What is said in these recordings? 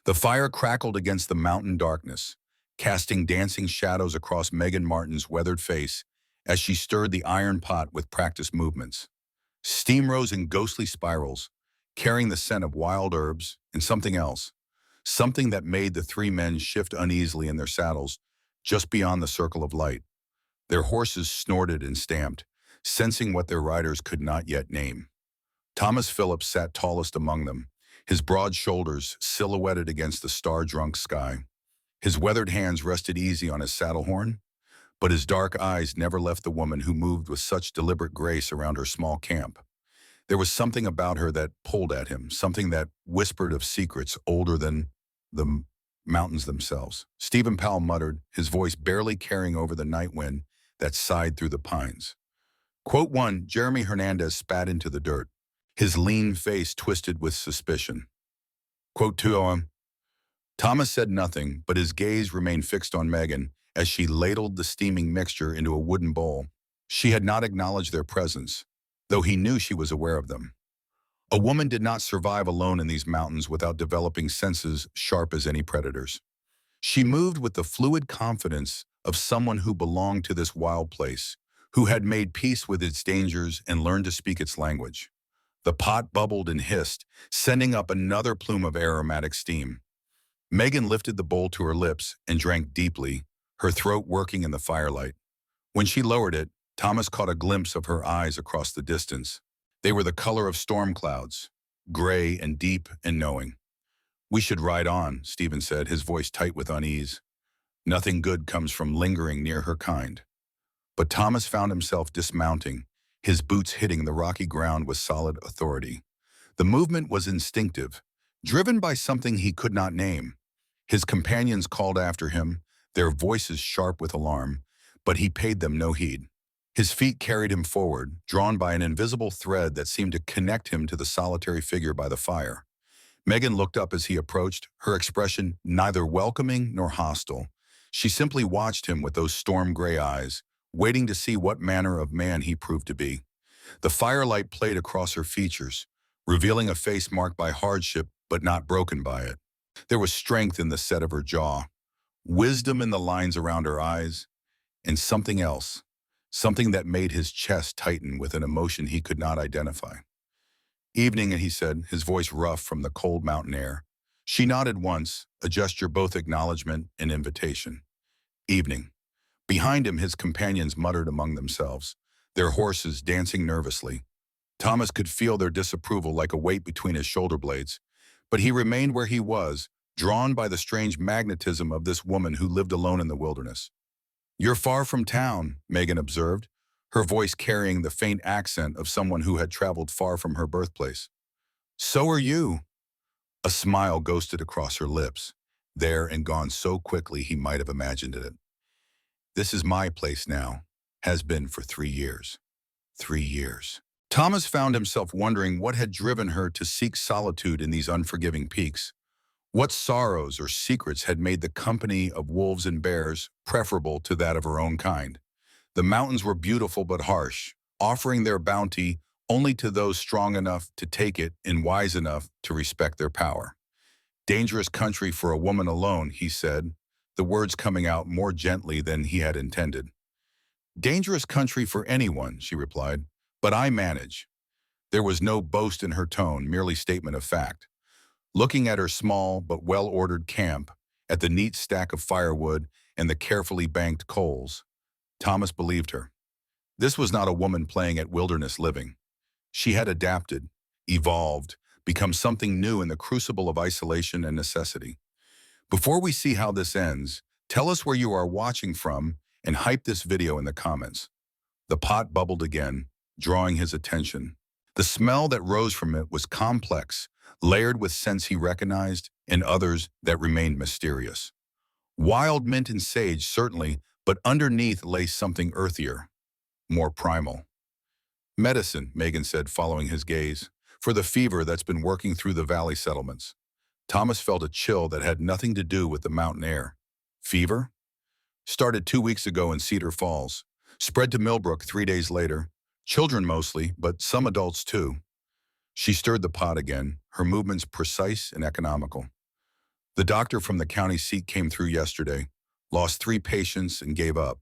The fire crackled against the mountain darkness, casting dancing shadows across Megan Martin's weathered face as she stirred the iron pot with practiced movements. Steam rose in ghostly spirals, carrying the scent of wild herbs and something else, something that made the three men shift uneasily in their saddles just beyond the circle of light. Their horses snorted and stamped, sensing what their riders could not yet name. Thomas Phillips sat tallest among them, his broad shoulders silhouetted against the star-drunk sky. His weathered hands rested easy on his saddle horn, but his dark eyes never left the woman who moved with such deliberate grace around her small camp. There was something about her that pulled at him, something that whispered of secrets older than the mountains themselves. Stephen Powell muttered, his voice barely carrying over the night wind that sighed through the pines. Quote one, Jeremy Hernandez spat into the dirt, his lean face twisted with suspicion. Quote two, Thomas said nothing, but his gaze remained fixed on Megan as she ladled the steaming mixture into a wooden bowl. She had not acknowledged their presence, though he knew she was aware of them. A woman did not survive alone in these mountains without developing senses sharp as any predator's. She moved with the fluid confidence of someone who belonged to this wild place, who had made peace with its dangers and learned to speak its language. The pot bubbled and hissed, sending up another plume of aromatic steam. Megan lifted the bowl to her lips and drank deeply, her throat working in the firelight. When she lowered it, Thomas caught a glimpse of her eyes across the distance. They were the color of storm clouds, gray and deep and knowing. We should ride on, Stephen said, his voice tight with unease. Nothing good comes from lingering near her kind. But Thomas found himself dismounting, his boots hitting the rocky ground with solid authority. The movement was instinctive, driven by something he could not name. His companions called after him, their voices sharp with alarm, but he paid them no heed. His feet carried him forward, drawn by an invisible thread that seemed to connect him to the solitary figure by the fire. Megan looked up as he approached, her expression neither welcoming nor hostile. She simply watched him with those storm-gray eyes, waiting to see what manner of man he proved to be. The firelight played across her features, revealing a face marked by hardship but not broken by it. There was strength in the set of her jaw, wisdom in the lines around her eyes, and something else, something that made his chest tighten with an emotion he could not identify. Evening, he said, his voice rough from the cold mountain air. She nodded once, a gesture both acknowledgement and invitation. Evening. Behind him, his companions muttered among themselves, their horses dancing nervously. Thomas could feel their disapproval like a weight between his shoulder blades, but he remained where he was, drawn by the strange magnetism of this woman who lived alone in the wilderness. You're far from town, Megan observed, her voice carrying the faint accent of someone who had traveled far from her birthplace. So are you. A smile ghosted across her lips, there and gone so quickly he might have imagined it. This is my place now, has been for 3 years. 3 years. Thomas found himself wondering what had driven her to seek solitude in these unforgiving peaks. What sorrows or secrets had made the company of wolves and bears preferable to that of her own kind? The mountains were beautiful but harsh, offering their bounty only to those strong enough to take it and wise enough to respect their power. Dangerous country for a woman alone, he said, the words coming out more gently than he had intended. Dangerous country for anyone, she replied, but I manage. There was no boast in her tone, merely statement of fact. Looking at her small but well-ordered camp, at the neat stack of firewood and the carefully banked coals, Thomas believed her. This was not a woman playing at wilderness living. She had adapted, evolved, become something new in the crucible of isolation and necessity. Before we see how this ends, tell us where you are watching from and hype this video in the comments. The pot bubbled again, drawing his attention. The smell that rose from it was complex, layered with scents he recognized and others that remained mysterious. Wild mint and sage, certainly, but underneath lay something earthier, more primal. Medicine, Megan said, following his gaze, for the fever that's been working through the valley settlements. Thomas felt a chill that had nothing to do with the mountain air. Fever? Started 2 weeks ago in Cedar Falls. Spread to Millbrook 3 days later. Children mostly, but some adults too. She stirred the pot again, her movements precise and economical. The doctor from the county seat came through yesterday, lost 3 patients and gave up,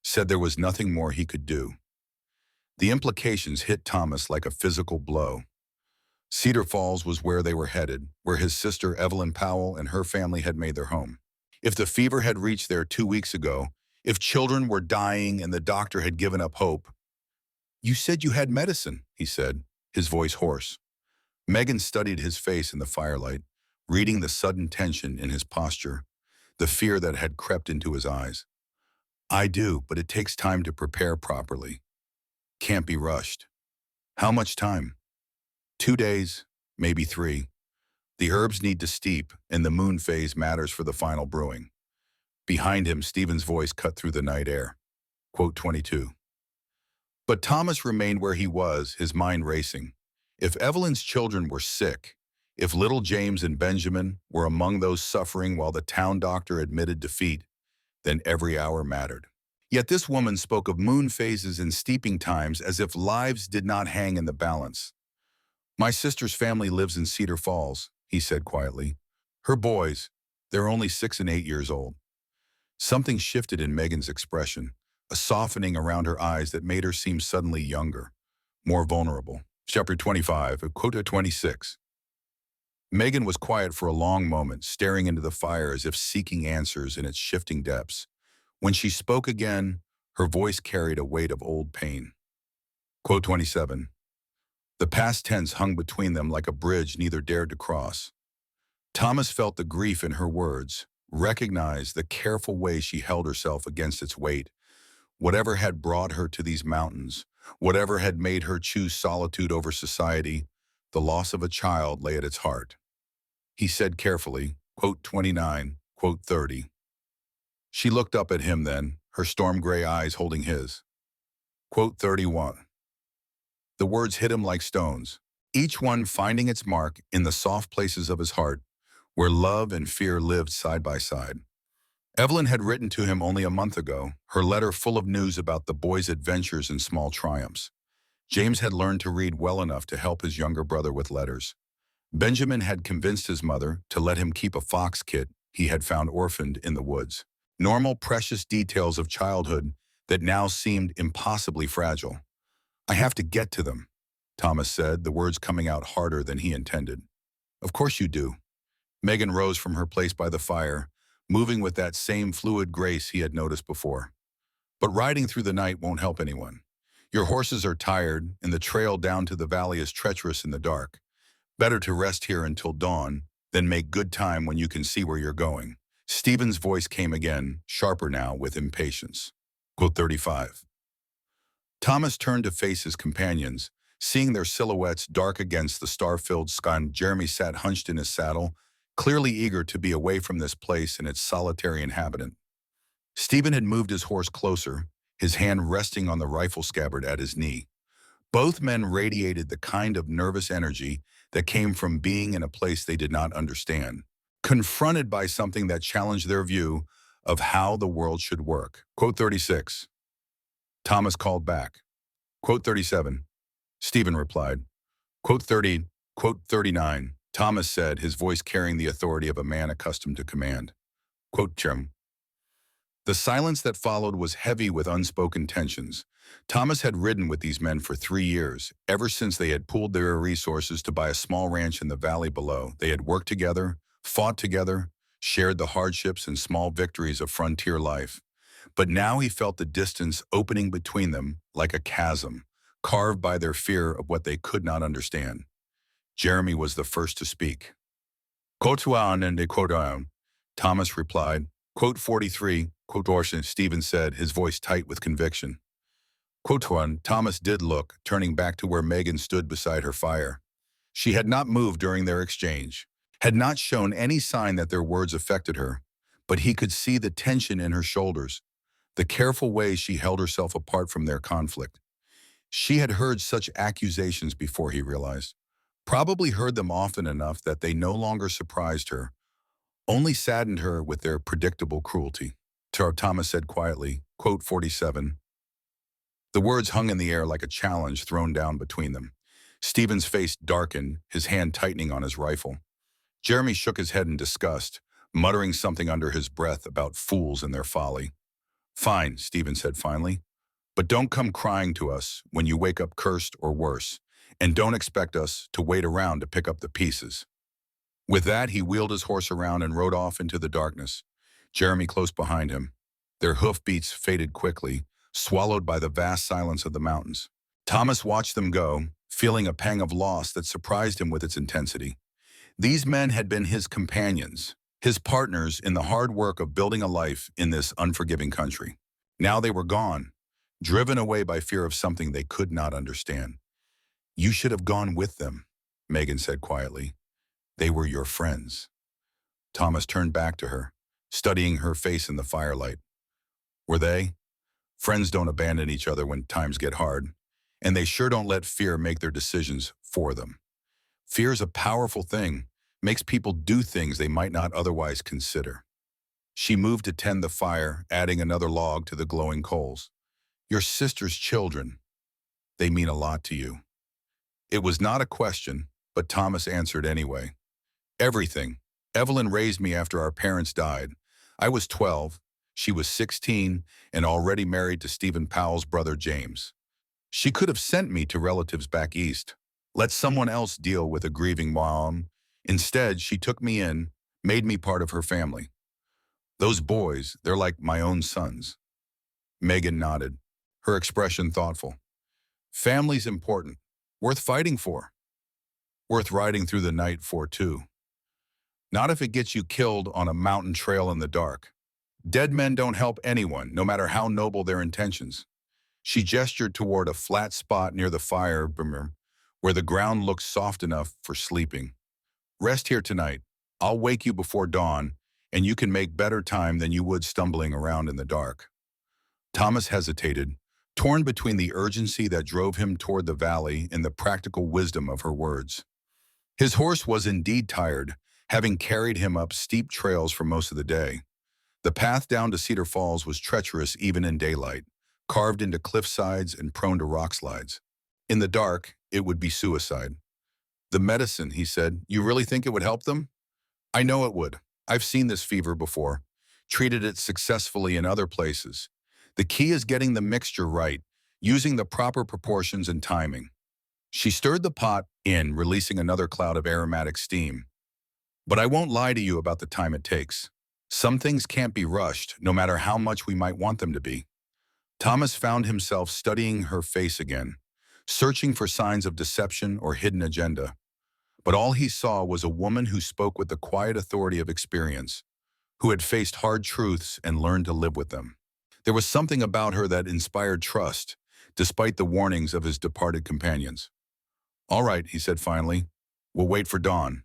said there was nothing more he could do. The implications hit Thomas like a physical blow. Cedar Falls was where they were headed, where his sister Evelyn Powell and her family had made their home. If the fever had reached there 2 weeks ago, if children were dying and the doctor had given up hope. "You said you had medicine," he said, his voice hoarse. Megan studied his face in the firelight, reading the sudden tension in his posture, the fear that had crept into his eyes. "I do, but it takes time to prepare properly. Can't be rushed." "How much time?" 2 days, maybe 3. The herbs need to steep, and the moon phase matters for the final brewing. Behind him, Stephen's voice cut through the night air. Quote 22. But Thomas remained where he was, his mind racing. If Evelyn's children were sick, if little James and Benjamin were among those suffering while the town doctor admitted defeat, then every hour mattered. Yet this woman spoke of moon phases and steeping times as if lives did not hang in the balance. "My sister's family lives in Cedar Falls," he said quietly. "Her boys, they're only 6 and 8 years old." Something shifted in Megan's expression, a softening around her eyes that made her seem suddenly younger, more vulnerable. Chapter 25, Quota 26. Megan was quiet for a long moment, staring into the fire as if seeking answers in its shifting depths. When she spoke again, her voice carried a weight of old pain. Quote 27. The past tense hung between them like a bridge neither dared to cross. Thomas felt the grief in her words, recognized the careful way she held herself against its weight. Whatever had brought her to these mountains, whatever had made her choose solitude over society, the loss of a child lay at its heart. He said carefully, quote 29, quote 30. She looked up at him then, her storm gray eyes holding his. Quote 31. The words hit him like stones, each one finding its mark in the soft places of his heart, where love and fear lived side by side. Evelyn had written to him only a month ago, her letter full of news about the boy's adventures and small triumphs. James had learned to read well enough to help his younger brother with letters. Benjamin had convinced his mother to let him keep a fox kit he had found orphaned in the woods. Normal, precious details of childhood that now seemed impossibly fragile. "I have to get to them," Thomas said, the words coming out harder than he intended. "Of course you do." Megan rose from her place by the fire, moving with that same fluid grace he had noticed before. "But riding through the night won't help anyone. Your horses are tired, and the trail down to the valley is treacherous in the dark. Better to rest here until dawn, than make good time when you can see where you're going." Stephen's voice came again, sharper now, with impatience. Quote 35. Thomas turned to face his companions, seeing their silhouettes dark against the star-filled sky. Jeremy sat hunched in his saddle, clearly eager to be away from this place and its solitary inhabitant. Stephen had moved his horse closer, his hand resting on the rifle scabbard at his knee. Both men radiated the kind of nervous energy that came from being in a place they did not understand, confronted by something that challenged their view of how the world should work. Quote 36. Thomas called back. Quote 37. Stephen replied. Quote 30. Quote 39. Thomas said, his voice carrying the authority of a man accustomed to command. Quote Jim. The silence that followed was heavy with unspoken tensions. Thomas had ridden with these men for 3 years, ever since they had pooled their resources to buy a small ranch in the valley below. They had worked together, fought together, shared the hardships and small victories of frontier life. But now he felt the distance opening between them like a chasm, carved by their fear of what they could not understand. Jeremy was the first to speak. Quote-uan and quote-uan, Thomas replied. Quote 43, quote Orson, Stephen said, his voice tight with conviction. Quote-uan, Thomas did look, turning back to where Megan stood beside her fire. She had not moved during their exchange, had not shown any sign that their words affected her, but he could see the tension in her shoulders, the careful way she held herself apart from their conflict. She had heard such accusations before, he realized, probably heard them often enough that they no longer surprised her, only saddened her with their predictable cruelty. Thomas said quietly, quote 47. The words hung in the air like a challenge thrown down between them. Stephen's face darkened, his hand tightening on his rifle. Jeremy shook his head in disgust, muttering something under his breath about fools and their folly. "Fine," Stephen said finally, "but don't come crying to us when you wake up cursed or worse, and don't expect us to wait around to pick up the pieces." With that, he wheeled his horse around and rode off into the darkness, Jeremy close behind him. Their hoofbeats faded quickly, swallowed by the vast silence of the mountains. Thomas watched them go, feeling a pang of loss that surprised him with its intensity. These men had been his companions, his partners in the hard work of building a life in this unforgiving country. Now they were gone, driven away by fear of something they could not understand. "You should have gone with them," Megan said quietly. "They were your friends." Thomas turned back to her, studying her face in the firelight. Were they? Friends don't abandon each other when times get hard, and they sure don't let fear make their decisions for them. Fear's a powerful thing, makes people do things they might not otherwise consider. She moved to tend the fire, adding another log to the glowing coals. "Your sister's children. They mean a lot to you." It was not a question, but Thomas answered anyway. "Everything. Evelyn raised me after our parents died. I was 12, she was 16, and already married to Stephen Powell's brother James. She could have sent me to relatives back east. Let someone else deal with a grieving mom. Instead, she took me in, made me part of her family. Those boys, they're like my own sons." Megan nodded, her expression thoughtful. "Family's important. Worth fighting for. Worth riding through the night for, too. Not if it gets you killed on a mountain trail in the dark. Dead men don't help anyone, no matter how noble their intentions." She gestured toward a flat spot near the fire burner, where the ground looked soft enough for sleeping. "Rest here tonight. I'll wake you before dawn, and you can make better time than you would stumbling around in the dark." Thomas hesitated, torn between the urgency that drove him toward the valley and the practical wisdom of her words. His horse was indeed tired, having carried him up steep trails for most of the day. The path down to Cedar Falls was treacherous even in daylight, carved into cliff sides and prone to rock slides. In the dark, it would be suicide. "The medicine," he said, "you really think it would help them?" "I know it would. I've seen this fever before, treated it successfully in other places. The key is getting the mixture right, using the proper proportions and timing." She stirred the pot in, releasing another cloud of aromatic steam. "But I won't lie to you about the time it takes. Some things can't be rushed, no matter how much we might want them to be." Thomas found himself studying her face again, searching for signs of deception or hidden agenda. But all he saw was a woman who spoke with the quiet authority of experience, who had faced hard truths and learned to live with them. There was something about her that inspired trust, despite the warnings of his departed companions. "All right," he said finally. "We'll wait for dawn."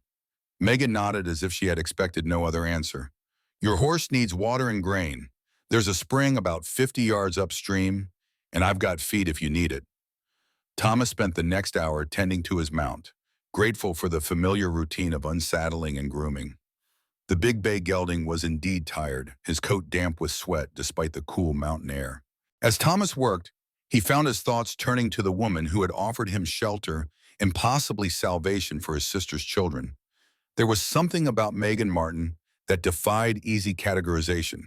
Megan nodded as if she had expected no other answer. "Your horse needs water and grain. There's a spring about 50 yards upstream, and I've got feed if you need it." Thomas spent the next hour tending to his mount, grateful for the familiar routine of unsaddling and grooming. The big bay gelding was indeed tired, his coat damp with sweat despite the cool mountain air. As Thomas worked, he found his thoughts turning to the woman who had offered him shelter and possibly salvation for his sister's children. There was something about Megan Martin that defied easy categorization.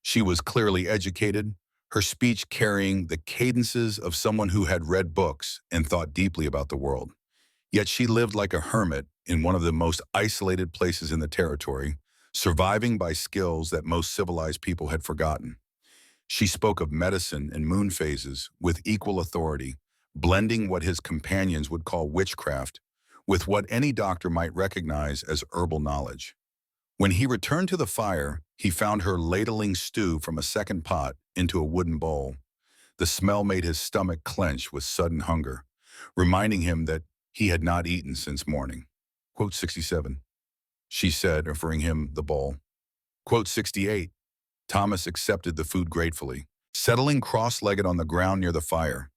She was clearly educated, her speech carrying the cadences of someone who had read books and thought deeply about the world. Yet she lived like a hermit in one of the most isolated places in the territory, surviving by skills that most civilized people had forgotten. She spoke of medicine and moon phases with equal authority, blending what his companions would call witchcraft with what any doctor might recognize as herbal knowledge. When he returned to the fire, he found her ladling stew from a second pot into a wooden bowl. The smell made his stomach clench with sudden hunger, reminding him that he had not eaten since morning. Quote 67, she said, offering him the bowl. Quote 68, Thomas accepted the food gratefully, settling cross-legged on the ground near the fire.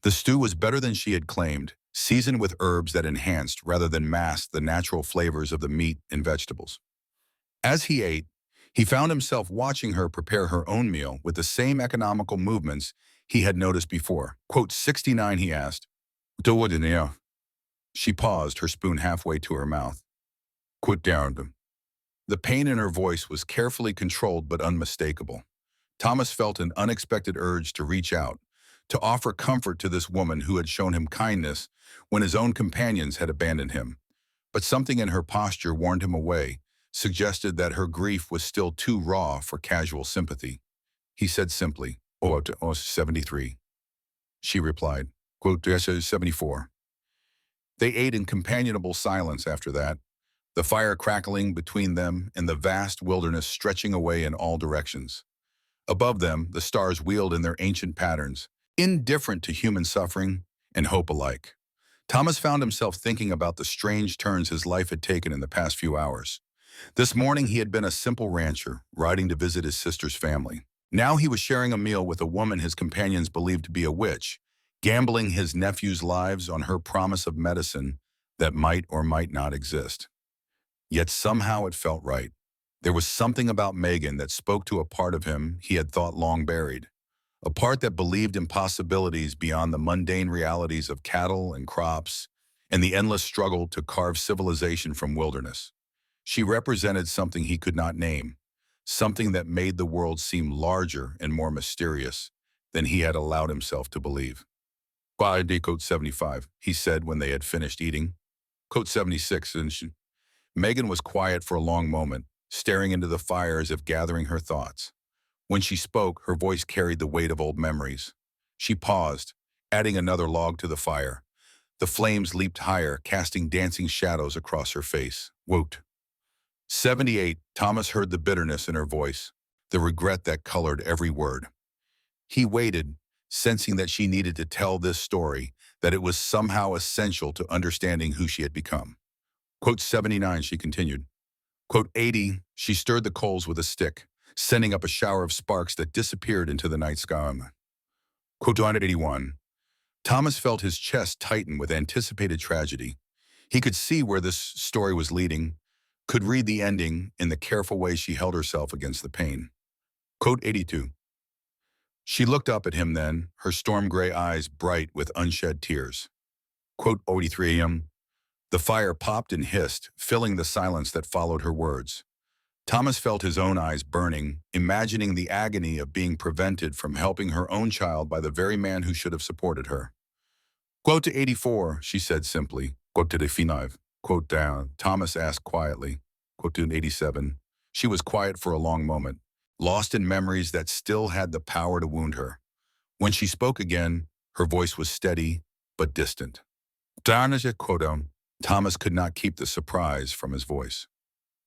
The stew was better than she had claimed, seasoned with herbs that enhanced rather than masked the natural flavors of the meat and vegetables. As he ate, he found himself watching her prepare her own meal with the same economical movements he had noticed before. Quote 69, he asked. She paused, her spoon halfway to her mouth. Quote down. The pain in her voice was carefully controlled but unmistakable. Thomas felt an unexpected urge to reach out, to offer comfort to this woman who had shown him kindness when his own companions had abandoned him. But something in her posture warned him away, suggested that her grief was still too raw for casual sympathy. He said simply, "Oh, 73. She replied, quote, 74. They ate in companionable silence after that, the fire crackling between them and the vast wilderness stretching away in all directions. Above them, the stars wheeled in their ancient patterns, indifferent to human suffering and hope alike. Thomas found himself thinking about the strange turns his life had taken in the past few hours. This morning he had been a simple rancher, riding to visit his sister's family. Now he was sharing a meal with a woman his companions believed to be a witch, gambling his nephew's lives on her promise of medicine that might or might not exist. Yet somehow it felt right. There was something about Megan that spoke to a part of him he had thought long buried, a part that believed in possibilities beyond the mundane realities of cattle and crops and the endless struggle to carve civilization from wilderness. She represented something he could not name, something that made the world seem larger and more mysterious than he had allowed himself to believe. Quad 75, he said when they had finished eating. Code 76, and Megan was quiet for a long moment, staring into the fire as if gathering her thoughts. When she spoke, her voice carried the weight of old memories. She paused, adding another log to the fire. The flames leaped higher, casting dancing shadows across her face. Woot. 78, Thomas heard the bitterness in her voice, the regret that colored every word. He waited, sensing that she needed to tell this story, that it was somehow essential to understanding who she had become. Quote 79, she continued. Quote 80, she stirred the coals with a stick, sending up a shower of sparks that disappeared into the night sky. Quote 181, Thomas felt his chest tighten with anticipated tragedy. He could see where this story was leading, could read the ending in the careful way she held herself against the pain. Quote 82. She looked up at him then, her storm gray eyes bright with unshed tears. Quote 83 a.m. The fire popped and hissed, filling the silence that followed her words. Thomas felt his own eyes burning, imagining the agony of being prevented from helping her own child by the very man who should have supported her. Quote to 84, she said simply. Quote to 85. Quote down, Thomas asked quietly. Quote to 87. She was quiet for a long moment, lost in memories that still had the power to wound her. When she spoke again, her voice was steady but distant. Quote down. Thomas could not keep the surprise from his voice.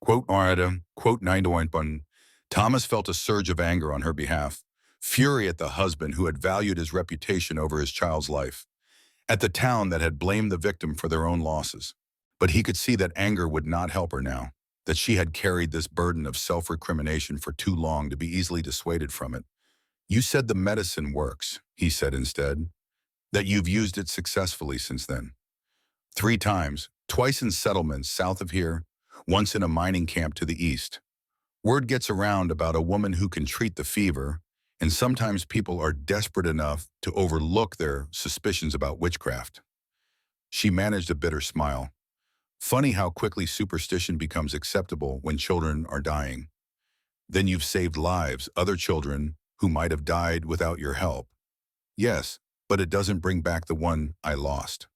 Quote quote 9. Thomas felt a surge of anger on her behalf, fury at the husband who had valued his reputation over his child's life, at the town that had blamed the victim for their own losses. But he could see that anger would not help her now, that she had carried this burden of self-recrimination for too long to be easily dissuaded from it. You said the medicine works, he said instead, that you've used it successfully since then. 3 times, twice in settlements south of here, once in a mining camp to the east. Word gets around about a woman who can treat the fever, and sometimes people are desperate enough to overlook their suspicions about witchcraft. She managed a bitter smile. Funny how quickly superstition becomes acceptable when children are dying. Then you've saved lives, other children who might have died without your help. Yes, but it doesn't bring back the one I lost.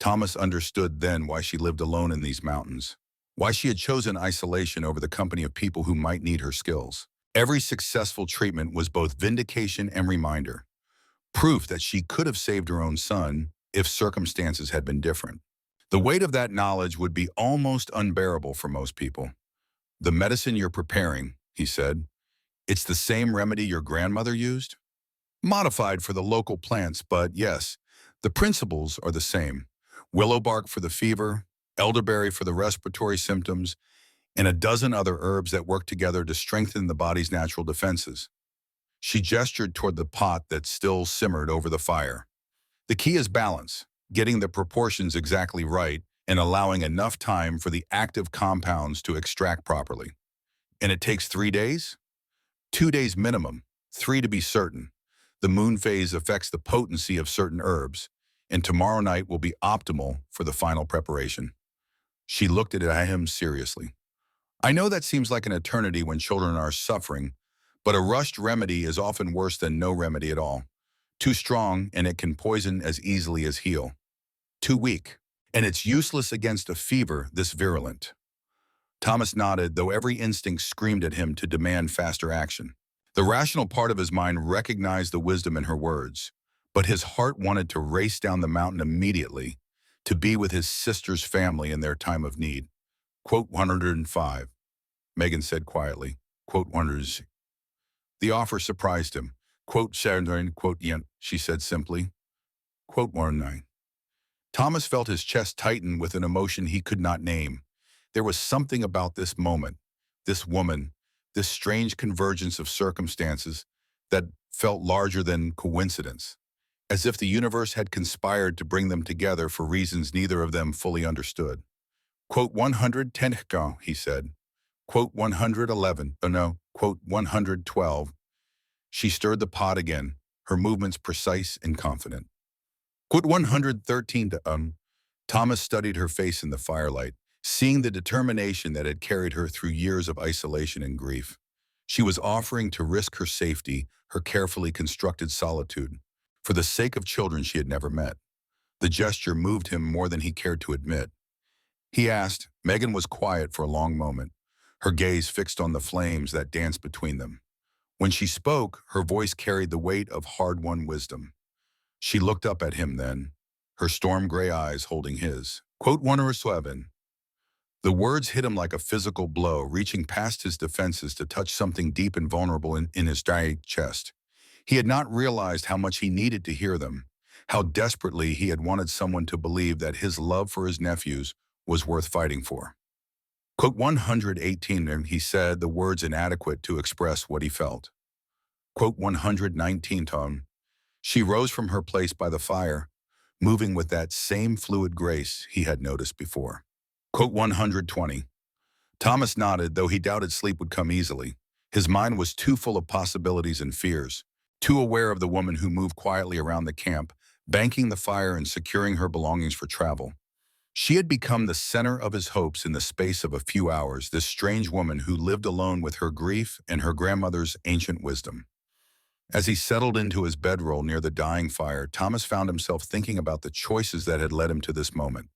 Thomas understood then why she lived alone in these mountains, why she had chosen isolation over the company of people who might need her skills. Every successful treatment was both vindication and reminder, proof that she could have saved her own son if circumstances had been different. The weight of that knowledge would be almost unbearable for most people. The medicine you're preparing, he said, it's the same remedy your grandmother used? Modified for the local plants, but yes, the principles are the same. Willow bark for the fever, elderberry for the respiratory symptoms, and a dozen other herbs that work together to strengthen the body's natural defenses. She gestured toward the pot that still simmered over the fire. The key is balance, getting the proportions exactly right and allowing enough time for the active compounds to extract properly. And it takes 3 days? 2 days minimum, 3 to be certain. The moon phase affects the potency of certain herbs, and tomorrow night will be optimal for the final preparation. She looked at him seriously. I know that seems like an eternity when children are suffering, but a rushed remedy is often worse than no remedy at all. Too strong, and it can poison as easily as heal. Too weak, and it's useless against a fever this virulent. Thomas nodded, though every instinct screamed at him to demand faster action. The rational part of his mind recognized the wisdom in her words, but his heart wanted to race down the mountain immediately to be with his sister's family in their time of need. Quote 105, Megan said quietly. Quote 100. The offer surprised him. Quote 7, quote yen, she said simply. Quote 109. Thomas felt his chest tighten with an emotion he could not name. There was something about this moment, this woman, this strange convergence of circumstances that felt larger than coincidence, as if the universe had conspired to bring them together for reasons neither of them fully understood. Quote 110, he said. Quote 111, oh no, quote 112. She stirred the pot again, her movements precise and confident. Quote 113 to Thomas studied her face in the firelight, seeing the determination that had carried her through years of isolation and grief. She was offering to risk her safety, her carefully constructed solitude, for the sake of children she had never met. The gesture moved him more than he cared to admit. He asked. Megan was quiet for a long moment, her gaze fixed on the flames that danced between them. When she spoke, her voice carried the weight of hard-won wisdom. She looked up at him then, her storm-gray eyes holding his. Quote 107. The words hit him like a physical blow, reaching past his defenses to touch something deep and vulnerable in his dry chest. He had not realized how much he needed to hear them, how desperately he had wanted someone to believe that his love for his nephews was worth fighting for. Quote 118, he said, the words inadequate to express what he felt. Quote 119, Tom. She rose from her place by the fire, moving with that same fluid grace he had noticed before. Quote 120. Thomas nodded, though he doubted sleep would come easily. His mind was too full of possibilities and fears, too aware of the woman who moved quietly around the camp, banking the fire and securing her belongings for travel. She had become the center of his hopes in the space of a few hours, this strange woman who lived alone with her grief and her grandmother's ancient wisdom. As he settled into his bedroll near the dying fire, Thomas found himself thinking about the choices that had led him to this moment.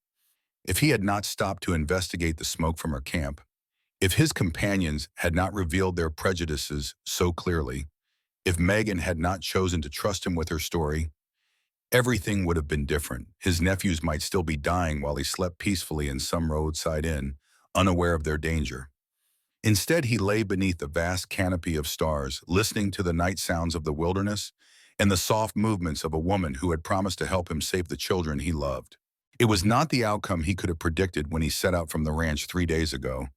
If he had not stopped to investigate the smoke from her camp, if his companions had not revealed their prejudices so clearly, if Megan had not chosen to trust him with her story, everything would have been different. His nephews might still be dying while he slept peacefully in some roadside inn, unaware of their danger. Instead, he lay beneath the vast canopy of stars, listening to the night sounds of the wilderness and the soft movements of a woman who had promised to help him save the children he loved. It was not the outcome he could have predicted when he set out from the ranch 3 days ago,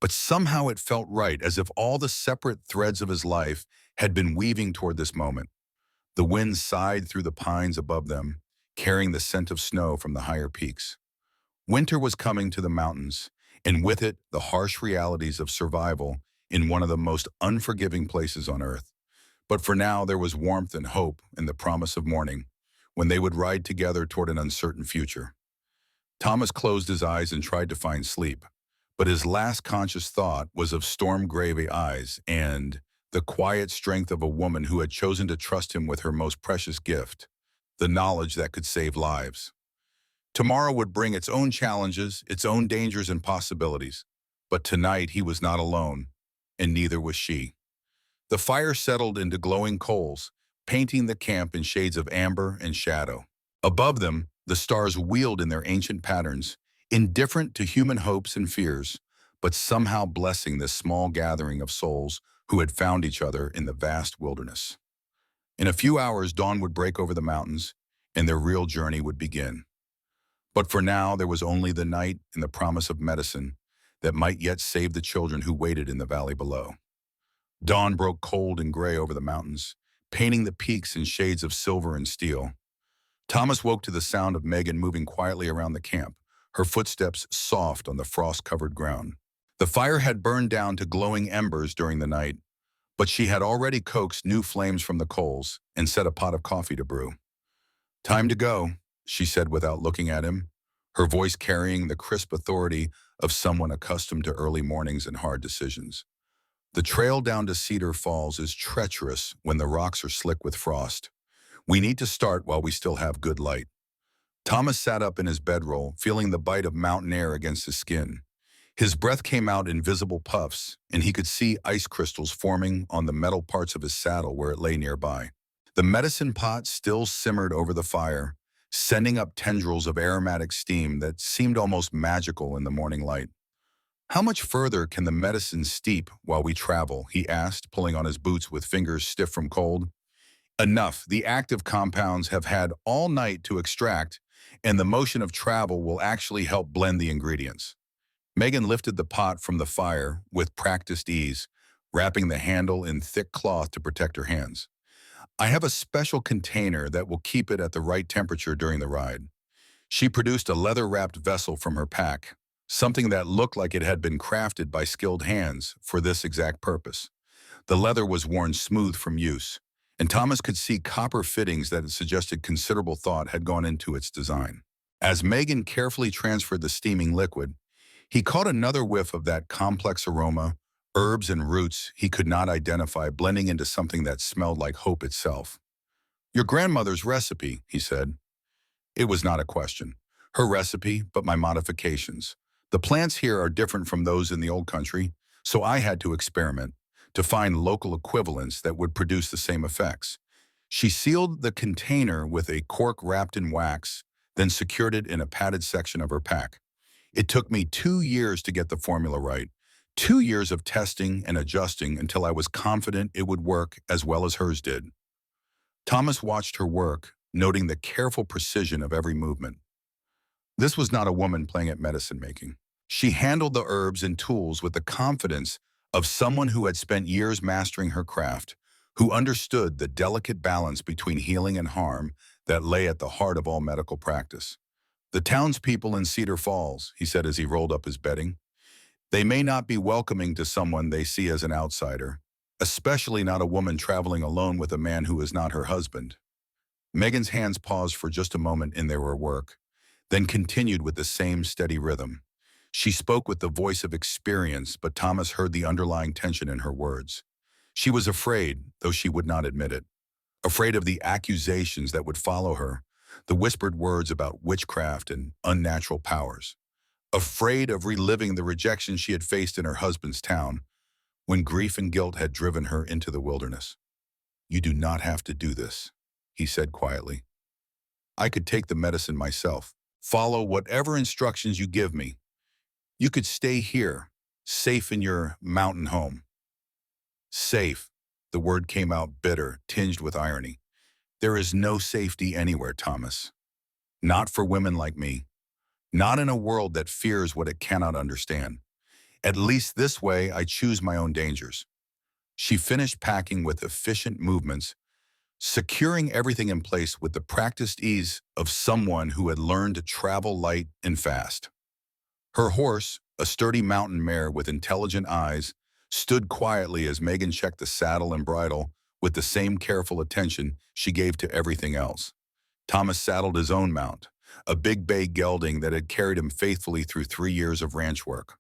but somehow it felt right, as if all the separate threads of his life had been weaving toward this moment. The wind sighed through the pines above them, carrying the scent of snow from the higher peaks. Winter was coming to the mountains, and with it, the harsh realities of survival in one of the most unforgiving places on earth. But for now, there was warmth and hope and the promise of morning, when they would ride together toward an uncertain future. Thomas closed his eyes and tried to find sleep, but his last conscious thought was of storm-gray eyes and the quiet strength of a woman who had chosen to trust him with her most precious gift, the knowledge that could save lives. Tomorrow would bring its own challenges, its own dangers and possibilities, but tonight he was not alone, and neither was she. The fire settled into glowing coals, painting the camp in shades of amber and shadow. Above them, the stars wheeled in their ancient patterns, indifferent to human hopes and fears, but somehow blessing this small gathering of souls who had found each other in the vast wilderness. In a few hours, dawn would break over the mountains, and their real journey would begin. But for now, there was only the night and the promise of medicine that might yet save the children who waited in the valley below. Dawn broke cold and gray over the mountains, painting the peaks in shades of silver and steel. Thomas woke to the sound of Megan moving quietly around the camp, her footsteps soft on the frost-covered ground. The fire had burned down to glowing embers during the night, but she had already coaxed new flames from the coals and set a pot of coffee to brew. "Time to go," she said without looking at him, her voice carrying the crisp authority of someone accustomed to early mornings and hard decisions. The trail down to Cedar Falls is treacherous when the rocks are slick with frost. We need to start while we still have good light. Thomas sat up in his bedroll, feeling the bite of mountain air against his skin. His breath came out in visible puffs, and he could see ice crystals forming on the metal parts of his saddle where it lay nearby. The medicine pot still simmered over the fire, sending up tendrils of aromatic steam that seemed almost magical in the morning light. "How much further can the medicine steep while we travel?" he asked, pulling on his boots with fingers stiff from cold. "Enough. The active compounds have had all night to extract, and the motion of travel will actually help blend the ingredients." Megan lifted the pot from the fire with practiced ease, wrapping the handle in thick cloth to protect her hands. "I have a special container that will keep it at the right temperature during the ride." She produced a leather-wrapped vessel from her pack, something that looked like it had been crafted by skilled hands for this exact purpose. The leather was worn smooth from use, and Thomas could see copper fittings that suggested considerable thought had gone into its design. As Megan carefully transferred the steaming liquid, he caught another whiff of that complex aroma, herbs and roots he could not identify blending into something that smelled like hope itself. "Your grandmother's recipe," he said. It was not a question. Her recipe, but my modifications. The plants here are different from those in the old country, so I had to experiment to find local equivalents that would produce the same effects. She sealed the container with a cork wrapped in wax, then secured it in a padded section of her pack. It took me 2 years to get the formula right, 2 years of testing and adjusting until I was confident it would work as well as hers did. Thomas watched her work, noting the careful precision of every movement. This was not a woman playing at medicine making. She handled the herbs and tools with the confidence of someone who had spent years mastering her craft, who understood the delicate balance between healing and harm that lay at the heart of all medical practice. "The townspeople in Cedar Falls," he said as he rolled up his bedding, "they may not be welcoming to someone they see as an outsider, especially not a woman traveling alone with a man who is not her husband." Megan's hands paused for just a moment in their work, then continued with the same steady rhythm. She spoke with the voice of experience, but Thomas heard the underlying tension in her words. She was afraid, though she would not admit it. Afraid of the accusations that would follow her, the whispered words about witchcraft and unnatural powers. Afraid of reliving the rejection she had faced in her husband's town, when grief and guilt had driven her into the wilderness. "You do not have to do this," he said quietly. "I could take the medicine myself. Follow whatever instructions you give me. You could stay here, safe in your mountain home." Safe. The word came out bitter, tinged with irony. "There is no safety anywhere, Thomas. Not for women like me. Not in a world that fears what it cannot understand. At least this way I choose my own dangers." She finished packing with efficient movements, securing everything in place with the practiced ease of someone who had learned to travel light and fast. Her horse, a sturdy mountain mare with intelligent eyes, stood quietly as Megan checked the saddle and bridle with the same careful attention she gave to everything else. Thomas saddled his own mount, a big bay gelding that had carried him faithfully through 3 years of ranch work.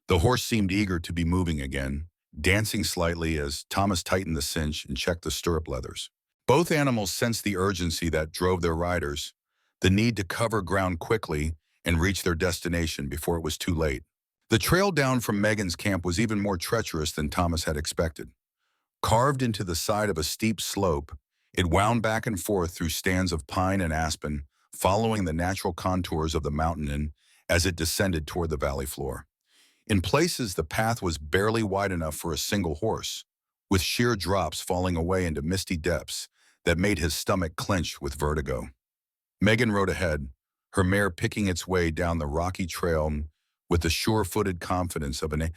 The horse seemed eager to be moving again, dancing slightly as Thomas tightened the cinch and checked the stirrup leathers. Both animals sensed the urgency that drove their riders, the need to cover ground quickly and reach their destination before it was too late. The trail down from Megan's camp was even more treacherous than Thomas had expected. Carved into the side of a steep slope, it wound back and forth through stands of pine and aspen, following the natural contours of the mountain as it descended toward the valley floor. In places, the path was barely wide enough for a single horse, with sheer drops falling away into misty depths that made his stomach clench with vertigo. Megan rode ahead, her mare picking its way down the rocky trail with the sure-footed confidence of an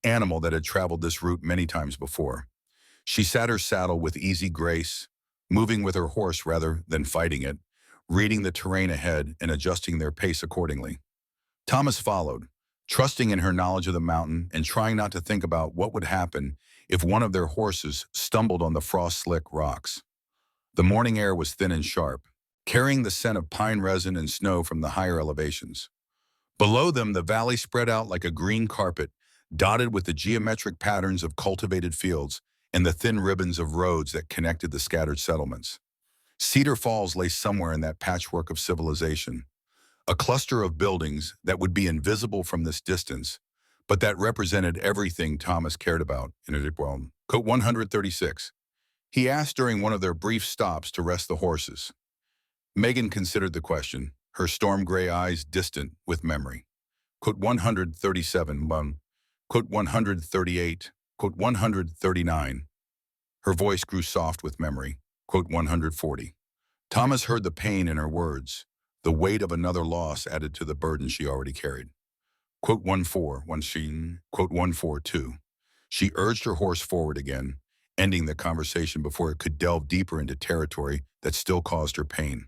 animal that had traveled this route many times before. She sat her saddle with easy grace, moving with her horse rather than fighting it, reading the terrain ahead and adjusting their pace accordingly. Thomas followed, trusting in her knowledge of the mountain and trying not to think about what would happen if one of their horses stumbled on the frost-slick rocks. The morning air was thin and sharp, carrying the scent of pine resin and snow from the higher elevations. Below them, the valley spread out like a green carpet, dotted with the geometric patterns of cultivated fields and the thin ribbons of roads that connected the scattered settlements. Cedar Falls lay somewhere in that patchwork of civilization, a cluster of buildings that would be invisible from this distance, but that represented everything Thomas cared about in a realm. Code 136. He asked during one of their brief stops to rest the horses. Megan considered the question, her storm gray eyes distant with memory. Quote 137, quote 138, quote 139. Her voice grew soft with memory. Quote 140. Thomas heard the pain in her words, the weight of another loss added to the burden she already carried. Quote 14, quote 142. She urged her horse forward again, ending the conversation before it could delve deeper into territory that still caused her pain.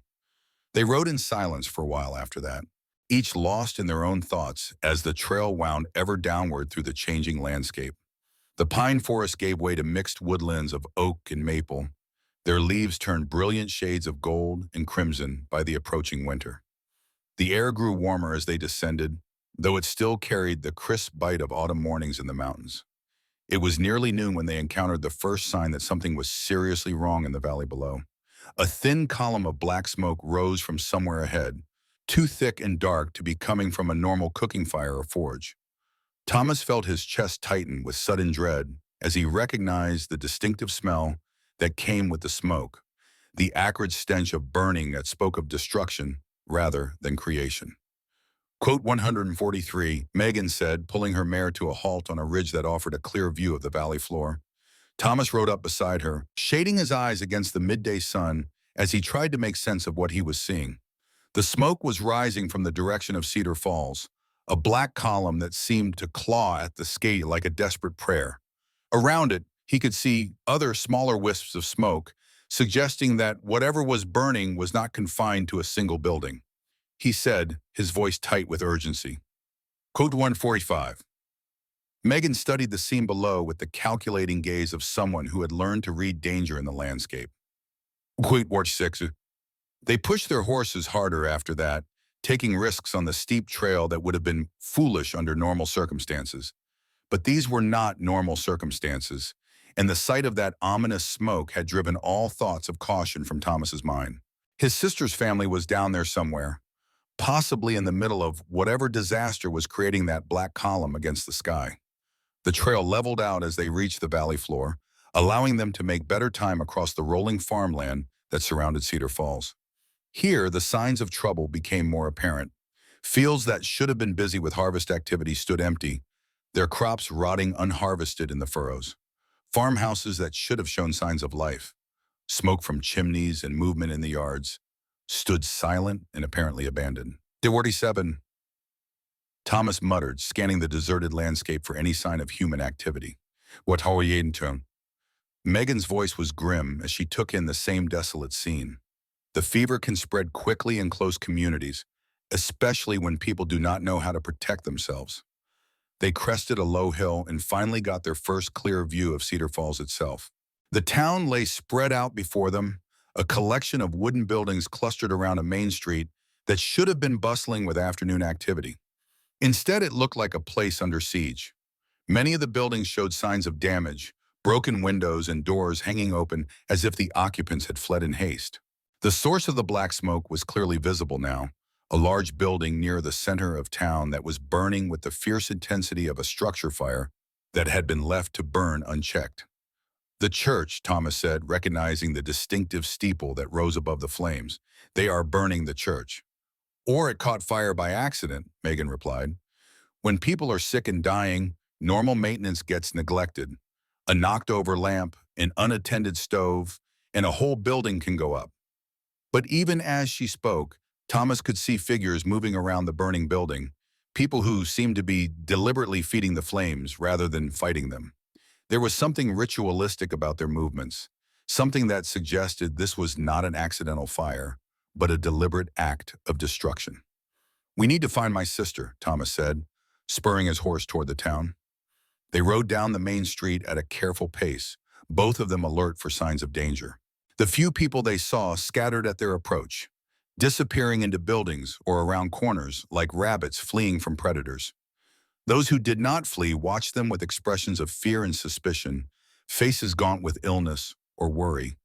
They rode in silence for a while after that, each lost in their own thoughts as the trail wound ever downward through the changing landscape. The pine forest gave way to mixed woodlands of oak and maple. Their leaves turned brilliant shades of gold and crimson by the approaching winter. The air grew warmer as they descended, though it still carried the crisp bite of autumn mornings in the mountains. It was nearly noon when they encountered the first sign that something was seriously wrong in the valley below. A thin column of black smoke rose from somewhere ahead, too thick and dark to be coming from a normal cooking fire or forge. Thomas felt his chest tighten with sudden dread as he recognized the distinctive smell that came with the smoke, the acrid stench of burning that spoke of destruction rather than creation. Quote 143, Megan said, pulling her mare to a halt on a ridge that offered a clear view of the valley floor. Thomas rode up beside her, shading his eyes against the midday sun as he tried to make sense of what he was seeing. The smoke was rising from the direction of Cedar Falls, a black column that seemed to claw at the sky like a desperate prayer. Around it, he could see other smaller wisps of smoke, suggesting that whatever was burning was not confined to a single building. He said, his voice tight with urgency. Code 145. Megan studied the scene below with the calculating gaze of someone who had learned to read danger in the landscape. Quote 46. They pushed their horses harder after that, taking risks on the steep trail that would have been foolish under normal circumstances. But these were not normal circumstances, and the sight of that ominous smoke had driven all thoughts of caution from Thomas's mind. His sister's family was down there somewhere, possibly in the middle of whatever disaster was creating that black column against the sky. The trail leveled out as they reached the valley floor, allowing them to make better time across the rolling farmland that surrounded Cedar Falls. Here, the signs of trouble became more apparent. Fields that should have been busy with harvest activity stood empty, their crops rotting unharvested in the furrows. Farmhouses that should have shown signs of life, smoke from chimneys and movement in the yards, stood silent and apparently abandoned. 47. Thomas muttered, scanning the deserted landscape for any sign of human activity. What are you into? Megan's voice was grim as she took in the same desolate scene. The fever can spread quickly in close communities, especially when people do not know how to protect themselves. They crested a low hill and finally got their first clear view of Cedar Falls itself. The town lay spread out before them, a collection of wooden buildings clustered around a main street that should have been bustling with afternoon activity. Instead, it looked like a place under siege. Many of the buildings showed signs of damage, broken windows and doors hanging open as if the occupants had fled in haste. The source of the black smoke was clearly visible now, a large building near the center of town that was burning with the fierce intensity of a structure fire that had been left to burn unchecked. The church, Thomas said, recognizing the distinctive steeple that rose above the flames. They are burning the church. Or it caught fire by accident, Megan replied. When people are sick and dying, normal maintenance gets neglected. A knocked-over lamp, an unattended stove, and a whole building can go up. But even as she spoke, Thomas could see figures moving around the burning building, people who seemed to be deliberately feeding the flames rather than fighting them. There was something ritualistic about their movements, something that suggested this was not an accidental fire, but a deliberate act of destruction. We need to find my sister, Thomas said, spurring his horse toward the town. They rode down the main street at a careful pace, both of them alert for signs of danger. The few people they saw scattered at their approach. disappearing into buildings or around corners like rabbits fleeing from predators. Those who did not flee watched them with expressions of fear and suspicion, faces gaunt with illness or worry.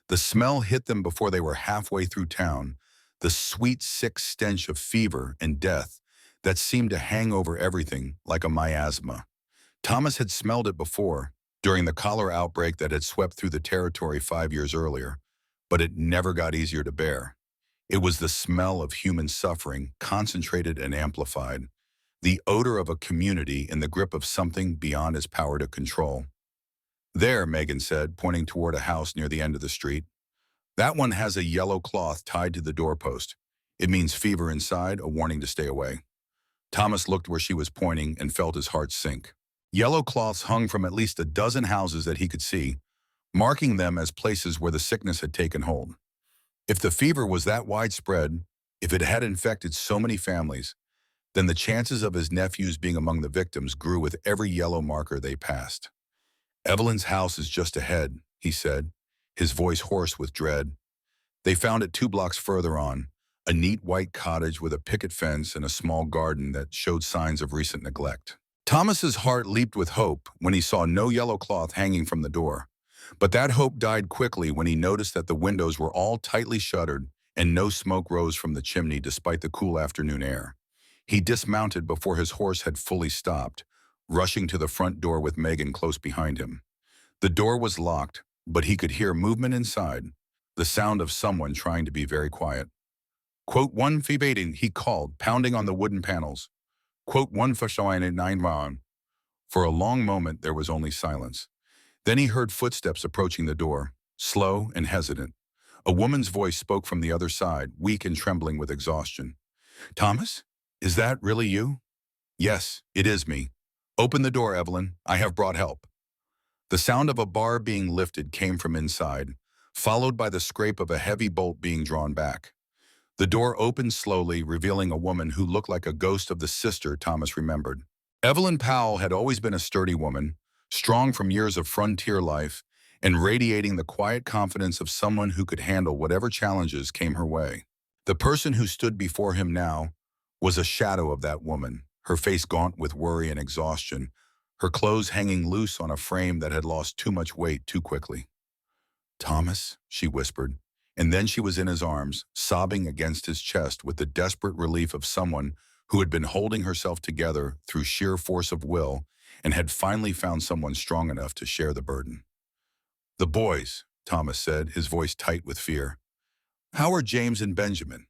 The smell hit them before they were halfway through town, the sweet, sick stench of fever and death that seemed to hang over everything like a miasma. Thomas had smelled it before, during the cholera outbreak that had swept through the territory 5 years earlier, but it never got easier to bear. It was the smell of human suffering, concentrated and amplified, the odor of a community in the grip of something beyond its power to control. There, Megan said, pointing toward a house near the end of the street. That one has a yellow cloth tied to the doorpost. It means fever inside, a warning to stay away. Thomas looked where she was pointing and felt his heart sink. Yellow cloths hung from at least a dozen houses that he could see, marking them as places where the sickness had taken hold. If the fever was that widespread, if it had infected so many families, then the chances of his nephews being among the victims grew with every yellow marker they passed. Evelyn's house is just ahead, he said, his voice hoarse with dread. They found it 2 blocks further on, a neat white cottage with a picket fence and a small garden that showed signs of recent neglect. Thomas's heart leaped with hope when he saw no yellow cloth hanging from the door. But that hope died quickly when he noticed that the windows were all tightly shuttered and no smoke rose from the chimney despite the cool afternoon air. He dismounted before his horse had fully stopped, rushing to the front door with Megan close behind him. The door was locked, but he could hear movement inside, the sound of someone trying to be very quiet. Quote one febating, he called, pounding on the wooden panels. Quote one fashine at 9 For a long moment there was only silence. Then he heard footsteps approaching the door, slow and hesitant. A woman's voice spoke from the other side, weak and trembling with exhaustion. Thomas? Is that really you? Yes, it is me. Open the door, Evelyn. I have brought help. The sound of a bar being lifted came from inside, followed by the scrape of a heavy bolt being drawn back. The door opened slowly, revealing a woman who looked like a ghost of the sister Thomas remembered. Evelyn Powell had always been a sturdy woman, strong from years of frontier life, and radiating the quiet confidence of someone who could handle whatever challenges came her way. The person who stood before him now was a shadow of that woman, her face gaunt with worry and exhaustion, her clothes hanging loose on a frame that had lost too much weight too quickly. Thomas, she whispered, and then she was in his arms, sobbing against his chest with the desperate relief of someone who had been holding herself together through sheer force of will and had finally found someone strong enough to share the burden. The boys, Thomas said, his voice tight with fear. How are James and Benjamin?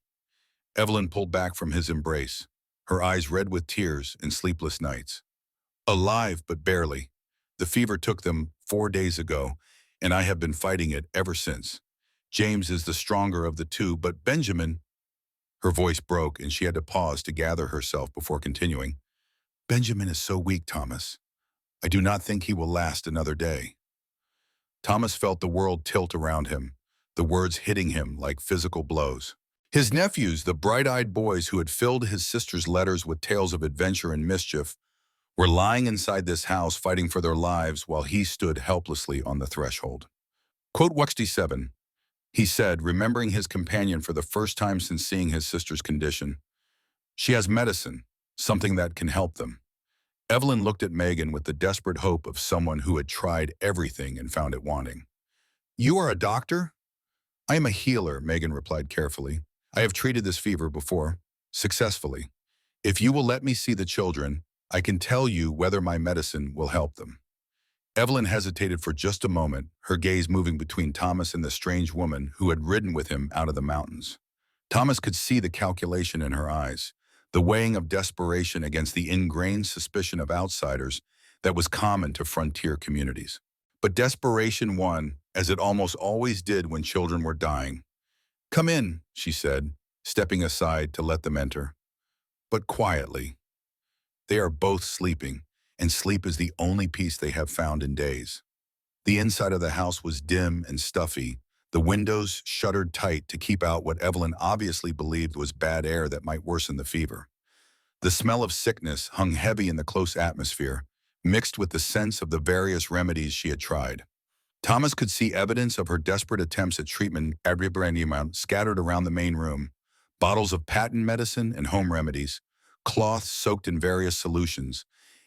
Evelyn pulled back from his embrace, her eyes red with tears and sleepless nights. Alive, but barely. The fever took them 4 days ago, and I have been fighting it ever since. James is the stronger of the two, but Benjamin... Her voice broke, and she had to pause to gather herself before continuing. Benjamin is so weak, Thomas. I do not think he will last another day. Thomas felt the world tilt around him, the words hitting him like physical blows. His nephews, the bright-eyed boys who had filled his sister's letters with tales of adventure and mischief, were lying inside this house fighting for their lives while he stood helplessly on the threshold. Quote 67, he said, remembering his companion for the first time since seeing his sister's condition. She has medicine, something that can help them. Evelyn looked at Megan with the desperate hope of someone who had tried everything and found it wanting. You are a doctor? I am a healer, Megan replied carefully. I have treated this fever before, successfully. If you will let me see the children, I can tell you whether my medicine will help them. Evelyn hesitated for just a moment, her gaze moving between Thomas and the strange woman who had ridden with him out of the mountains. Thomas could see the calculation in her eyes, the weighing of desperation against the ingrained suspicion of outsiders that was common to frontier communities. But desperation won, as it almost always did when children were dying. Come in, she said, stepping aside to let them enter. But quietly. They are both sleeping, and sleep is the only peace they have found in days. The inside of the house was dim and stuffy, the windows shuttered tight to keep out what Evelyn obviously believed was bad air that might worsen the fever. The smell of sickness hung heavy in the close atmosphere, mixed with the sense of the various remedies she had tried. Thomas could see evidence of her desperate attempts at treatment scattered around the main room, Bottles of patent medicine and home remedies, cloths soaked in various solutions,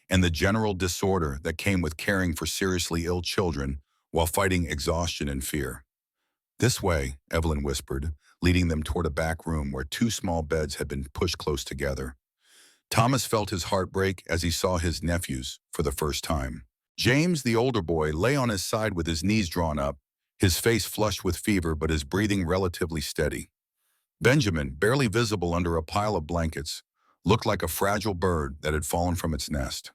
and the general disorder that came with caring for seriously ill children while fighting exhaustion and fear. This way, Evelyn whispered, leading them toward a back room where two small beds had been pushed close together. Thomas felt his heart break as he saw his nephews for the first time. James, the older boy, lay on his side with his knees drawn up, his face flushed with fever but his breathing relatively steady. Benjamin, barely visible under a pile of blankets, looked like a fragile bird that had fallen from its nest.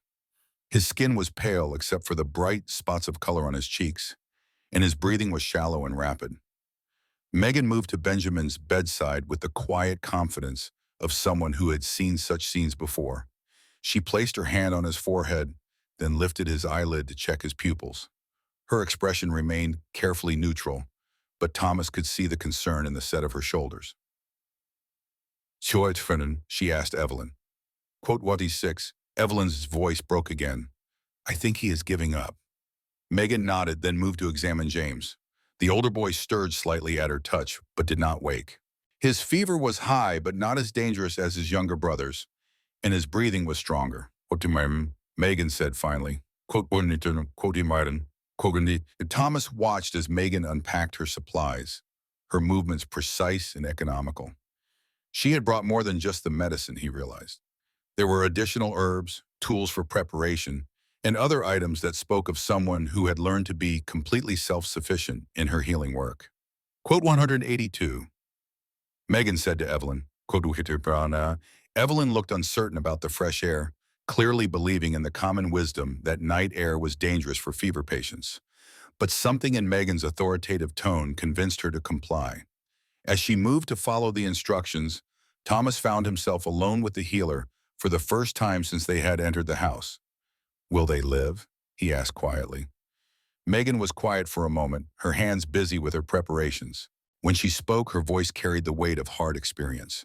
His skin was pale except for the bright spots of color on his cheeks, and his breathing was shallow and rapid. Megan moved to Benjamin's bedside with the quiet confidence of someone who had seen such scenes before. She placed her hand on his forehead, then lifted his eyelid to check his pupils. Her expression remained carefully neutral, but Thomas could see the concern in the set of her shoulders. "Friend," she asked Evelyn. Quote 26, Evelyn's voice broke again. "I think he is giving up." Megan nodded, then moved to examine James. The older boy stirred slightly at her touch, but did not wake. His fever was high, but not as dangerous as his younger brother's, and his breathing was stronger. Megan said finally. Thomas watched as Megan unpacked her supplies, her movements precise and economical. She had brought more than just the medicine, he realized. There were additional herbs, tools for preparation, and other items that spoke of someone who had learned to be completely self-sufficient in her healing work. Quote 182. Megan said to Evelyn. Evelyn looked uncertain about the fresh air, clearly believing in the common wisdom that night air was dangerous for fever patients. But something in Megan's authoritative tone convinced her to comply. As she moved to follow the instructions, Thomas found himself alone with the healer for the first time since they had entered the house. "Will they live?" he asked quietly. Megan was quiet for a moment, her hands busy with her preparations. When she spoke, her voice carried the weight of hard experience.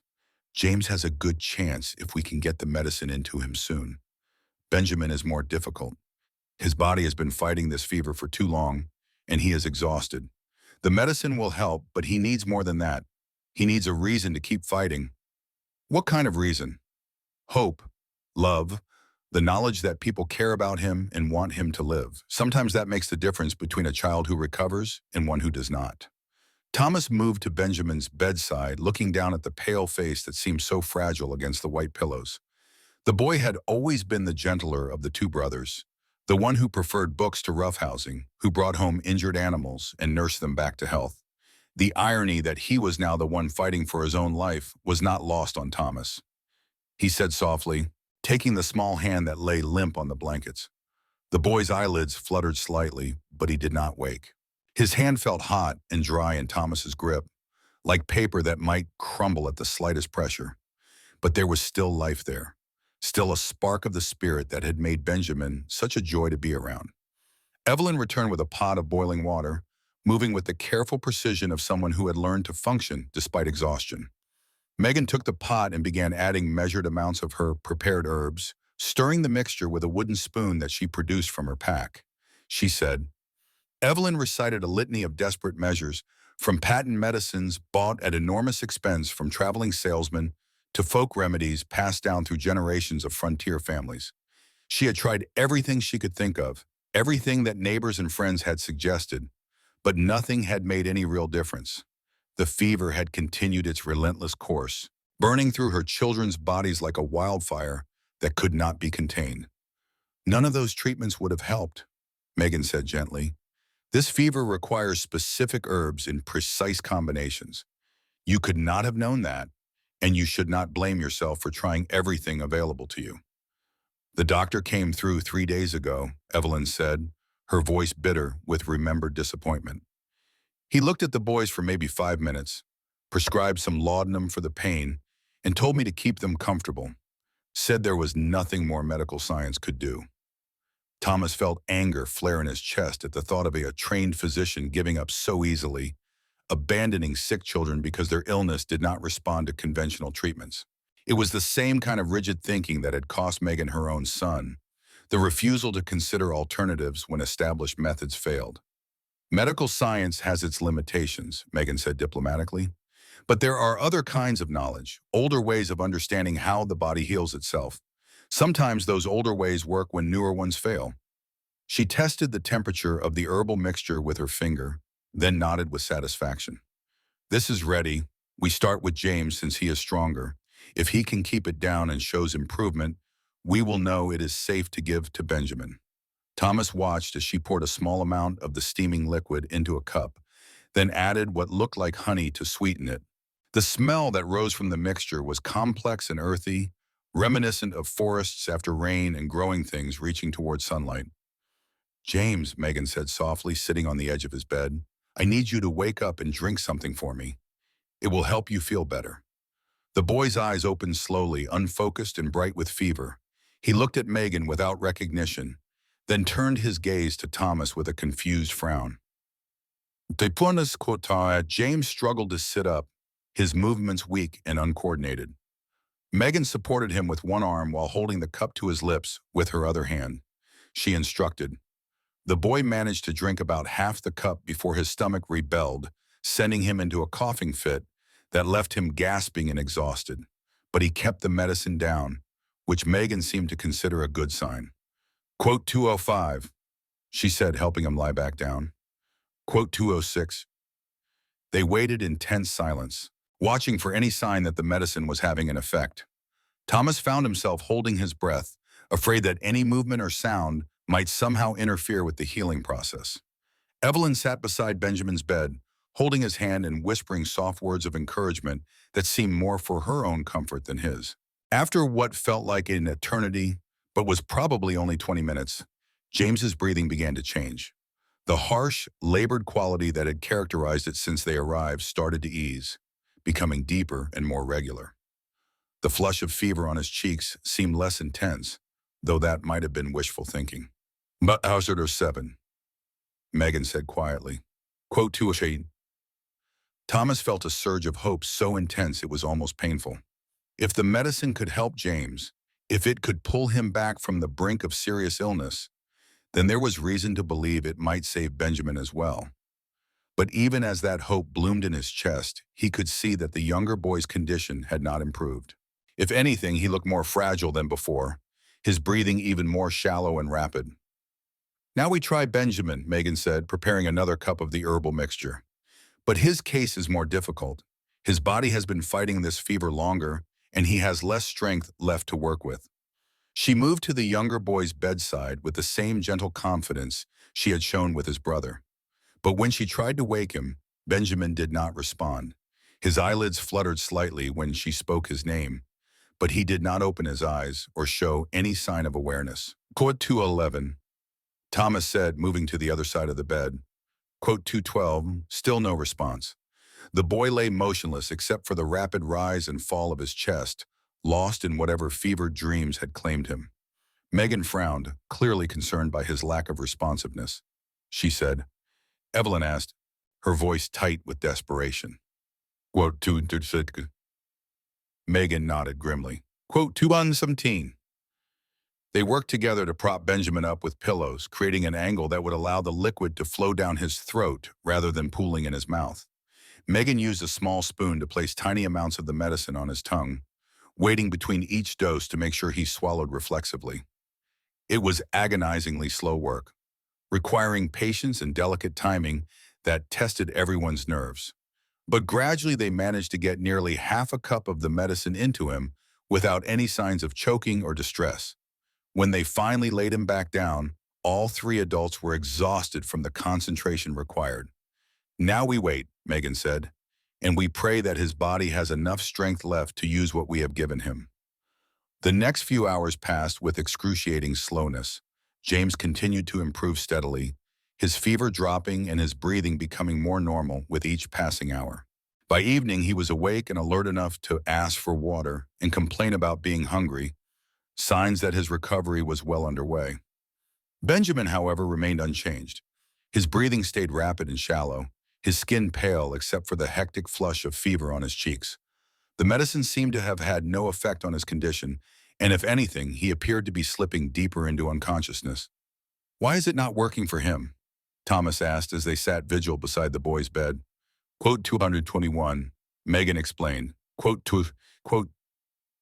"James has a good chance if we can get the medicine into him soon. Benjamin is more difficult. His body has been fighting this fever for too long, and he is exhausted. The medicine will help, but he needs more than that. He needs a reason to keep fighting." "What kind of reason?" "Hope, love, the knowledge that people care about him and want him to live. Sometimes that makes the difference between a child who recovers and one who does not." Thomas moved to Benjamin's bedside, looking down at the pale face that seemed so fragile against the white pillows. The boy had always been the gentler of the two brothers, the one who preferred books to roughhousing, who brought home injured animals and nursed them back to health. The irony that he was now the one fighting for his own life was not lost on Thomas. He said softly, taking the small hand that lay limp on the blankets. The boy's eyelids fluttered slightly, but he did not wake. His hand felt hot and dry in Thomas's grip, like paper that might crumble at the slightest pressure. But there was still life there, still a spark of the spirit that had made Benjamin such a joy to be around. Evelyn returned with a pot of boiling water, moving with the careful precision of someone who had learned to function despite exhaustion. Megan took the pot and began adding measured amounts of her prepared herbs, stirring the mixture with a wooden spoon that she produced from her pack. She said, Evelyn recited a litany of desperate measures, from patent medicines bought at enormous expense from traveling salesmen to folk remedies passed down through generations of frontier families. She had tried everything she could think of, everything that neighbors and friends had suggested, but nothing had made any real difference. The fever had continued its relentless course, burning through her children's bodies like a wildfire that could not be contained. "None of those treatments would have helped," Megan said gently. "This fever requires specific herbs in precise combinations. You could not have known that, and you should not blame yourself for trying everything available to you." "The doctor came through 3 days ago," Evelyn said, her voice bitter with remembered disappointment. "He looked at the boys for maybe 5 minutes, prescribed some laudanum for the pain, and told me to keep them comfortable. Said there was nothing more medical science could do." Thomas felt anger flare in his chest at the thought of a trained physician giving up so easily, abandoning sick children because their illness did not respond to conventional treatments. It was the same kind of rigid thinking that had cost Megan her own son, the refusal to consider alternatives when established methods failed. "Medical science has its limitations," Megan said diplomatically, But there are other kinds of knowledge, older ways of understanding how the body heals itself. Sometimes those older ways work when newer ones fail. She tested the temperature of the herbal mixture with her finger, then nodded with satisfaction. This is ready. We start with James since he is stronger. If he can keep it down and shows improvement, we will know it is safe to give to Benjamin. Thomas watched as she poured a small amount of the steaming liquid into a cup, then added what looked like honey to sweeten it. The smell that rose from the mixture was complex and earthy, reminiscent of forests after rain and growing things reaching toward sunlight. James, Megan said softly, sitting on the edge of his bed, I need you to wake up and drink something for me. It will help you feel better. The boy's eyes opened slowly, unfocused and bright with fever. He looked at Megan without recognition, then turned his gaze to Thomas with a confused frown. James struggled to sit up, his movements weak and uncoordinated. Megan supported him with one arm while holding the cup to his lips with her other hand. She instructed. The boy managed to drink about half the cup before his stomach rebelled, sending him into a coughing fit that left him gasping and exhausted. But he kept the medicine down, which Megan seemed to consider a good sign. Quote 205, she said, helping him lie back down. Quote 206. They waited in tense silence, watching for any sign that the medicine was having an effect. Thomas found himself holding his breath, afraid that any movement or sound might somehow interfere with the healing process. Evelyn sat beside Benjamin's bed, holding his hand and whispering soft words of encouragement that seemed more for her own comfort than his. After what felt like an eternity, but was probably only 20 minutes, James's breathing began to change. The harsh, labored quality that had characterized it since they arrived started to ease, becoming deeper and more regular. The flush of fever on his cheeks seemed less intense, though that might have been wishful thinking. But Hazard of 7, Megan said quietly. Quote 208. Thomas felt a surge of hope so intense it was almost painful. If the medicine could help James, if it could pull him back from the brink of serious illness, then there was reason to believe it might save Benjamin as well. But even as that hope bloomed in his chest, he could see that the younger boy's condition had not improved. If anything, he looked more fragile than before, his breathing even more shallow and rapid. Now we try Benjamin, Megan said, preparing another cup of the herbal mixture. But his case is more difficult. His body has been fighting this fever longer, and he has less strength left to work with. She moved to the younger boy's bedside with the same gentle confidence she had shown with his brother. But when she tried to wake him, Benjamin did not respond. His eyelids fluttered slightly when she spoke his name, but he did not open his eyes or show any sign of awareness. Quote 211, Thomas said, moving to the other side of the bed. Quote 212, still no response. The boy lay motionless except for the rapid rise and fall of his chest, lost in whatever fevered dreams had claimed him. Megan frowned, clearly concerned by his lack of responsiveness. She said. Evelyn asked, her voice tight with desperation. Quote 216. Megan nodded grimly. Quote 217. They worked together to prop Benjamin up with pillows, creating an angle that would allow the liquid to flow down his throat rather than pooling in his mouth. Megan used a small spoon to place tiny amounts of the medicine on his tongue, waiting between each dose to make sure he swallowed reflexively. It was agonizingly slow work, requiring patience and delicate timing that tested everyone's nerves. But gradually they managed to get nearly half a cup of the medicine into him without any signs of choking or distress. When they finally laid him back down, all three adults were exhausted from the concentration required. Now we wait, Megan said, and we pray that his body has enough strength left to use what we have given him. The next few hours passed with excruciating slowness. James continued to improve steadily, his fever dropping and his breathing becoming more normal with each passing hour. By evening, he was awake and alert enough to ask for water and complain about being hungry, signs that his recovery was well underway. Benjamin, however, remained unchanged. His breathing stayed rapid and shallow, his skin pale except for the hectic flush of fever on his cheeks. The medicine seemed to have had no effect on his condition, and if anything, he appeared to be slipping deeper into unconsciousness. Why is it not working for him? Thomas asked as they sat vigil beside the boy's bed. Quote 221. Megan explained. Quote,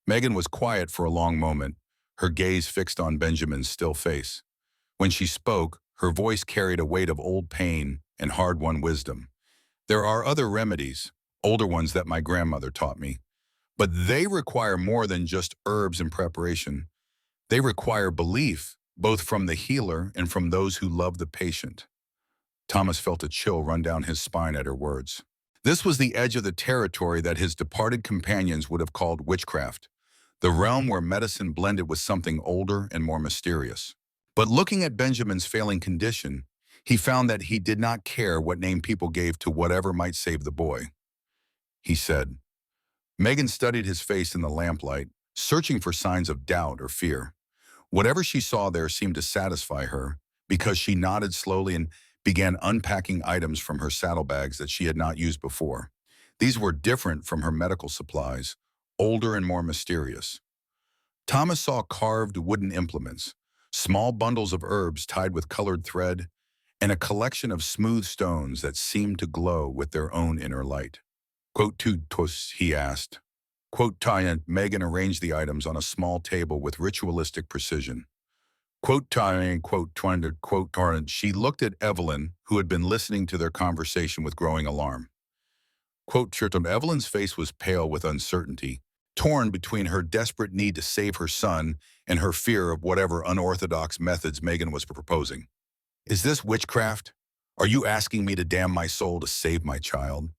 Megan was quiet for a long moment, her gaze fixed on Benjamin's still face. When she spoke, her voice carried a weight of old pain and hard-won wisdom. There are other remedies, older ones that my grandmother taught me, but they require more than just herbs and preparation. They require belief, both from the healer and from those who love the patient. Thomas felt a chill run down his spine at her words. This was the edge of the territory that his departed companions would have called witchcraft, the realm where medicine blended with something older and more mysterious. But looking at Benjamin's failing condition, he found that he did not care what name people gave to whatever might save the boy. He said. Megan studied his face in the lamplight, searching for signs of doubt or fear. Whatever she saw there seemed to satisfy her, because she nodded slowly and began unpacking items from her saddlebags that she had not used before. These were different from her medical supplies, older and more mysterious. Thomas saw carved wooden implements, small bundles of herbs tied with colored thread, and a collection of smooth stones that seemed to glow with their own inner light. Quote tos, he asked. Quote Tyan, Megan arranged the items on a small table with ritualistic precision. Quote Tyan, quote Twanded, quote Torrent, she looked at Evelyn, who had been listening to their conversation with growing alarm. Quote Chirtum, Evelyn's face was pale with uncertainty, torn between her desperate need to save her son and her fear of whatever unorthodox methods Megan was proposing. Is this witchcraft? Are you asking me to damn my soul to save my child?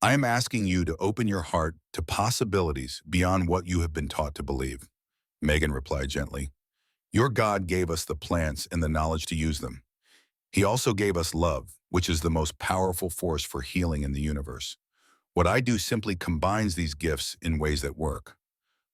I am asking you to open your heart to possibilities beyond what you have been taught to believe. Megan replied gently. Your God gave us the plants and the knowledge to use them. He also gave us love, which is the most powerful force for healing in the universe. What I do simply combines these gifts in ways that work.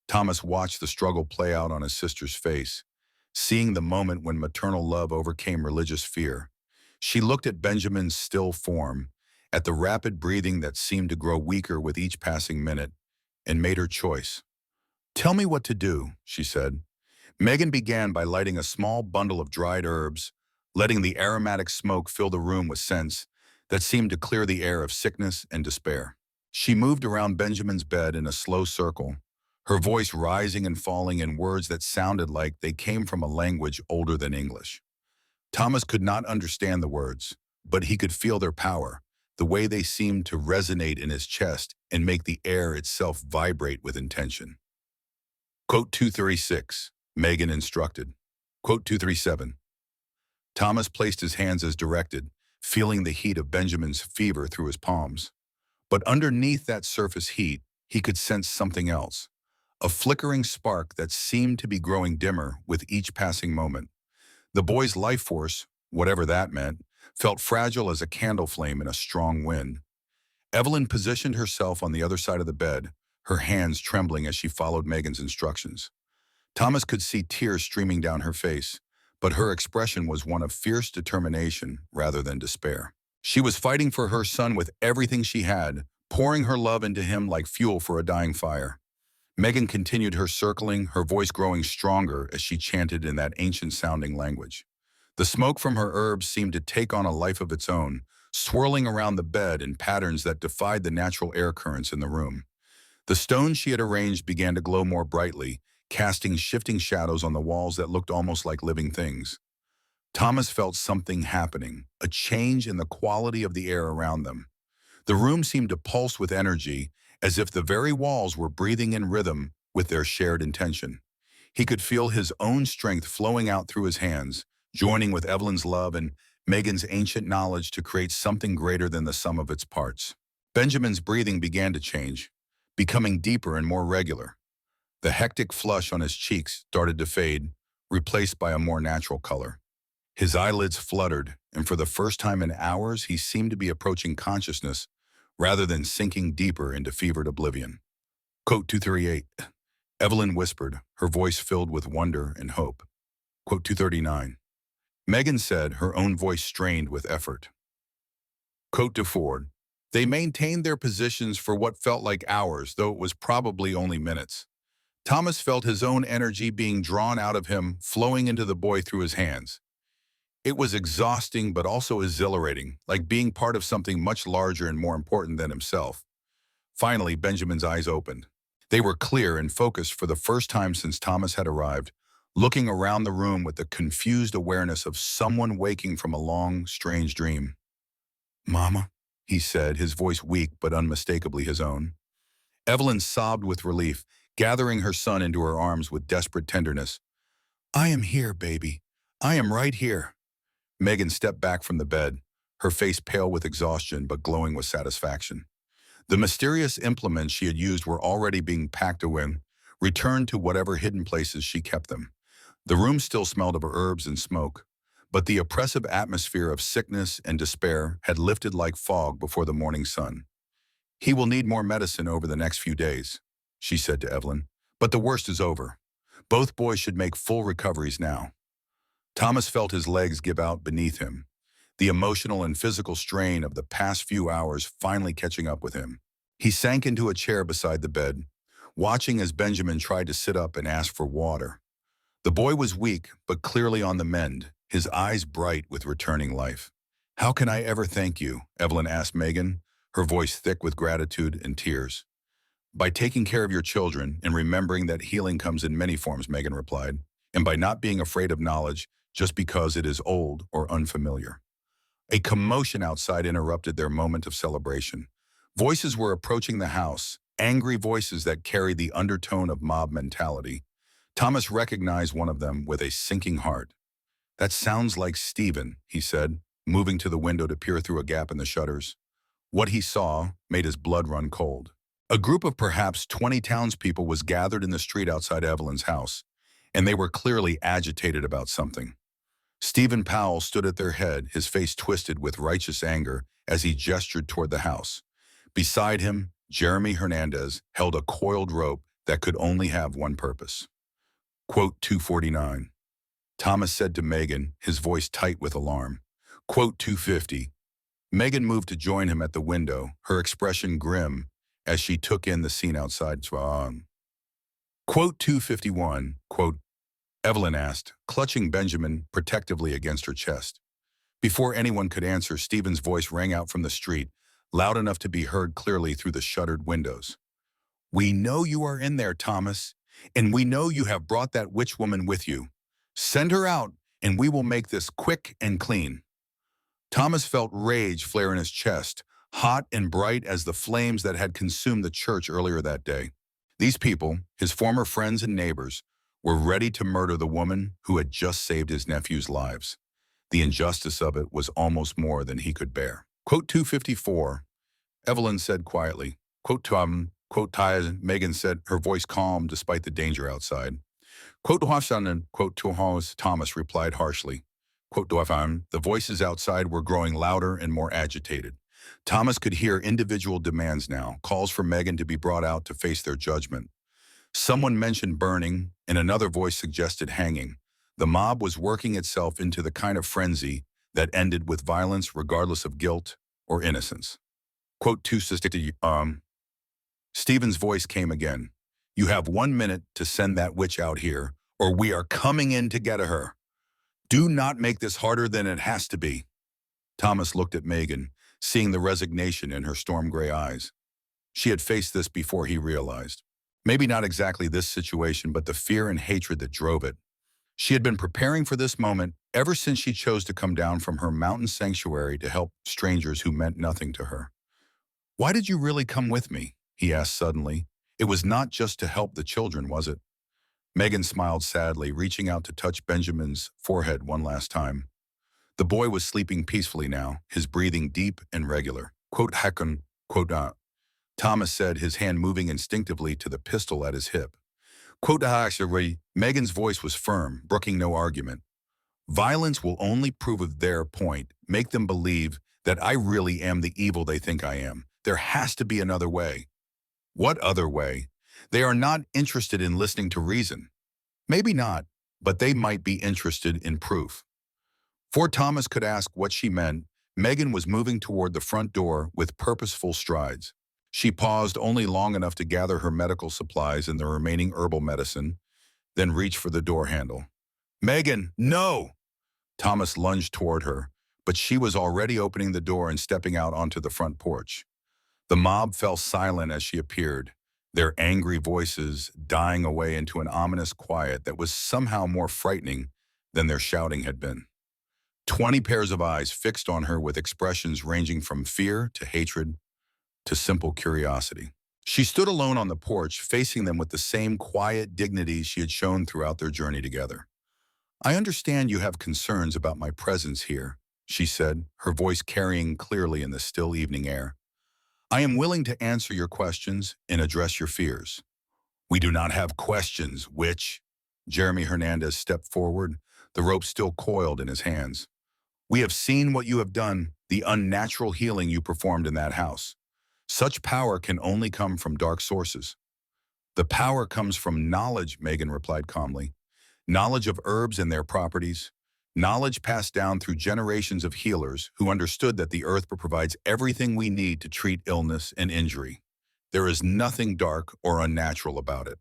Thomas watched the struggle play out on his sister's face, seeing the moment when maternal love overcame religious fear. She looked at Benjamin's still form, at the rapid breathing that seemed to grow weaker with each passing minute, and made her choice. Tell me what to do, she said. Megan began by lighting a small bundle of dried herbs, letting the aromatic smoke fill the room with scents that seemed to clear the air of sickness and despair. She moved around Benjamin's bed in a slow circle, her voice rising and falling in words that sounded like they came from a language older than English. Thomas could not understand the words, but he could feel their power, the way they seemed to resonate in his chest and make the air itself vibrate with intention. Quote 236, Megan instructed. Quote 237. Thomas placed his hands as directed, feeling the heat of Benjamin's fever through his palms. But underneath that surface heat, he could sense something else, a flickering spark that seemed to be growing dimmer with each passing moment. The boy's life force, whatever that meant, felt fragile as a candle flame in a strong wind. Evelyn positioned herself on the other side of the bed, her hands trembling as she followed Megan's instructions. Thomas could see tears streaming down her face, but her expression was one of fierce determination rather than despair. She was fighting for her son with everything she had, pouring her love into him like fuel for a dying fire. Megan continued her circling, her voice growing stronger as she chanted in that ancient-sounding language. The smoke from her herbs seemed to take on a life of its own, swirling around the bed in patterns that defied the natural air currents in the room. The stones she had arranged began to glow more brightly, casting shifting shadows on the walls that looked almost like living things. Thomas felt something happening, a change in the quality of the air around them. The room seemed to pulse with energy, as if the very walls were breathing in rhythm with their shared intention. He could feel his own strength flowing out through his hands, joining with Evelyn's love and Megan's ancient knowledge to create something greater than the sum of its parts. Benjamin's breathing began to change, becoming deeper and more regular. The hectic flush on his cheeks started to fade, replaced by a more natural color. His eyelids fluttered, and for the first time in hours, he seemed to be approaching consciousness rather than sinking deeper into fevered oblivion. Quote 238. Evelyn whispered, her voice filled with wonder and hope. Quote 239. Megan said, her own voice strained with effort. Quote to Ford. They maintained their positions for what felt like hours, though it was probably only minutes. Thomas felt his own energy being drawn out of him, flowing into the boy through his hands. It was exhausting but also exhilarating, like being part of something much larger and more important than himself. Finally, Benjamin's eyes opened. They were clear and focused for the first time since Thomas had arrived, looking around the room with the confused awareness of someone waking from a long, strange dream. "Mama," he said, his voice weak but unmistakably his own. Evelyn sobbed with relief, gathering her son into her arms with desperate tenderness. "I am here, baby. I am right here." Megan stepped back from the bed, her face pale with exhaustion but glowing with satisfaction. The mysterious implements she had used were already being packed away, returned to whatever hidden places she kept them. The room still smelled of herbs and smoke, but the oppressive atmosphere of sickness and despair had lifted like fog before the morning sun. "He will need more medicine over the next few days," she said to Evelyn, "but the worst is over. Both boys should make full recoveries now." Thomas felt his legs give out beneath him, the emotional and physical strain of the past few hours finally catching up with him. He sank into a chair beside the bed, watching as Benjamin tried to sit up and ask for water. The boy was weak, but clearly on the mend, his eyes bright with returning life. "How can I ever thank you?" Evelyn asked Megan, her voice thick with gratitude and tears. "By taking care of your children and remembering that healing comes in many forms," Megan replied, "and by not being afraid of knowledge just because it is old or unfamiliar." A commotion outside interrupted their moment of celebration. Voices were approaching the house, angry voices that carried the undertone of mob mentality. Thomas recognized one of them with a sinking heart. "That sounds like Stephen," he said, moving to the window to peer through a gap in the shutters. What he saw made his blood run cold. A group of perhaps 20 townspeople was gathered in the street outside Evelyn's house, and they were clearly agitated about something. Stephen Powell stood at their head, his face twisted with righteous anger as he gestured toward the house. Beside him, Jeremy Hernandez held a coiled rope that could only have one purpose. Quote 249. Thomas said to Megan, his voice tight with alarm. Quote 250. Megan moved to join him at the window, her expression grim as she took in the scene outside. Quote 251. Quote, Evelyn asked, clutching Benjamin protectively against her chest. Before anyone could answer, Stephen's voice rang out from the street, loud enough to be heard clearly through the shuttered windows. "We know you are in there, Thomas, and we know you have brought that witch woman with you. Send her out, and we will make this quick and clean." Thomas felt rage flare in his chest, hot and bright as the flames that had consumed the church earlier that day. These people, his former friends and neighbors, were ready to murder the woman who had just saved his nephew's lives. The injustice of it was almost more than he could bear. Quote 254, Evelyn said quietly. Quote Megan said, her voice calm despite the danger outside. Quote Thomas replied harshly. Quote the voices outside were growing louder and more agitated. Thomas could hear individual demands now, calls for Megan to be brought out to face their judgment. Someone mentioned burning, and another voice suggested hanging. The mob was working itself into the kind of frenzy that ended with violence regardless of guilt or innocence. Quote 260, Stephen's voice came again. "You have 1 minute to send that witch out here, or we are coming in to get her. Do not make this harder than it has to be." Thomas looked at Megan, seeing the resignation in her storm gray eyes. She had faced this before, he realized. Maybe not exactly this situation, but the fear and hatred that drove it. She had been preparing for this moment ever since she chose to come down from her mountain sanctuary to help strangers who meant nothing to her. "Why did you really come with me?" he asked suddenly. "It was not just to help the children, was it?" Megan smiled sadly, reaching out to touch Benjamin's forehead one last time. The boy was sleeping peacefully now, his breathing deep and regular. Quote Hakon, quote Thomas said, his hand moving instinctively to the pistol at his hip. Quote Megan's voice was firm, brooking no argument. "Violence will only prove their point, make them believe that I really am the evil they think I am. There has to be another way." What other way? They are not interested in listening to reason. Maybe not, but they might be interested in proof. Before Thomas could ask what she meant, Megan was moving toward the front door with purposeful strides. She paused only long enough to gather her medical supplies and the remaining herbal medicine, then reached for the door handle. "Megan, no!" Thomas lunged toward her, but she was already opening the door and stepping out onto the front porch. The mob fell silent as she appeared, their angry voices dying away into an ominous quiet that was somehow more frightening than their shouting had been. 20 pairs of eyes fixed on her with expressions ranging from fear to hatred to simple curiosity. She stood alone on the porch, facing them with the same quiet dignity she had shown throughout their journey together. "I understand you have concerns about my presence here," she said, her voice carrying clearly in the still evening air. "I am willing to answer your questions and address your fears." "We do not have questions, witch." Jeremy Hernandez stepped forward, the rope still coiled in his hands. "We have seen what you have done, the unnatural healing you performed in that house. Such power can only come from dark sources." "The power comes from knowledge," Megan replied calmly. "Knowledge of herbs and their properties. Knowledge passed down through generations of healers who understood that the earth provides everything we need to treat illness and injury. There is nothing dark or unnatural about it."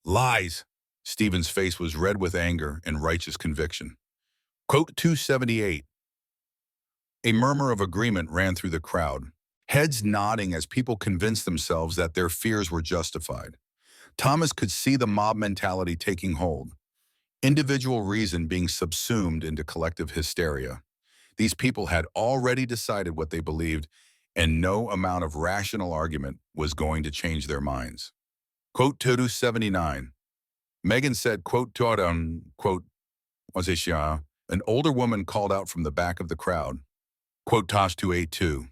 "Lies!" Stephen's face was red with anger and righteous conviction. Quote 278. A murmur of agreement ran through the crowd, heads nodding as people convinced themselves that their fears were justified. Thomas could see the mob mentality taking hold, individual reason being subsumed into collective hysteria. These people had already decided what they believed, and no amount of rational argument was going to change their minds. Quote 279. Megan said, quote, quote, an older woman called out from the back of the crowd. Quote, Tosh 282.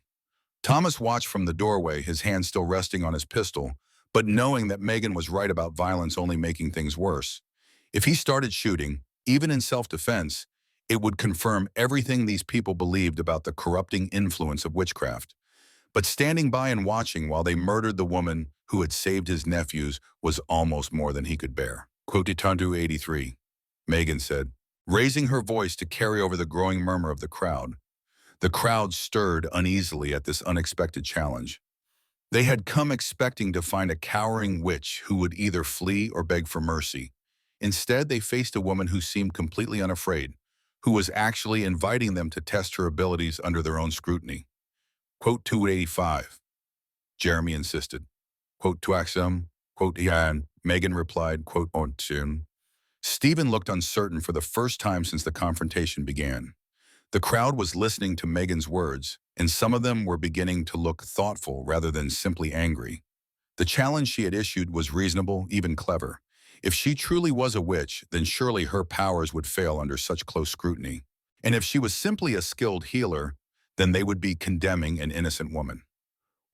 Thomas watched from the doorway, his hand still resting on his pistol, but knowing that Megan was right about violence only making things worse. If he started shooting, even in self-defense, it would confirm everything these people believed about the corrupting influence of witchcraft. But standing by and watching while they murdered the woman who had saved his nephews was almost more than he could bear. Quote 283. Megan said, raising her voice to carry over the growing murmur of the crowd. The crowd stirred uneasily at this unexpected challenge. They had come expecting to find a cowering witch who would either flee or beg for mercy. Instead, they faced a woman who seemed completely unafraid, who was actually inviting them to test her abilities under their own scrutiny. Quote 285. Jeremy insisted. Quote Tuaxum. Quote Ian. Megan replied. Quote Onchim. Stephen looked uncertain for the first time since the confrontation began. The crowd was listening to Megan's words, and some of them were beginning to look thoughtful rather than simply angry. The challenge she had issued was reasonable, even clever. If she truly was a witch, then surely her powers would fail under such close scrutiny. And if she was simply a skilled healer, then they would be condemning an innocent woman.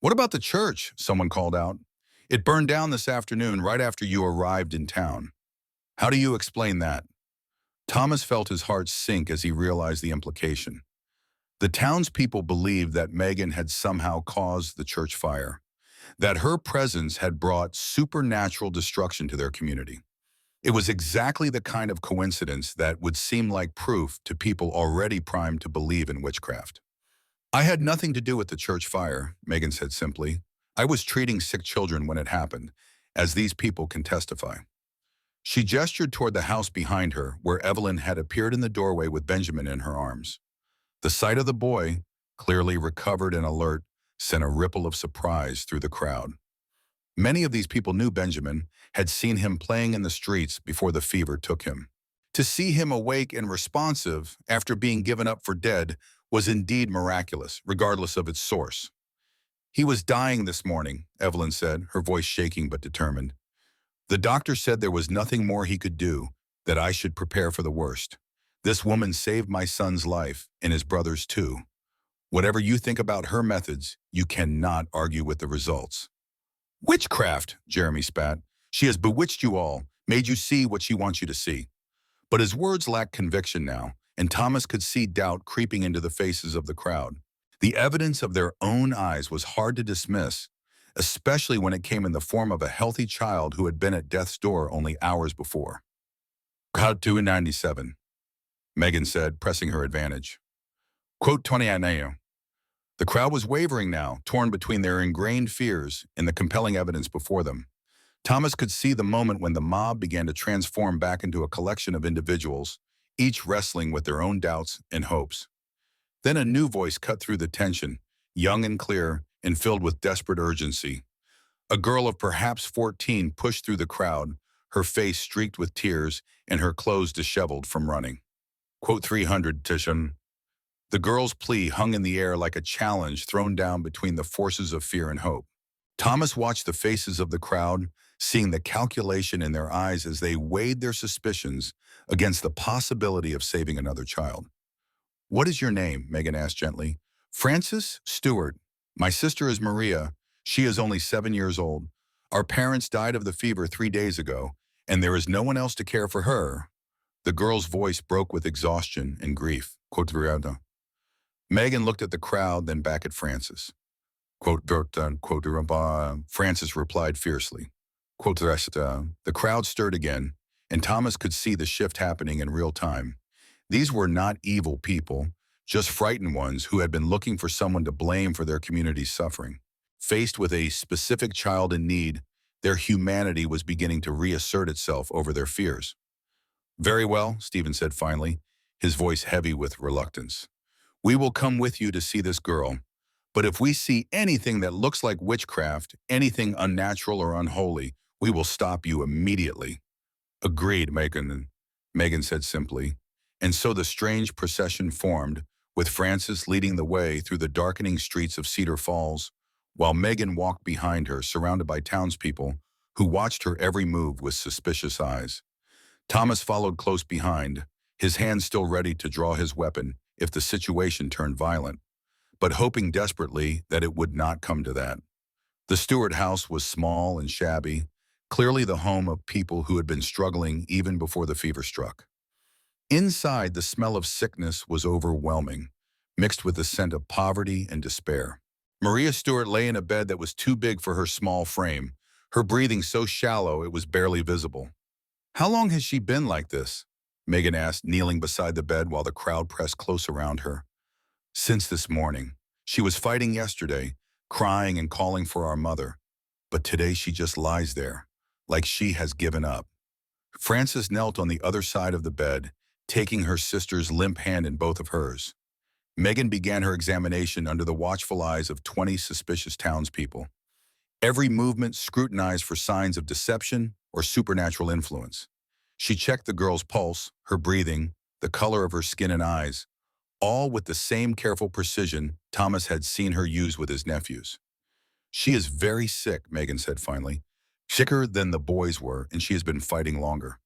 "What about the church?" someone called out. "It burned down this afternoon right after you arrived in town. How do you explain that?" Thomas felt his heart sink as he realized the implication. The townspeople believed that Megan had somehow caused the church fire, that her presence had brought supernatural destruction to their community. It was exactly the kind of coincidence that would seem like proof to people already primed to believe in witchcraft. "I had nothing to do with the church fire," Megan said simply. "I was treating sick children when it happened, as these people can testify." She gestured toward the house behind her, where Evelyn had appeared in the doorway with Benjamin in her arms. The sight of the boy, clearly recovered and alert, sent a ripple of surprise through the crowd. Many of these people knew Benjamin, had seen him playing in the streets before the fever took him. To see him awake and responsive after being given up for dead was indeed miraculous, regardless of its source. "He was dying this morning," Evelyn said, her voice shaking but determined. "The doctor said there was nothing more he could do, that I should prepare for the worst. This woman saved my son's life, and his brother's too. Whatever you think about her methods, you cannot argue with the results." "Witchcraft," Jeremy spat. "She has bewitched you all, made you see what she wants you to see." But his words lacked conviction now, and Thomas could see doubt creeping into the faces of the crowd. The evidence of their own eyes was hard to dismiss, especially when it came in the form of a healthy child who had been at death's door only hours before. Quote 297. Megan said, pressing her advantage. Quote 29. The crowd was wavering now, torn between their ingrained fears and the compelling evidence before them. Thomas could see the moment when the mob began to transform back into a collection of individuals, each wrestling with their own doubts and hopes. Then a new voice cut through the tension, young and clear, and filled with desperate urgency. A girl of perhaps 14 pushed through the crowd, her face streaked with tears and her clothes disheveled from running. Quote 300, Titian. The girl's plea hung in the air like a challenge thrown down between the forces of fear and hope. Thomas watched the faces of the crowd, seeing the calculation in their eyes as they weighed their suspicions against the possibility of saving another child. "What is your name?" Megan asked gently. "Francis Stewart. My sister is Maria. She is only 7 years old. Our parents died of the fever 3 days ago, and there is no one else to care for her." The girl's voice broke with exhaustion and grief. Quote, Megan looked at the crowd, then back at Francis. Quote, Francis replied fiercely. Quote, the crowd stirred again, and Thomas could see the shift happening in real time. These were not evil people, just frightened ones who had been looking for someone to blame for their community's suffering. Faced with a specific child in need, their humanity was beginning to reassert itself over their fears. "Very well," Stephen said finally, his voice heavy with reluctance. "We will come with you to see this girl. But if we see anything that looks like witchcraft, anything unnatural or unholy, we will stop you immediately." "Agreed, Megan said simply. And so the strange procession formed, with Francis leading the way through the darkening streets of Cedar Falls, while Megan walked behind her, surrounded by townspeople who watched her every move with suspicious eyes. Thomas followed close behind, his hand still ready to draw his weapon if the situation turned violent, but hoping desperately that it would not come to that. The Stewart house was small and shabby, clearly the home of people who had been struggling even before the fever struck. Inside, the smell of sickness was overwhelming, mixed with the scent of poverty and despair. Maria Stewart lay in a bed that was too big for her small frame, her breathing so shallow it was barely visible. "How long has she been like this?" Megan asked, kneeling beside the bed while the crowd pressed close around her. "Since this morning. She was fighting yesterday, crying and calling for our mother. But today she just lies there, like she has given up." Frances knelt on the other side of the bed, taking her sister's limp hand in both of hers. Megan began her examination under the watchful eyes of 20 suspicious townspeople. Every movement scrutinized for signs of deception or supernatural influence. She checked the girl's pulse, her breathing, the color of her skin and eyes, all with the same careful precision Thomas had seen her use with his nephews. "She is very sick," Megan said finally. "Sicker than the boys were, and she has been fighting longer.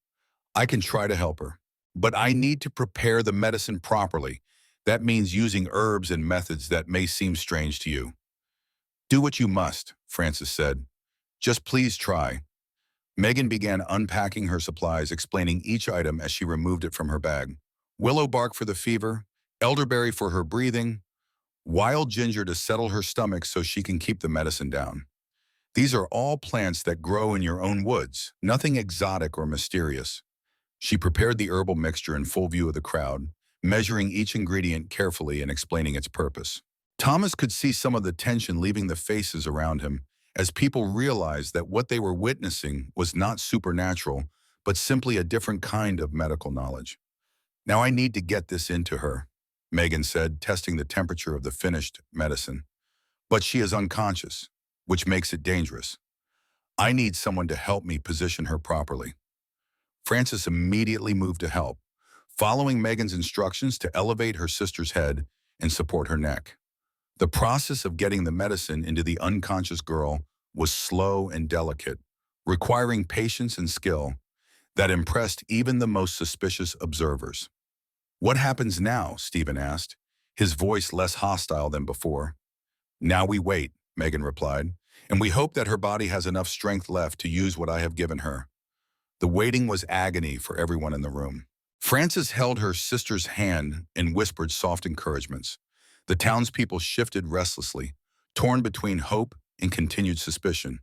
I can try to help her, but I need to prepare the medicine properly. That means using herbs and methods that may seem strange to you." "Do what you must," Frances said. "Just please try." Megan began unpacking her supplies, explaining each item as she removed it from her bag. Willow bark for the fever, elderberry for her breathing, wild ginger to settle her stomach so she can keep the medicine down. These are all plants that grow in your own woods, nothing exotic or mysterious. She prepared the herbal mixture in full view of the crowd, measuring each ingredient carefully and explaining its purpose. Thomas could see some of the tension leaving the faces around him as people realized that what they were witnessing was not supernatural, but simply a different kind of medical knowledge. "Now I need to get this into her," Megan said, testing the temperature of the finished medicine. "But she is unconscious, which makes it dangerous. I need someone to help me position her properly." Frances immediately moved to help, following Megan's instructions to elevate her sister's head and support her neck. The process of getting the medicine into the unconscious girl was slow and delicate, requiring patience and skill that impressed even the most suspicious observers. "What happens now?" Stephen asked, his voice less hostile than before. "Now we wait," Megan replied, "and we hope that her body has enough strength left to use what I have given her." The waiting was agony for everyone in the room. Frances held her sister's hand and whispered soft encouragements. The townspeople shifted restlessly, torn between hope and continued suspicion.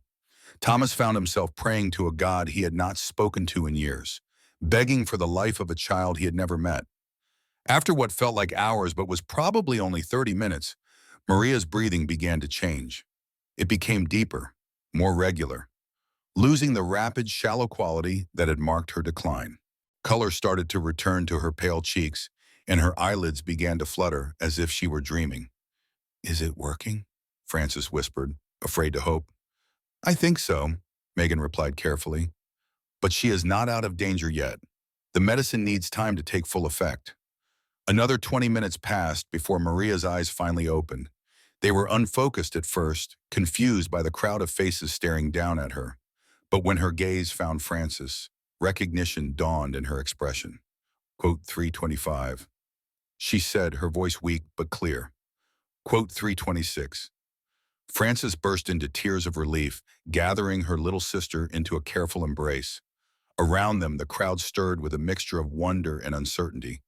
Thomas found himself praying to a God he had not spoken to in years, begging for the life of a child he had never met. After what felt like hours but was probably only 30 minutes, Maria's breathing began to change. It became deeper, more regular, losing the rapid, shallow quality that had marked her decline. Color started to return to her pale cheeks, and her eyelids began to flutter as if she were dreaming. "Is it working?" Frances whispered, afraid to hope. I think so, Megan replied carefully. But she is not out of danger yet. The medicine needs time to take full effect. Another 20 minutes passed before Maria's eyes finally opened. They were unfocused at first, confused by the crowd of faces staring down at her. But when her gaze found Frances, recognition dawned in her expression. Quote 325. She said, her voice weak but clear. Quote 326. Frances burst into tears of relief, gathering her little sister into a careful embrace. Around them, the crowd stirred with a mixture of wonder and uncertainty.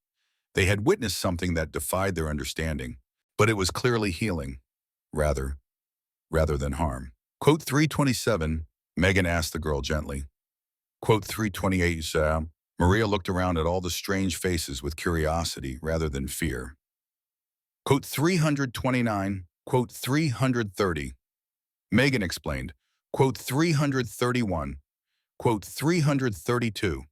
They had witnessed something that defied their understanding, but it was clearly healing, rather than harm. Quote 327, Megan asked the girl gently. Quote 328, Maria looked around at all the strange faces with curiosity rather than fear. Quote 329, quote 330. Megan explained, quote 331, quote 332.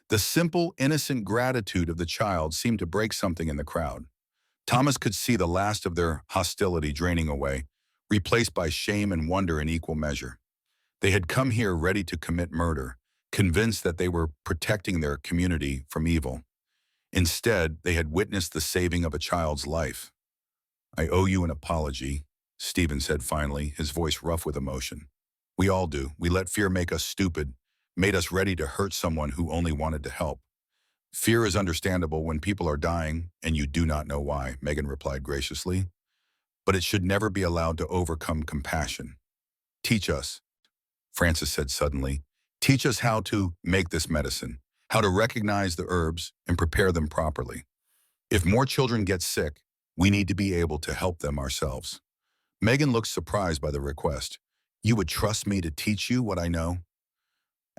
The simple, innocent gratitude of the child seemed to break something in the crowd. Thomas could see the last of their hostility draining away, replaced by shame and wonder in equal measure. They had come here ready to commit murder, convinced that they were protecting their community from evil. Instead, they had witnessed the saving of a child's life. I owe you an apology, Stephen said finally, his voice rough with emotion. We all do. We let fear make us stupid, made us ready to hurt someone who only wanted to help. Fear is understandable when people are dying and you do not know why, Megan replied graciously. But it should never be allowed to overcome compassion. Teach us, Frances said suddenly. Teach us how to make this medicine, how to recognize the herbs and prepare them properly. If more children get sick, we need to be able to help them ourselves. Megan looked surprised by the request. You would trust me to teach you what I know?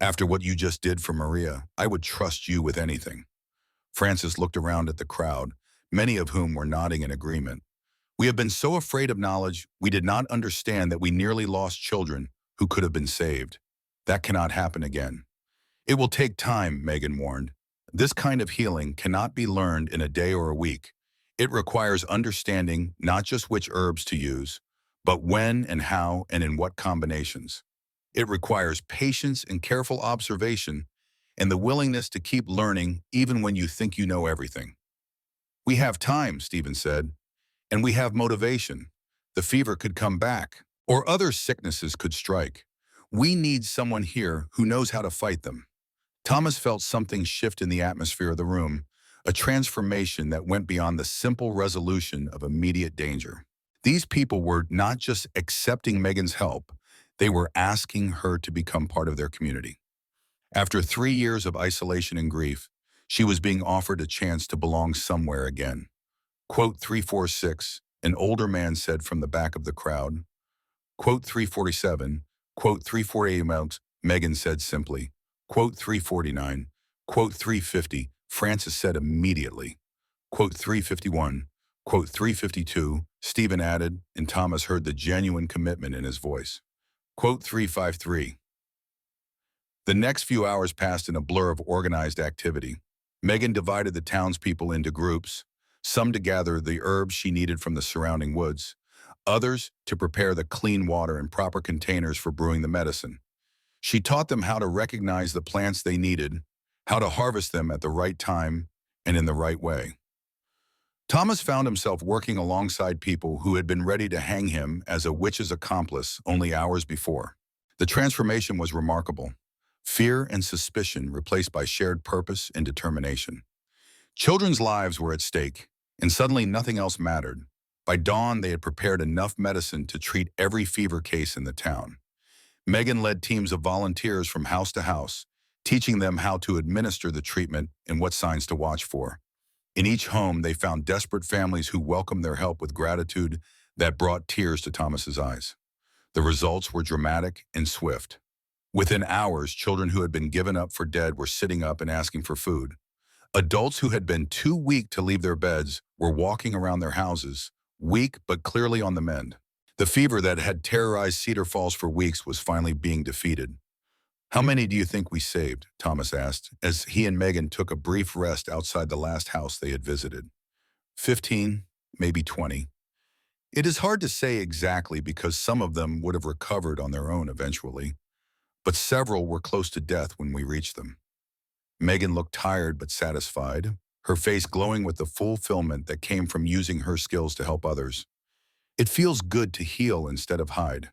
After what you just did for Maria, I would trust you with anything. Frances looked around at the crowd, many of whom were nodding in agreement. We have been so afraid of knowledge, we did not understand that we nearly lost children who could have been saved. That cannot happen again. It will take time, Megan warned. This kind of healing cannot be learned in a day or a week. It requires understanding not just which herbs to use, but when and how and in what combinations. It requires patience and careful observation and the willingness to keep learning even when you think you know everything. We have time, Stephen said, and we have motivation. The fever could come back, or other sicknesses could strike. We need someone here who knows how to fight them. Thomas felt something shift in the atmosphere of the room, a transformation that went beyond the simple resolution of immediate danger. These people were not just accepting Megan's help, they were asking her to become part of their community. After 3 years of isolation and grief, she was being offered a chance to belong somewhere again. Quote 346, an older man said from the back of the crowd. Quote 347, quote 348, Megan said simply. Quote 349, quote 350, Frances said immediately. Quote 351, quote 352, Stephen added, and Thomas heard the genuine commitment in his voice. Quote 353. The next few hours passed in a blur of organized activity. Megan divided the townspeople into groups, some to gather the herbs she needed from the surrounding woods, others to prepare the clean water in proper containers for brewing the medicine. She taught them how to recognize the plants they needed, how to harvest them at the right time and in the right way. Thomas found himself working alongside people who had been ready to hang him as a witch's accomplice only hours before. The transformation was remarkable. Fear and suspicion replaced by shared purpose and determination. Children's lives were at stake, and suddenly nothing else mattered. By dawn, they had prepared enough medicine to treat every fever case in the town. Megan led teams of volunteers from house to house, teaching them how to administer the treatment and what signs to watch for. In each home, they found desperate families who welcomed their help with gratitude that brought tears to Thomas's eyes. The results were dramatic and swift. Within hours, children who had been given up for dead were sitting up and asking for food. Adults who had been too weak to leave their beds were walking around their houses, weak but clearly on the mend. The fever that had terrorized Cedar Falls for weeks was finally being defeated. How many do you think we saved? Thomas asked, as he and Megan took a brief rest outside the last house they had visited. 15, maybe 20. It is hard to say exactly because some of them would have recovered on their own eventually, but several were close to death when we reached them. Megan looked tired but satisfied, her face glowing with the fulfillment that came from using her skills to help others. It feels good to heal instead of hide.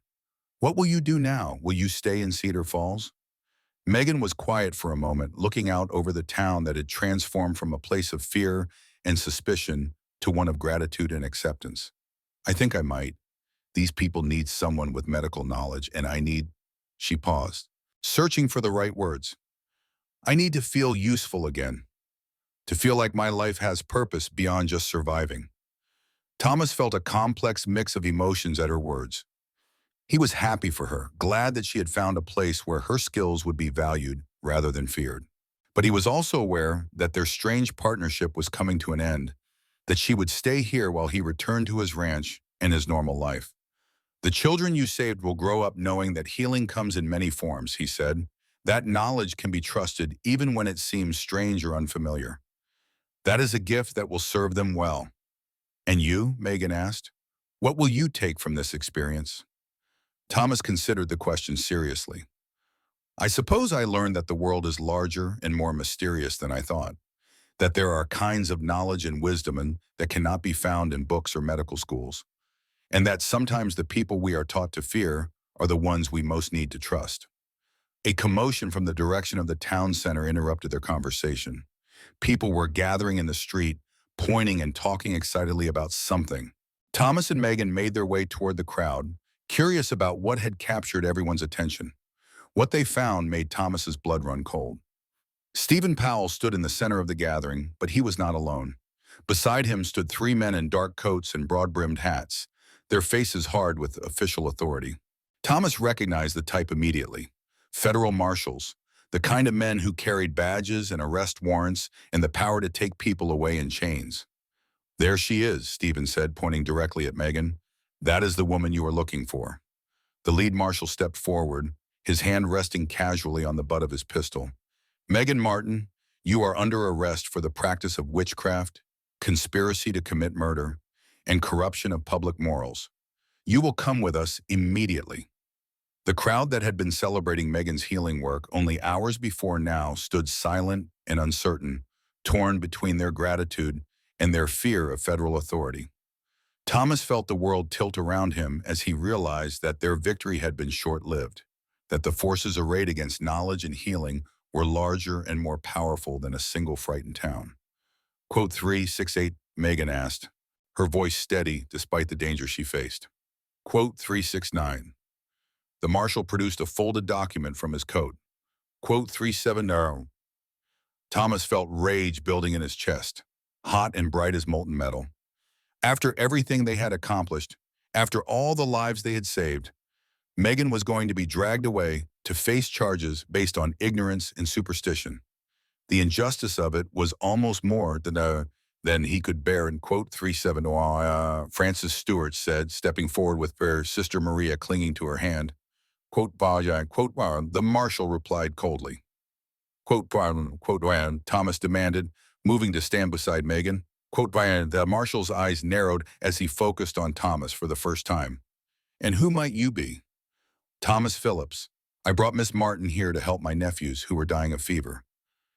What will you do now? Will you stay in Cedar Falls? Megan was quiet for a moment, looking out over the town that had transformed from a place of fear and suspicion to one of gratitude and acceptance. I think I might. These people need someone with medical knowledge, and I need... She paused, searching for the right words. I need to feel useful again, to feel like my life has purpose beyond just surviving. Thomas felt a complex mix of emotions at her words. He was happy for her, glad that she had found a place where her skills would be valued rather than feared. But he was also aware that their strange partnership was coming to an end, that she would stay here while he returned to his ranch and his normal life. The children you saved will grow up knowing that healing comes in many forms, he said. That knowledge can be trusted even when it seems strange or unfamiliar. That is a gift that will serve them well. And you, Megan asked, what will you take from this experience? Thomas considered the question seriously. I suppose I learned that the world is larger and more mysterious than I thought, that there are kinds of knowledge and wisdom that cannot be found in books or medical schools, and that sometimes the people we are taught to fear are the ones we most need to trust. A commotion from the direction of the town center interrupted their conversation. People were gathering in the street, pointing and talking excitedly about something. Thomas and Megan made their way toward the crowd, curious about what had captured everyone's attention. What they found made Thomas's blood run cold. Stephen Powell stood in the center of the gathering, but he was not alone. Beside him stood three men in dark coats and broad-brimmed hats, their faces hard with official authority. Thomas recognized the type immediately. Federal marshals, the kind of men who carried badges and arrest warrants and the power to take people away in chains. There she is, Stephen said, pointing directly at Megan. That is the woman you are looking for. The lead marshal stepped forward, his hand resting casually on the butt of his pistol. Megan Martin, you are under arrest for the practice of witchcraft, conspiracy to commit murder, and corruption of public morals. You will come with us immediately. The crowd that had been celebrating Megan's healing work only hours before now stood silent and uncertain, torn between their gratitude and their fear of federal authority. Thomas felt the world tilt around him as he realized that their victory had been short-lived, that the forces arrayed against knowledge and healing were larger and more powerful than a single frightened town. Quote 368, Megan asked, her voice steady despite the danger she faced. Quote 369. The marshal produced a folded document from his coat. Quote 370. Thomas felt rage building in his chest, hot and bright as molten metal. After everything they had accomplished, after all the lives they had saved, Megan was going to be dragged away to face charges based on ignorance and superstition. The injustice of it was almost more than he could bear. In quote 370, Francis Stewart said, stepping forward with her sister Maria clinging to her hand. Quote, the marshal replied coldly. Quote, Thomas demanded, moving to stand beside Megan. Quote, the marshal's eyes narrowed as he focused on Thomas for the first time. And who might you be? Thomas Phillips. I brought Miss Martin here to help my nephews who were dying of fever.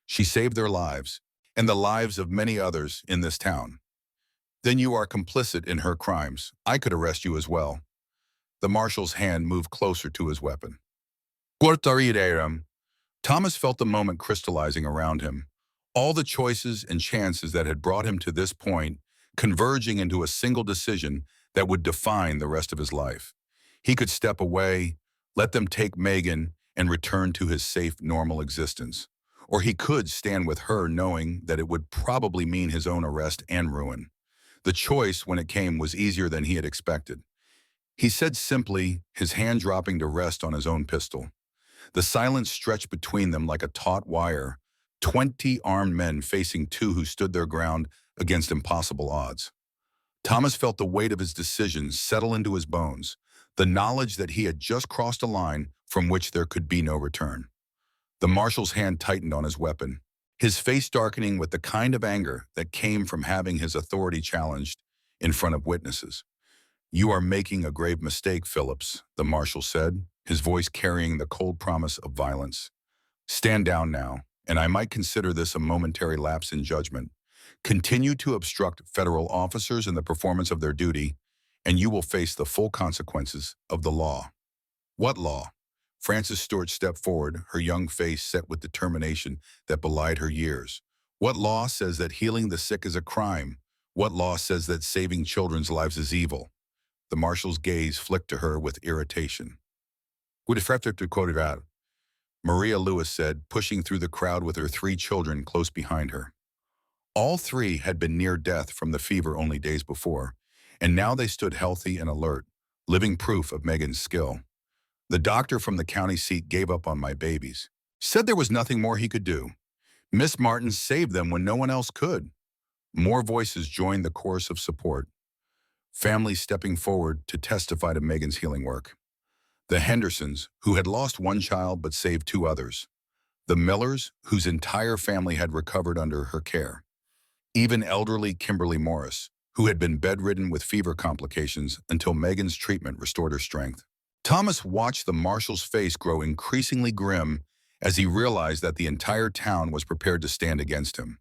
She saved their lives, and the lives of many others in this town. Then you are complicit in her crimes. I could arrest you as well. The marshal's hand moved closer to his weapon. Thomas felt the moment crystallizing around him. All the choices and chances that had brought him to this point converging into a single decision that would define the rest of his life. He could step away, let them take Megan, and return to his safe, normal existence. Or he could stand with her knowing that it would probably mean his own arrest and ruin. The choice, when it came, was easier than he had expected. He said simply, his hand dropping to rest on his own pistol. The silence stretched between them like a taut wire, 20 armed men facing two who stood their ground against impossible odds. Thomas felt the weight of his decision settle into his bones, the knowledge that he had just crossed a line from which there could be no return. The marshal's hand tightened on his weapon, his face darkening with the kind of anger that came from having his authority challenged in front of witnesses. "You are making a grave mistake, Phillips," the marshal said, his voice carrying the cold promise of violence. "Stand down now, and I might consider this a momentary lapse in judgment. Continue to obstruct federal officers in the performance of their duty, and you will face the full consequences of the law." "What law?" Frances Stewart stepped forward, her young face set with determination that belied her years. "What law says that healing the sick is a crime? What law says that saving children's lives is evil?" The marshal's gaze flicked to her with irritation. "Would to quote it out," Maria Lewis said, pushing through the crowd with her 3 children close behind her. All 3 had been near death from the fever only days before, and now they stood healthy and alert, living proof of Megan's skill. "The doctor from the county seat gave up on my babies. Said there was nothing more he could do. Miss Martin saved them when no one else could." More voices joined the chorus of support, families stepping forward to testify to Megan's healing work. The Hendersons, who had lost 1 child but saved 2 others. The Millers, whose entire family had recovered under her care. Even elderly Kimberly Morris, who had been bedridden with fever complications until Megan's treatment restored her strength. Thomas watched the marshal's face grow increasingly grim as he realized that the entire town was prepared to stand against him.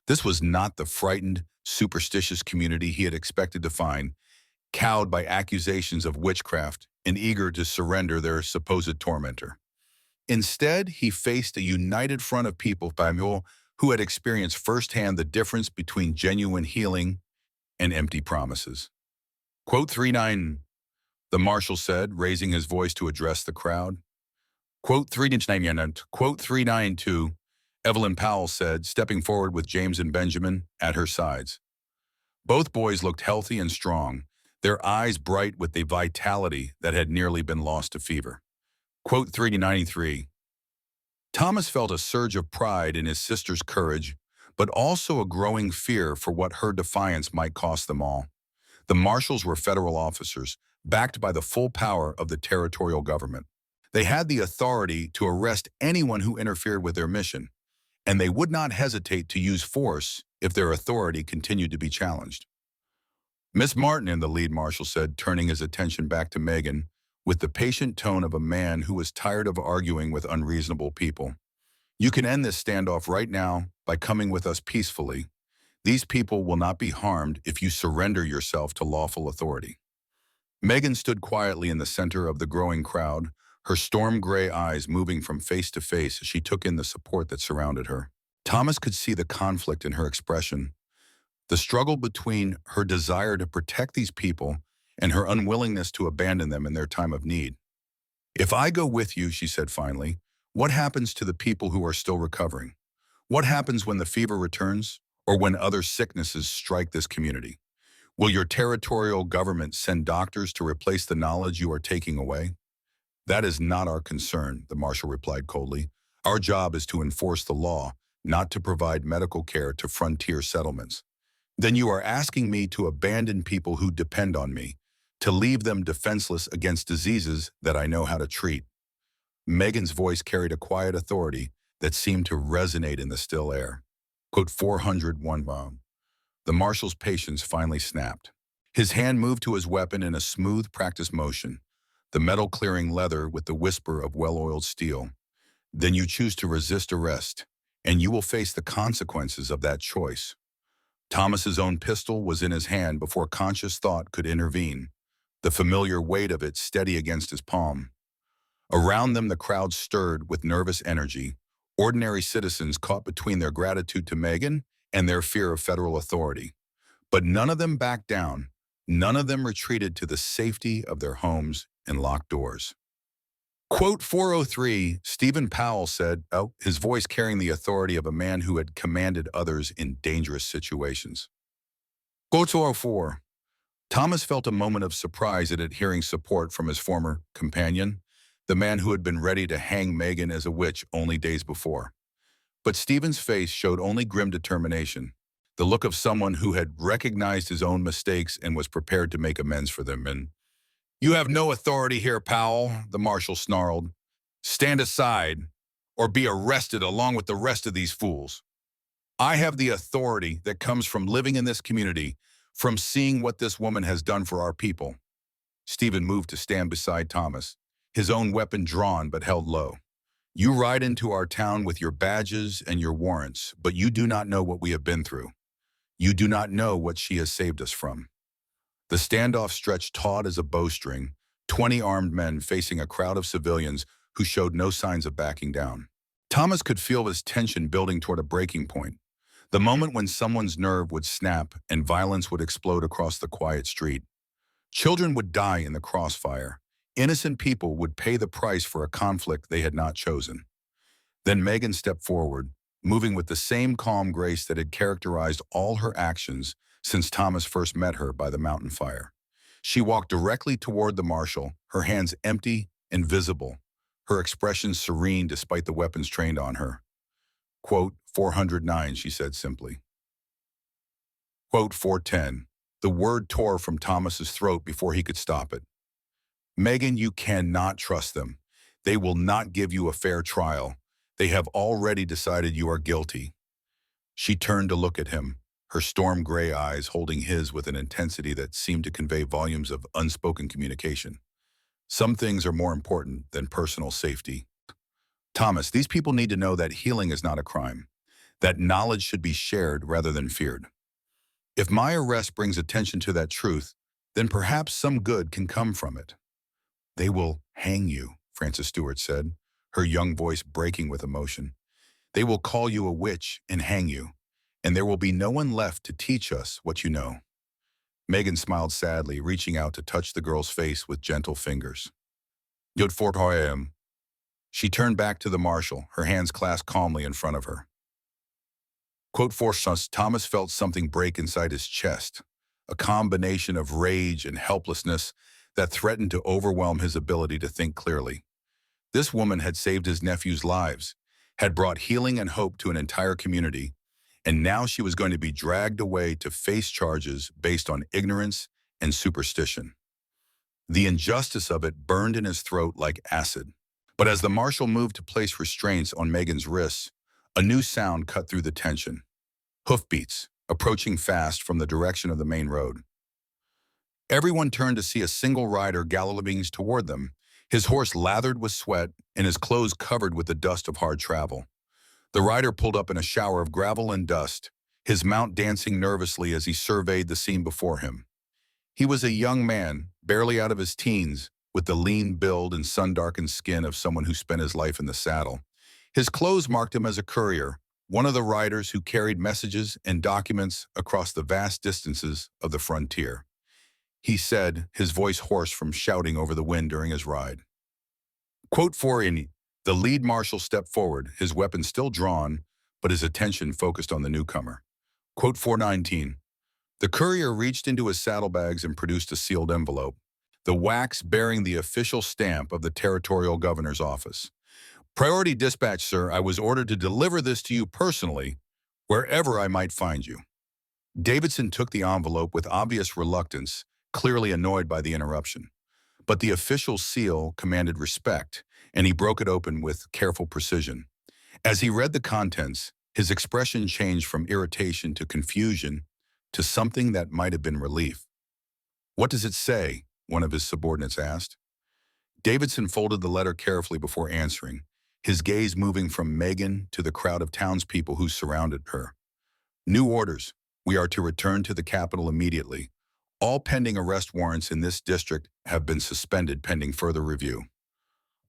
This was not the frightened, superstitious community he had expected to find, cowed by accusations of witchcraft and eager to surrender their supposed tormentor. Instead, he faced a united front of people who had experienced firsthand the difference between genuine healing and empty promises. Quote 39, the marshal said, raising his voice to address the crowd. Quote 392, Evelyn Powell said, stepping forward with James and Benjamin at her sides. Both boys looked healthy and strong, their eyes bright with the vitality that had nearly been lost to fever. Quote 393. Thomas felt a surge of pride in his sister's courage, but also a growing fear for what her defiance might cost them all. The marshals were federal officers, backed by the full power of the territorial government. They had the authority to arrest anyone who interfered with their mission, and they would not hesitate to use force if their authority continued to be challenged. Miss Martin, the lead marshal said, turning his attention back to Megan, with the patient tone of a man who was tired of arguing with unreasonable people. You can end this standoff right now by coming with us peacefully. These people will not be harmed if you surrender yourself to lawful authority. Megan stood quietly in the center of the growing crowd, her storm-gray eyes moving from face to face as she took in the support that surrounded her. Thomas could see the conflict in her expression, the struggle between her desire to protect these people and her unwillingness to abandon them in their time of need. If I go with you, she said finally, what happens to the people who are still recovering? What happens when the fever returns or when other sicknesses strike this community? Will your territorial government send doctors to replace the knowledge you are taking away? That is not our concern, the marshal replied coldly. Our job is to enforce the law, not to provide medical care to frontier settlements. Then you are asking me to abandon people who depend on me, to leave them defenseless against diseases that I know how to treat. Megan's voice carried a quiet authority that seemed to resonate in the still air. Quote 401 bomb. The marshal's patience finally snapped. His hand moved to his weapon in a smooth practice motion, the metal clearing leather with the whisper of well-oiled steel. Then you choose to resist arrest, and you will face the consequences of that choice. Thomas's own pistol was in his hand before conscious thought could intervene, the familiar weight of it steady against his palm. Around them, the crowd stirred with nervous energy, ordinary citizens caught between their gratitude to Megan and their fear of federal authority. But none of them backed down. None of them retreated to the safety of their homes and locked doors. Quote 403, Stephen Powell said, his voice carrying the authority of a man who had commanded others in dangerous situations. Quote 404, Thomas felt a moment of surprise at hearing support from his former companion, the man who had been ready to hang Megan as a witch only days before. But Stephen's face showed only grim determination, the look of someone who had recognized his own mistakes and was prepared to make amends for them. And you have no authority here, Powell, the marshal snarled. Stand aside or be arrested along with the rest of these fools. I have the authority that comes from living in this community, from seeing what this woman has done for our people. Stephen moved to stand beside Thomas, his own weapon drawn but held low. You ride into our town with your badges and your warrants, but you do not know what we have been through. You do not know what she has saved us from. The standoff stretched taut as a bowstring, 20 armed men facing a crowd of civilians who showed no signs of backing down. Thomas could feel his tension building toward a breaking point, the moment when someone's nerve would snap and violence would explode across the quiet street. Children would die in the crossfire. Innocent people would pay the price for a conflict they had not chosen. Then Megan stepped forward, moving with the same calm grace that had characterized all her actions since Thomas first met her by the mountain fire. She walked directly toward the marshal, her hands empty and visible, her expression serene despite the weapons trained on her. Quote, 409, she said simply. Quote, 410. The word tore from Thomas's throat before he could stop it. Megan, you cannot trust them. They will not give you a fair trial. They have already decided you are guilty. She turned to look at him, her storm gray eyes holding his with an intensity that seemed to convey volumes of unspoken communication. Some things are more important than personal safety. Thomas, these people need to know that healing is not a crime, that knowledge should be shared rather than feared. If my arrest brings attention to that truth, then perhaps some good can come from it. They will hang you, Frances Stewart said, her young voice breaking with emotion. They will call you a witch and hang you, and there will be no one left to teach us what you know. Megan smiled sadly, reaching out to touch the girl's face with gentle fingers. Yod for him. She turned back to the marshal, her hands clasped calmly in front of her. Quote, for Thomas felt something break inside his chest, a combination of rage and helplessness that threatened to overwhelm his ability to think clearly. This woman had saved his nephew's lives, had brought healing and hope to an entire community, and now she was going to be dragged away to face charges based on ignorance and superstition. The injustice of it burned in his throat like acid. But as the marshal moved to place restraints on Megan's wrists, a new sound cut through the tension. Hoofbeats, approaching fast from the direction of the main road. Everyone turned to see a single rider galloping toward them, his horse lathered with sweat and his clothes covered with the dust of hard travel. The rider pulled up in a shower of gravel and dust, his mount dancing nervously as he surveyed the scene before him. He was a young man, barely out of his teens, with the lean build and sun-darkened skin of someone who spent his life in the saddle. His clothes marked him as a courier, one of the riders who carried messages and documents across the vast distances of the frontier. He said, his voice hoarse from shouting over the wind during his ride. Quote 4 in the lead marshal stepped forward, his weapon still drawn, but his attention focused on the newcomer. Quote 419. The courier reached into his saddlebags and produced a sealed envelope, the wax bearing the official stamp of the territorial governor's office. Priority dispatch, sir. I was ordered to deliver this to you personally, wherever I might find you. Davidson took the envelope with obvious reluctance, clearly annoyed by the interruption. But the official seal commanded respect, and he broke it open with careful precision. As he read the contents, his expression changed from irritation to confusion to something that might have been relief. What does it say? One of his subordinates asked. Davidson folded the letter carefully before answering, his gaze moving from Megan to the crowd of townspeople who surrounded her. New orders. We are to return to the capital immediately. All pending arrest warrants in this district have been suspended pending further review.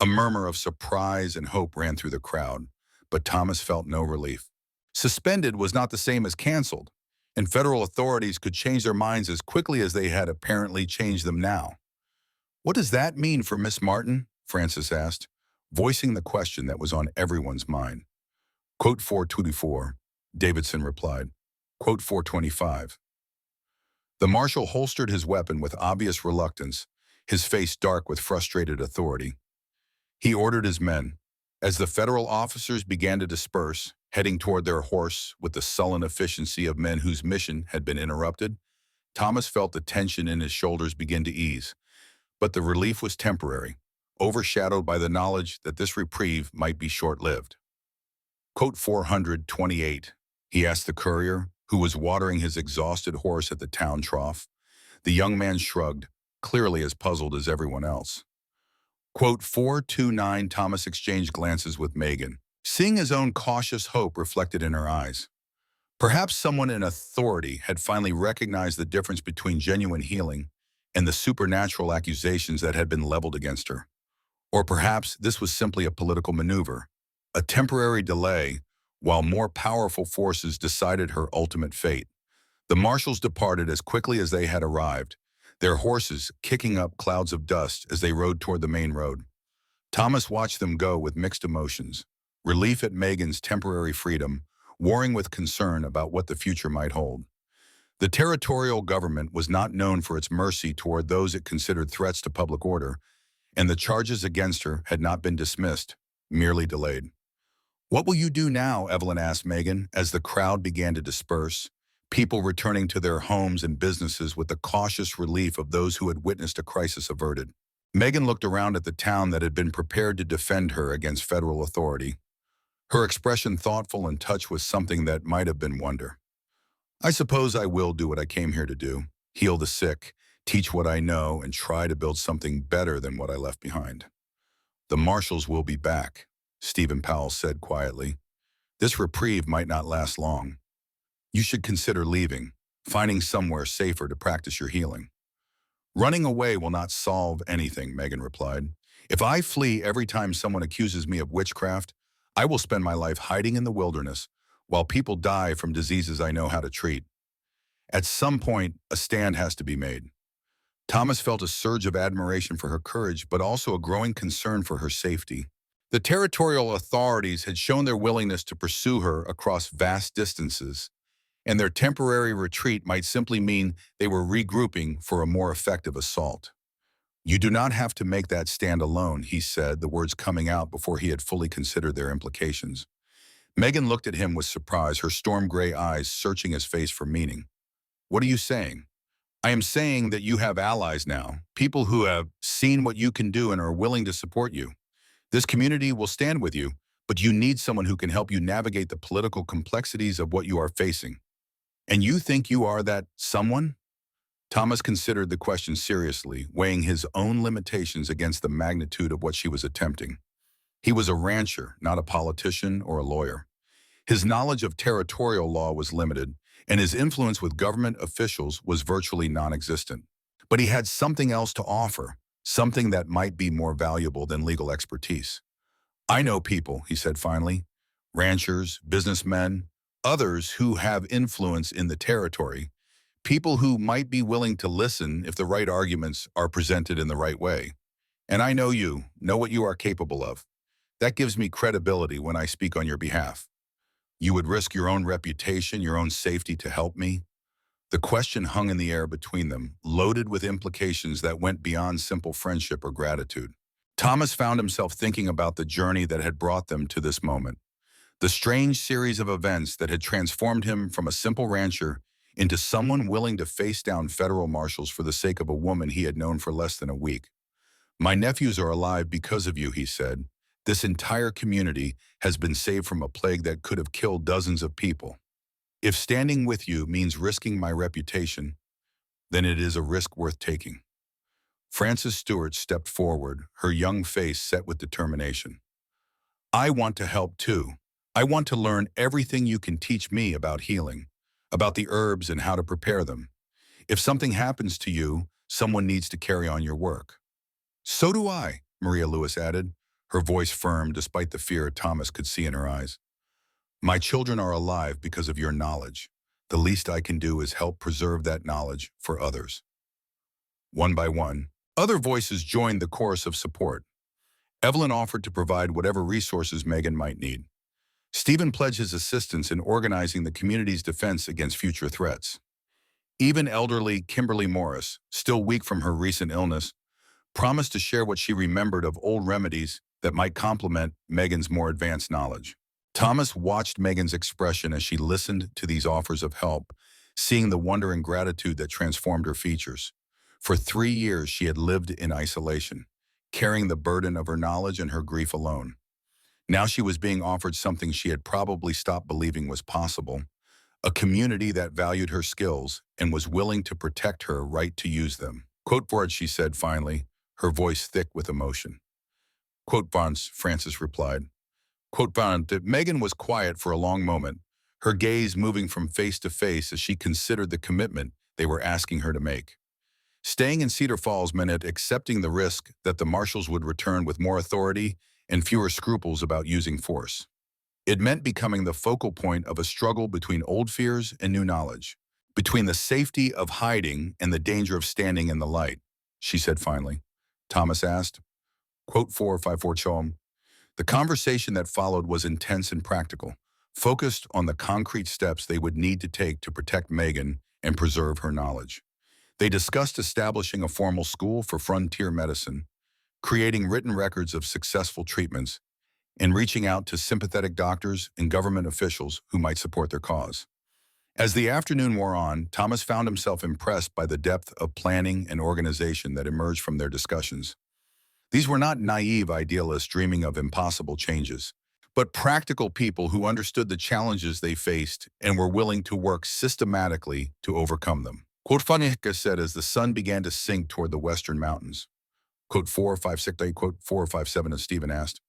A murmur of surprise and hope ran through the crowd, but Thomas felt no relief. Suspended was not the same as canceled, and federal authorities could change their minds as quickly as they had apparently changed them now. What does that mean for Miss Martin? Frances asked, voicing the question that was on everyone's mind. Quote 424, Davidson replied. Quote 425. The marshal holstered his weapon with obvious reluctance, his face dark with frustrated authority. He ordered his men. As the federal officers began to disperse, heading toward their horse with the sullen efficiency of men whose mission had been interrupted, Thomas felt the tension in his shoulders begin to ease. But the relief was temporary, overshadowed by the knowledge that this reprieve might be short-lived. Quote 428, he asked the courier, who was watering his exhausted horse at the town trough. The young man shrugged, clearly as puzzled as everyone else. Quote 429 Thomas exchanged glances with Megan, seeing his own cautious hope reflected in her eyes. Perhaps someone in authority had finally recognized the difference between genuine healing and the supernatural accusations that had been leveled against her. Or perhaps this was simply a political maneuver, a temporary delay, while more powerful forces decided her ultimate fate. The marshals departed as quickly as they had arrived, their horses kicking up clouds of dust as they rode toward the main road. Thomas watched them go with mixed emotions, relief at Megan's temporary freedom, warring with concern about what the future might hold. The territorial government was not known for its mercy toward those it considered threats to public order, and the charges against her had not been dismissed, merely delayed. "What will you do now?" Evelyn asked Megan as the crowd began to disperse, people returning to their homes and businesses with the cautious relief of those who had witnessed a crisis averted. Megan looked around at the town that had been prepared to defend her against federal authority, her expression thoughtful and touched with something that might have been wonder. "I suppose I will do what I came here to do, heal the sick, teach what I know, and try to build something better than what I left behind." "The marshals will be back," Stephen Powell said quietly. "This reprieve might not last long. You should consider leaving, finding somewhere safer to practice your healing." "Running away will not solve anything," Megan replied. "If I flee every time someone accuses me of witchcraft, I will spend my life hiding in the wilderness while people die from diseases I know how to treat. At some point, a stand has to be made." Thomas felt a surge of admiration for her courage, but also a growing concern for her safety. The territorial authorities had shown their willingness to pursue her across vast distances, and their temporary retreat might simply mean they were regrouping for a more effective assault. "You do not have to make that stand alone," he said, the words coming out before he had fully considered their implications. Megan looked at him with surprise, her storm gray eyes searching his face for meaning. "What are you saying?" "I am saying that you have allies now, people who have seen what you can do and are willing to support you. This community will stand with you, but you need someone who can help you navigate the political complexities of what you are facing. And you think you are that someone?" Thomas considered the question seriously, weighing his own limitations against the magnitude of what she was attempting. He was a rancher, not a politician or a lawyer. His knowledge of territorial law was limited, and his influence with government officials was virtually non-existent. But he had something else to offer, something that might be more valuable than legal expertise. "I know people," he said finally, "ranchers, businessmen, others who have influence in the territory, people who might be willing to listen if the right arguments are presented in the right way. And I know you, know what you are capable of. That gives me credibility when I speak on your behalf. You would risk your own reputation, your own safety to help me?" The question hung in the air between them, loaded with implications that went beyond simple friendship or gratitude. Thomas found himself thinking about the journey that had brought them to this moment, the strange series of events that had transformed him from a simple rancher into someone willing to face down federal marshals for the sake of a woman he had known for less than a week. "My nephews are alive because of you," he said. "This entire community has been saved from a plague that could have killed dozens of people. If standing with you means risking my reputation, then it is a risk worth taking." Frances Stewart stepped forward, her young face set with determination. "I want to help too. I want to learn everything you can teach me about healing, about the herbs and how to prepare them. If something happens to you, someone needs to carry on your work." "So do I," Maria Lewis added, her voice firm despite the fear Thomas could see in her eyes. "My children are alive because of your knowledge. The least I can do is help preserve that knowledge for others." One by one, other voices joined the chorus of support. Evelyn offered to provide whatever resources Megan might need. Stephen pledged his assistance in organizing the community's defense against future threats. Even elderly Kimberly Morris, still weak from her recent illness, promised to share what she remembered of old remedies that might complement Megan's more advanced knowledge. Thomas watched Megan's expression as she listened to these offers of help, seeing the wonder and gratitude that transformed her features. For 3 years, she had lived in isolation, carrying the burden of her knowledge and her grief alone. Now she was being offered something she had probably stopped believing was possible, a community that valued her skills and was willing to protect her right to use them. Quote for it, she said finally, her voice thick with emotion. Quote Vance, Francis replied. Quote Vance, Megan was quiet for a long moment, her gaze moving from face to face as she considered the commitment they were asking her to make. Staying in Cedar Falls meant accepting the risk that the marshals would return with more authority and fewer scruples about using force. It meant becoming the focal point of a struggle between old fears and new knowledge, between the safety of hiding and the danger of standing in the light, she said finally. Thomas asked. Quote 454 Chom. The conversation that followed was intense and practical, focused on the concrete steps they would need to take to protect Megan and preserve her knowledge. They discussed establishing a formal school for frontier medicine, creating written records of successful treatments, and reaching out to sympathetic doctors and government officials who might support their cause. As the afternoon wore on, Thomas found himself impressed by the depth of planning and organization that emerged from their discussions. These were not naive idealists dreaming of impossible changes, but practical people who understood the challenges they faced and were willing to work systematically to overcome them. Quote Fanika said as the sun began to sink toward the western mountains. Quote 456, quote 457 as Stephen asked.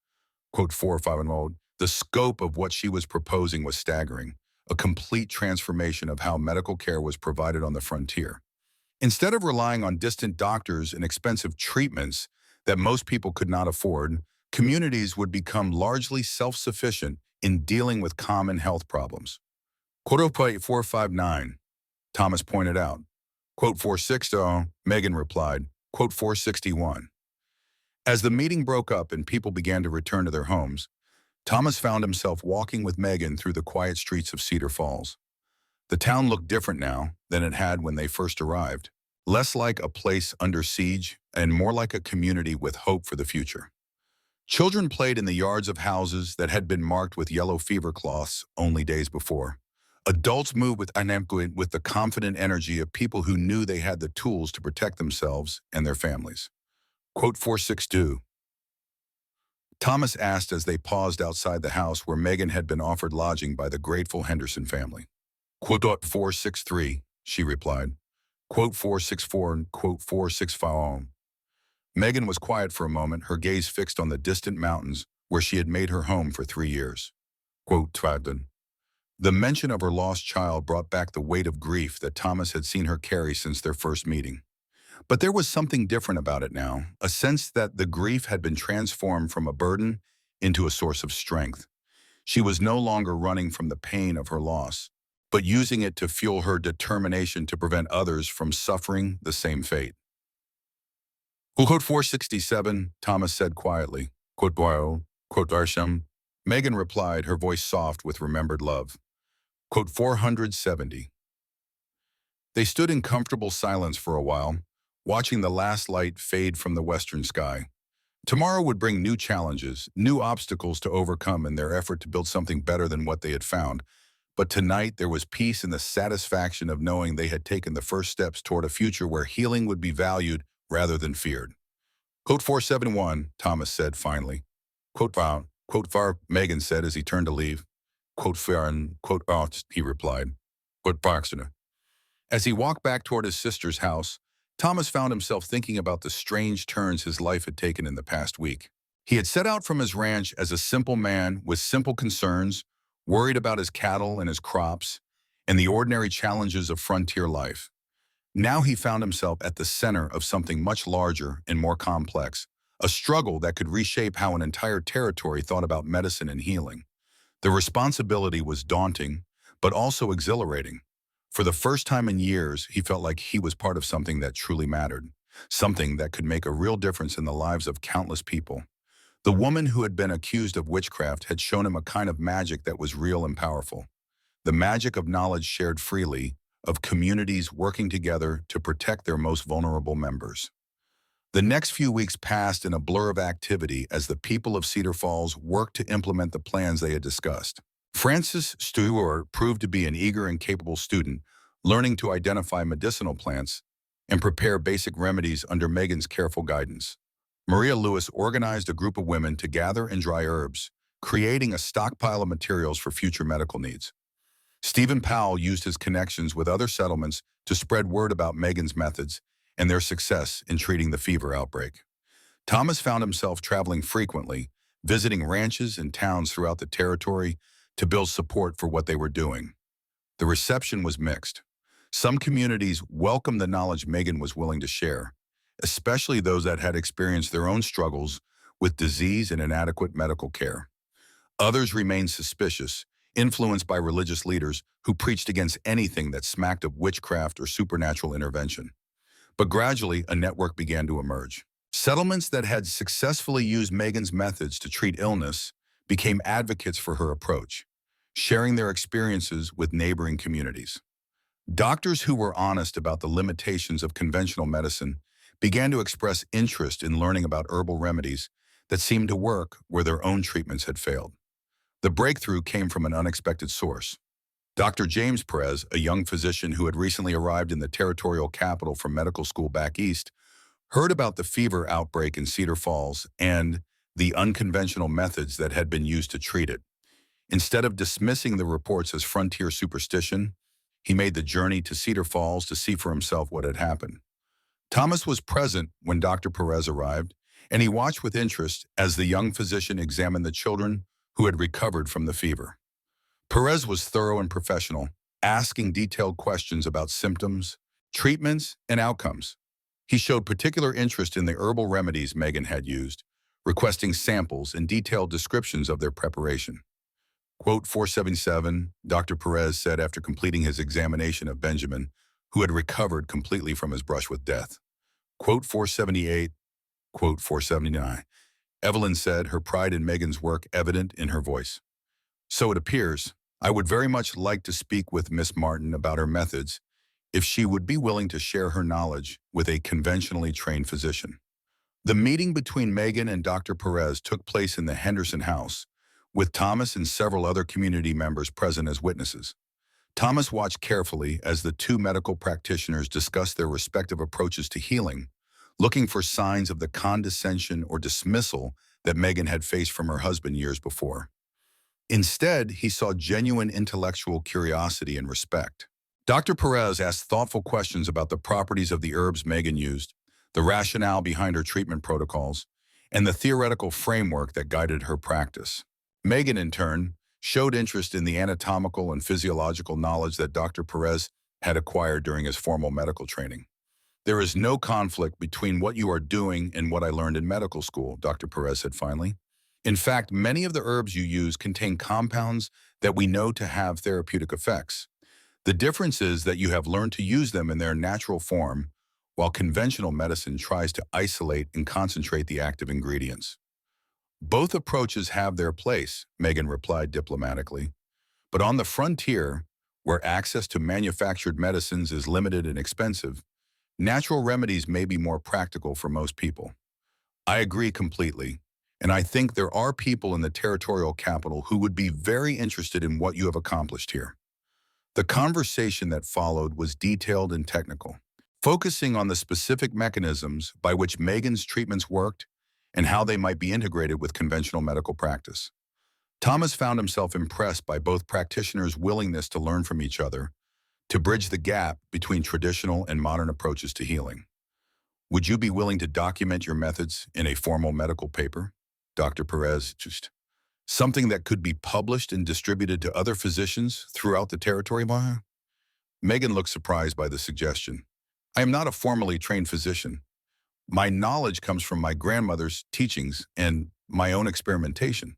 Quote 405 in mode. The scope of what she was proposing was staggering, a complete transformation of how medical care was provided on the frontier. Instead of relying on distant doctors and expensive treatments that most people could not afford, communities would become largely self-sufficient in dealing with common health problems. Quote 459, Thomas pointed out. Quote 460, Megan replied. Quote 461. As the meeting broke up and people began to return to their homes, Thomas found himself walking with Megan through the quiet streets of Cedar Falls. The town looked different now than it had when they first arrived, less like a place under siege and more like a community with hope for the future. Children played in the yards of houses that had been marked with yellow fever cloths only days before. Adults moved with the confident energy of people who knew they had the tools to protect themselves and their families. Quote 462. Thomas asked as they paused outside the house where Megan had been offered lodging by the grateful Henderson family. Quote 463, she replied. Quote 464 and quote 465. Megan was quiet for a moment, her gaze fixed on the distant mountains where she had made her home for 3 years. Quote Tragden. The mention of her lost child brought back the weight of grief that Thomas had seen her carry since their first meeting. But there was something different about it now, a sense that the grief had been transformed from a burden into a source of strength. She was no longer running from the pain of her loss, but using it to fuel her determination to prevent others from suffering the same fate. Quote 467, Thomas said quietly. Quote Boyle, quote Arsham. Megan replied, her voice soft with remembered love. Quote 470. They stood in comfortable silence for a while, watching the last light fade from the western sky. Tomorrow would bring new challenges, new obstacles to overcome in their effort to build something better than what they had found. But tonight there was peace in the satisfaction of knowing they had taken the first steps toward a future where healing would be valued rather than feared. Quote 471, Thomas said finally. Quote Var, Megan said as he turned to leave. Quote Farron, quote out, he replied. Quote Baxter. As he walked back toward his sister's house, Thomas found himself thinking about the strange turns his life had taken in the past week. He had set out from his ranch as a simple man with simple concerns, worried about his cattle and his crops, and the ordinary challenges of frontier life. Now he found himself at the center of something much larger and more complex, a struggle that could reshape how an entire territory thought about medicine and healing. The responsibility was daunting, but also exhilarating. For the first time in years, he felt like he was part of something that truly mattered, something that could make a real difference in the lives of countless people. The woman who had been accused of witchcraft had shown him a kind of magic that was real and powerful. The magic of knowledge shared freely, of communities working together to protect their most vulnerable members. The next few weeks passed in a blur of activity as the people of Cedar Falls worked to implement the plans they had discussed. Francis Stewart proved to be an eager and capable student, learning to identify medicinal plants and prepare basic remedies under Megan's careful guidance. Maria Lewis organized a group of women to gather and dry herbs, creating a stockpile of materials for future medical needs. Stephen Powell used his connections with other settlements to spread word about Megan's methods, and their success in treating the fever outbreak. Thomas found himself traveling frequently, visiting ranches and towns throughout the territory to build support for what they were doing. The reception was mixed. Some communities welcomed the knowledge Megan was willing to share, especially those that had experienced their own struggles with disease and inadequate medical care. Others remained suspicious, influenced by religious leaders who preached against anything that smacked of witchcraft or supernatural intervention. But gradually, a network began to emerge. Settlements that had successfully used Megan's methods to treat illness became advocates for her approach, sharing their experiences with neighboring communities. Doctors who were honest about the limitations of conventional medicine began to express interest in learning about herbal remedies that seemed to work where their own treatments had failed. The breakthrough came from an unexpected source. Dr. James Perez, a young physician who had recently arrived in the territorial capital from medical school back east, heard about the fever outbreak in Cedar Falls and the unconventional methods that had been used to treat it. Instead of dismissing the reports as frontier superstition, he made the journey to Cedar Falls to see for himself what had happened. Thomas was present when Dr. Perez arrived, and he watched with interest as the young physician examined the children who had recovered from the fever. Perez was thorough and professional, asking detailed questions about symptoms, treatments, and outcomes. He showed particular interest in the herbal remedies Megan had used, requesting samples and detailed descriptions of their preparation. Quote 477, Dr. Perez said after completing his examination of Benjamin, who had recovered completely from his brush with death. Quote 478, quote 479. Evelyn said, her pride in Megan's work evident in her voice. So it appears, I would very much like to speak with Miss Martin about her methods if she would be willing to share her knowledge with a conventionally trained physician. The meeting between Megan and Dr. Perez took place in the Henderson house, with Thomas and several other community members present as witnesses. Thomas watched carefully as the two medical practitioners discussed their respective approaches to healing, looking for signs of the condescension or dismissal that Megan had faced from her husband years before. Instead, he saw genuine intellectual curiosity and respect. Dr. Perez asked thoughtful questions about the properties of the herbs Megan used, the rationale behind her treatment protocols, and the theoretical framework that guided her practice. Megan, in turn, showed interest in the anatomical and physiological knowledge that Dr. Perez had acquired during his formal medical training. There is no conflict between what you are doing and what I learned in medical school, Dr. Perez said finally. In fact, many of the herbs you use contain compounds that we know to have therapeutic effects. The difference is that you have learned to use them in their natural form, while conventional medicine tries to isolate and concentrate the active ingredients. Both approaches have their place, Megan replied diplomatically. But on the frontier, where access to manufactured medicines is limited and expensive, natural remedies may be more practical for most people. I agree completely, and I think there are people in the territorial capital who would be very interested in what you have accomplished here. The conversation that followed was detailed and technical, focusing on the specific mechanisms by which Megan's treatments worked and how they might be integrated with conventional medical practice. Thomas found himself impressed by both practitioners' willingness to learn from each other, to bridge the gap between traditional and modern approaches to healing. Would you be willing to document your methods in a formal medical paper? Dr. Perez, just something that could be published and distributed to other physicians throughout the territory? Megan looked surprised by the suggestion. I am not a formally trained physician. My knowledge comes from my grandmother's teachings and my own experimentation.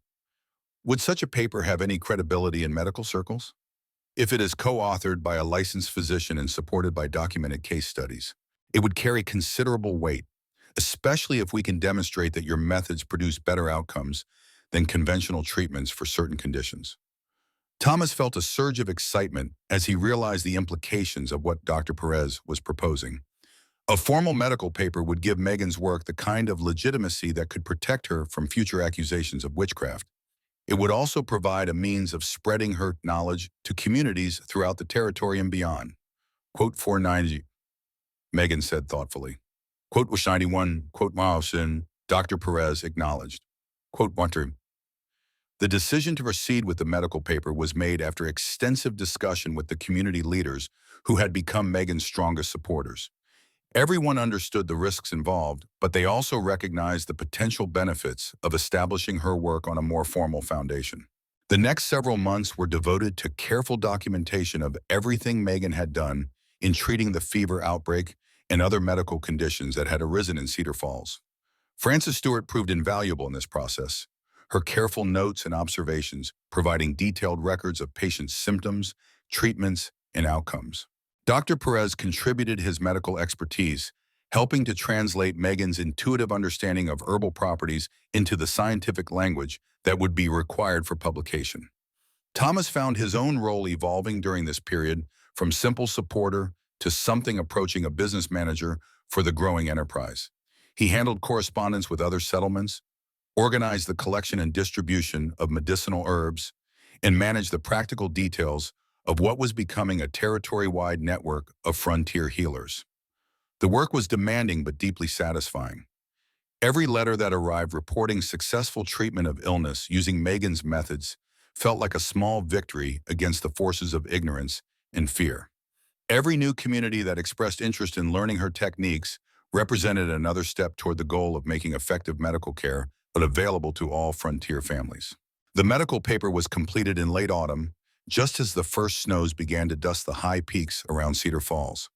Would such a paper have any credibility in medical circles? If it is co-authored by a licensed physician and supported by documented case studies, it would carry considerable weight, especially if we can demonstrate that your methods produce better outcomes than conventional treatments for certain conditions. Thomas felt a surge of excitement as he realized the implications of what Dr. Perez was proposing. A formal medical paper would give Megan's work the kind of legitimacy that could protect her from future accusations of witchcraft. It would also provide a means of spreading her knowledge to communities throughout the territory and beyond. Quote 490, Megan said thoughtfully. Quote 191, quote Mileson, Dr. Perez acknowledged. Quote 1. The decision to proceed with the medical paper was made after extensive discussion with the community leaders who had become Megan's strongest supporters. Everyone understood the risks involved, but they also recognized the potential benefits of establishing her work on a more formal foundation. The next several months were devoted to careful documentation of everything Megan had done in treating the fever outbreak and other medical conditions that had arisen in Cedar Falls. Frances Stewart proved invaluable in this process, her careful notes and observations providing detailed records of patients' symptoms, treatments, and outcomes. Dr. Perez contributed his medical expertise, helping to translate Megan's intuitive understanding of herbal properties into the scientific language that would be required for publication. Thomas found his own role evolving during this period from simple supporter to something approaching a business manager for the growing enterprise. He handled correspondence with other settlements, organized the collection and distribution of medicinal herbs, and managed the practical details of what was becoming a territory-wide network of frontier healers. The work was demanding but deeply satisfying. Every letter that arrived reporting successful treatment of illness using Megan's methods felt like a small victory against the forces of ignorance and fear. Every new community that expressed interest in learning her techniques represented another step toward the goal of making effective medical care available to all frontier families. The medical paper was completed in late autumn, just as the first snows began to dust the high peaks around Cedar Falls.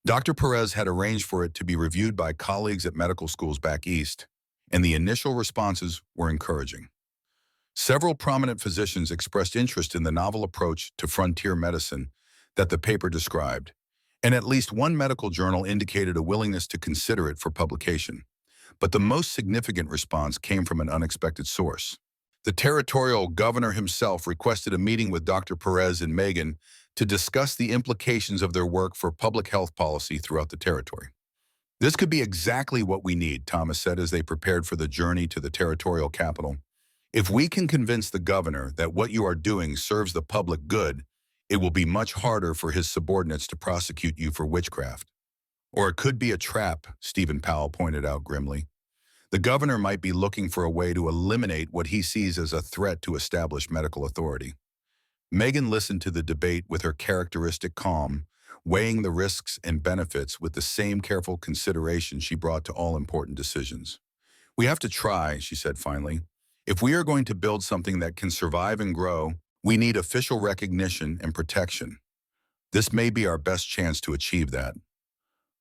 Dr. Perez had arranged for it to be reviewed by colleagues at medical schools back east, and the initial responses were encouraging. Several prominent physicians expressed interest in the novel approach to frontier medicine that the paper described, and at least one medical journal indicated a willingness to consider it for publication. But the most significant response came from an unexpected source. The territorial governor himself requested a meeting with Dr. Perez and Megan to discuss the implications of their work for public health policy throughout the territory. This could be exactly what we need, Thomas said as they prepared for the journey to the territorial capital. If we can convince the governor that what you are doing serves the public good, it will be much harder for his subordinates to prosecute you for witchcraft. Or it could be a trap, Stephen Powell pointed out grimly. The governor might be looking for a way to eliminate what he sees as a threat to established medical authority. Megan listened to the debate with her characteristic calm, weighing the risks and benefits with the same careful consideration she brought to all important decisions. We have to try, she said finally. If we are going to build something that can survive and grow, we need official recognition and protection. This may be our best chance to achieve that.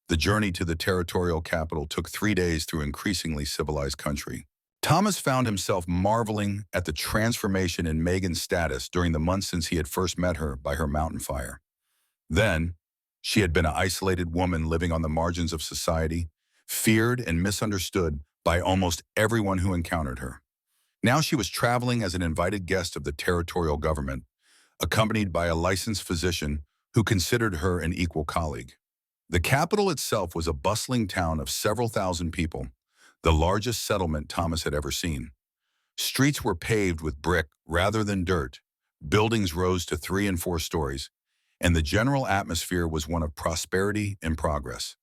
The journey to the territorial capital took 3 days through increasingly civilized country. Thomas found himself marveling at the transformation in Megan's status during the months since he had first met her by her mountain fire. Then, she had been an isolated woman living on the margins of society, feared and misunderstood by almost everyone who encountered her. Now she was traveling as an invited guest of the territorial government, accompanied by a licensed physician who considered her an equal colleague. The capital itself was a bustling town of several thousand people, the largest settlement Thomas had ever seen. Streets were paved with brick rather than dirt, buildings rose to 3 and 4 stories, and the general atmosphere was one of prosperity and progress.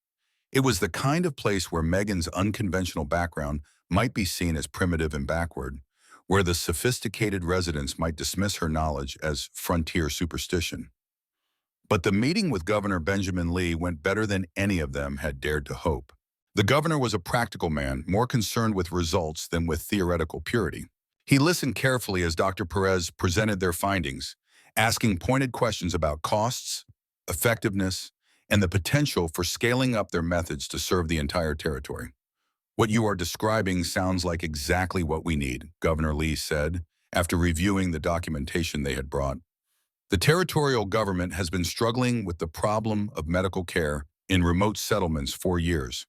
It was the kind of place where Megan's unconventional background might be seen as primitive and backward, where the sophisticated residents might dismiss her knowledge as frontier superstition. But the meeting with Governor Benjamin Lee went better than any of them had dared to hope. The governor was a practical man, more concerned with results than with theoretical purity. He listened carefully as Dr. Perez presented their findings, asking pointed questions about costs, effectiveness, and the potential for scaling up their methods to serve the entire territory. What you are describing sounds like exactly what we need, Governor Lee said, after reviewing the documentation they had brought. The territorial government has been struggling with the problem of medical care in remote settlements for years.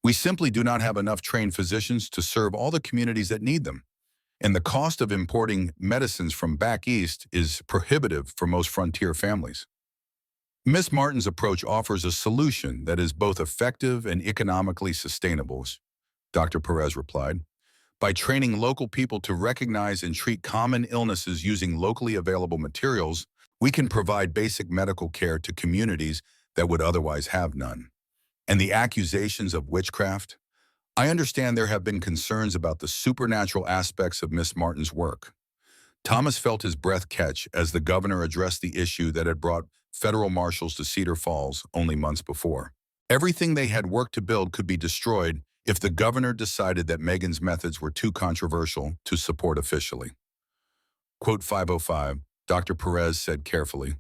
We simply do not have enough trained physicians to serve all the communities that need them, and the cost of importing medicines from back east is prohibitive for most frontier families. Ms. Martin's approach offers a solution that is both effective and economically sustainable, Dr. Perez replied. By training local people to recognize and treat common illnesses using locally available materials, we can provide basic medical care to communities that would otherwise have none. And the accusations of witchcraft? I understand there have been concerns about the supernatural aspects of Miss Martin's work. Thomas felt his breath catch as the governor addressed the issue that had brought federal marshals to Cedar Falls only months before. Everything they had worked to build could be destroyed if the governor decided that Meghan's methods were too controversial to support officially. Quote 505, Dr. Perez said carefully.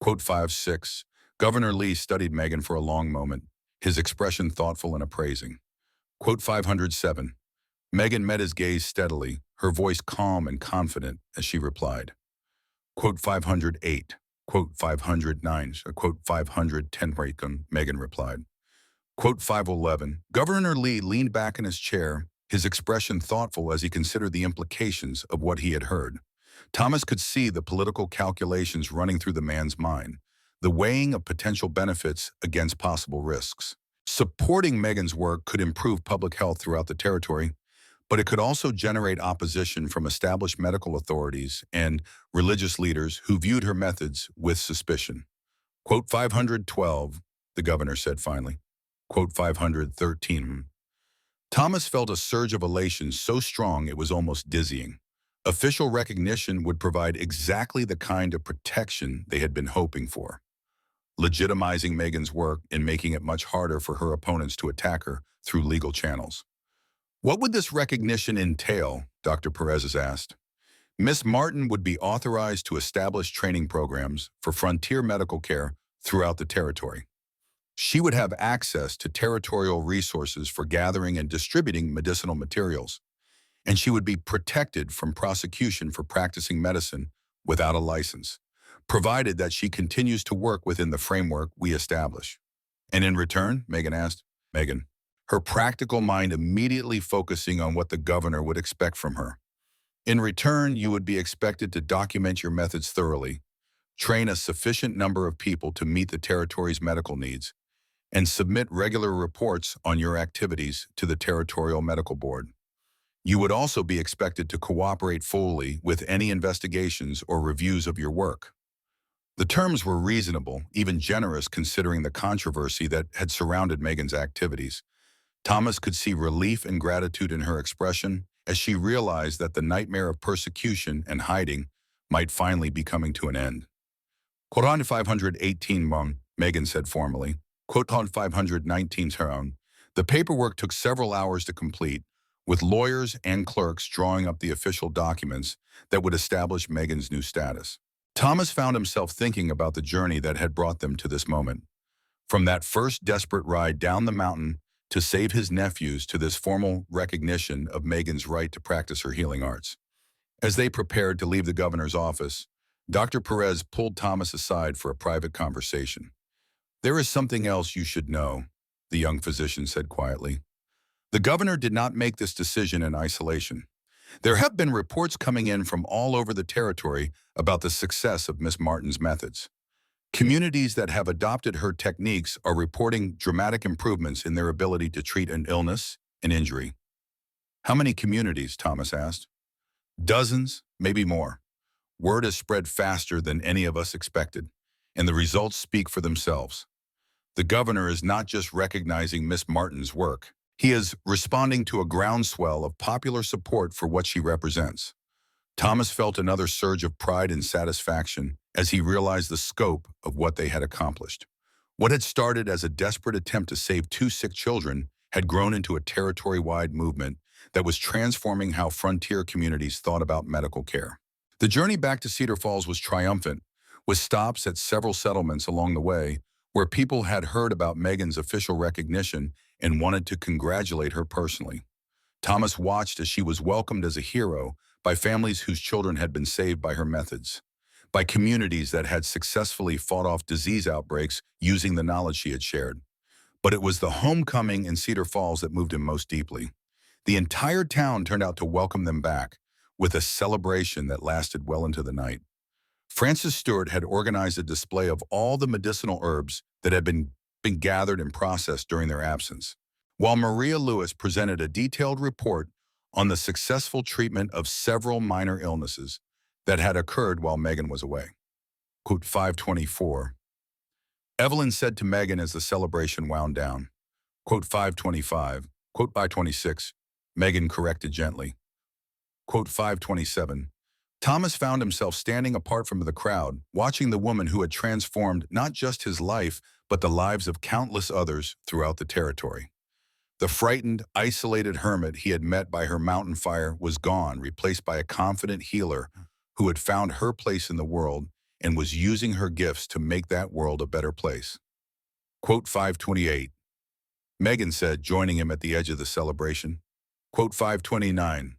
Quote 56, Governor Lee studied Meghan for a long moment, his expression thoughtful and appraising. Quote 507, Meghan met his gaze steadily, her voice calm and confident as she replied. Quote 508, quote 509, quote 510, Meghan replied. Quote 511, Governor Lee leaned back in his chair, his expression thoughtful as he considered the implications of what he had heard. Thomas could see the political calculations running through the man's mind, the weighing of potential benefits against possible risks. Supporting Meghan's work could improve public health throughout the territory, but it could also generate opposition from established medical authorities and religious leaders who viewed her methods with suspicion. Quote 512, the governor said finally. Quote 513. Thomas felt a surge of elation so strong it was almost dizzying. Official recognition would provide exactly the kind of protection they had been hoping for, legitimizing Meghan's work and making it much harder for her opponents to attack her through legal channels. What would this recognition entail? Dr. Perez asked. Miss Martin would be authorized to establish training programs for frontier medical care throughout the territory. She would have access to territorial resources for gathering and distributing medicinal materials, and she would be protected from prosecution for practicing medicine without a license, provided that she continues to work within the framework we establish. And in return, Meghan asked, her practical mind immediately focusing on what the governor would expect from her. In return, you would be expected to document your methods thoroughly, train a sufficient number of people to meet the territory's medical needs, and submit regular reports on your activities to the Territorial Medical Board. You would also be expected to cooperate fully with any investigations or reviews of your work. The terms were reasonable, even generous considering the controversy that had surrounded Meghan's activities. Thomas could see relief and gratitude in her expression as she realized that the nightmare of persecution and hiding might finally be coming to an end. Quote 518, Meghan said formally. Quote 519, the paperwork took several hours to complete, with lawyers and clerks drawing up the official documents that would establish Meghan's new status. Thomas found himself thinking about the journey that had brought them to this moment. From that first desperate ride down the mountain to save his nephews to this formal recognition of Meghan's right to practice her healing arts. As they prepared to leave the governor's office, Dr. Perez pulled Thomas aside for a private conversation. There is something else you should know, the young physician said quietly. The governor did not make this decision in isolation. There have been reports coming in from all over the territory about the success of Miss Martin's methods. Communities that have adopted her techniques are reporting dramatic improvements in their ability to treat an illness and injury. How many communities? Thomas asked. Dozens, maybe more. Word has spread faster than any of us expected, and the results speak for themselves. The governor is not just recognizing Miss Martin's work. He is responding to a groundswell of popular support for what she represents. Thomas felt another surge of pride and satisfaction as he realized the scope of what they had accomplished. What had started as a desperate attempt to save two sick children had grown into a territory-wide movement that was transforming how frontier communities thought about medical care. The journey back to Cedar Falls was triumphant, with stops at several settlements along the way where people had heard about Meghan's official recognition and wanted to congratulate her personally. Thomas watched as she was welcomed as a hero by families whose children had been saved by her methods, by communities that had successfully fought off disease outbreaks using the knowledge she had shared. But it was the homecoming in Cedar Falls that moved him most deeply. The entire town turned out to welcome them back, with a celebration that lasted well into the night. Francis Stewart had organized a display of all the medicinal herbs that had been gathered and processed during their absence, while Maria Lewis presented a detailed report on the successful treatment of several minor illnesses that had occurred while Meghan was away. Quote 524. Evelyn said to Meghan as the celebration wound down. Quote 525. Quote 526. Meghan corrected gently. Quote 527. Thomas found himself standing apart from the crowd, watching the woman who had transformed not just his life, but the lives of countless others throughout the territory. The frightened, isolated hermit he had met by her mountain fire was gone, replaced by a confident healer who had found her place in the world and was using her gifts to make that world a better place. Quote 528. Megan said, joining him at the edge of the celebration. Quote 529.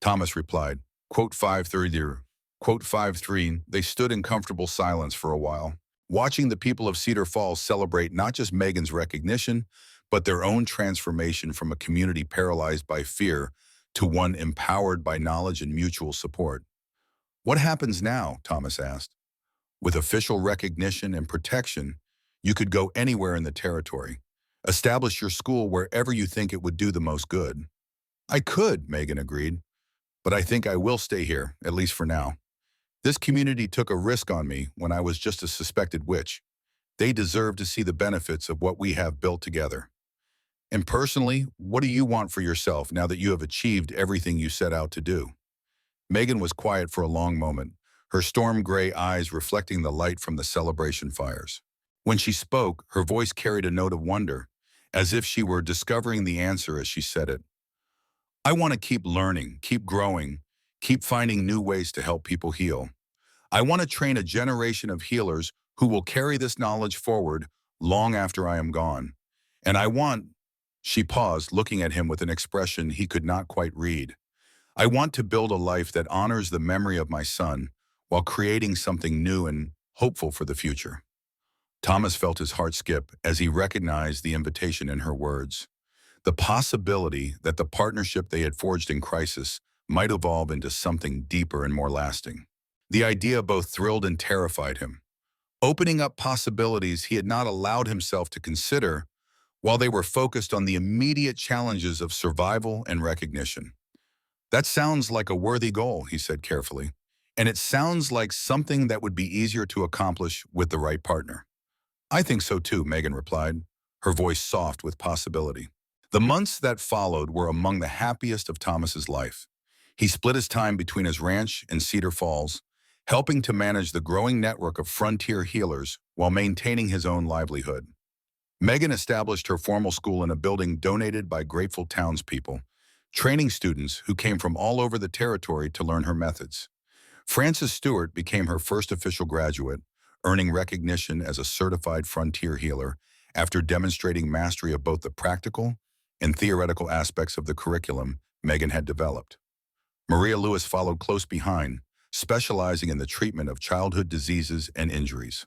Thomas replied. Quote 530. Quote 53. They stood in comfortable silence for a while, watching the people of Cedar Falls celebrate not just Megan's recognition, but their own transformation from a community paralyzed by fear to one empowered by knowledge and mutual support. What happens now? Thomas asked. With official recognition and protection, you could go anywhere in the territory. Establish your school wherever you think it would do the most good. I could, Megan agreed, but I think I will stay here, at least for now. This community took a risk on me when I was just a suspected witch. They deserve to see the benefits of what we have built together. And personally, what do you want for yourself now that you have achieved everything you set out to do? Megan was quiet for a long moment, her storm gray eyes reflecting the light from the celebration fires. When she spoke, her voice carried a note of wonder, as if she were discovering the answer as she said it. I want to keep learning, keep growing, keep finding new ways to help people heal. I want to train a generation of healers who will carry this knowledge forward long after I am gone. And I want, she paused, looking at him with an expression he could not quite read. I want to build a life that honors the memory of my son while creating something new and hopeful for the future. Thomas felt his heart skip as he recognized the invitation in her words. The possibility that the partnership they had forged in crisis might evolve into something deeper and more lasting. The idea both thrilled and terrified him, opening up possibilities he had not allowed himself to consider while they were focused on the immediate challenges of survival and recognition. That sounds like a worthy goal, he said carefully, and it sounds like something that would be easier to accomplish with the right partner. I think so too, Megan replied, her voice soft with possibility. The months that followed were among the happiest of Thomas's life. He split his time between his ranch and Cedar Falls, helping to manage the growing network of frontier healers while maintaining his own livelihood. Megan established her formal school in a building donated by grateful townspeople, training students who came from all over the territory to learn her methods. Frances Stewart became her first official graduate, earning recognition as a certified frontier healer after demonstrating mastery of both the practical and theoretical aspects of the curriculum Megan had developed. Maria Lewis followed close behind, specializing in the treatment of childhood diseases and injuries.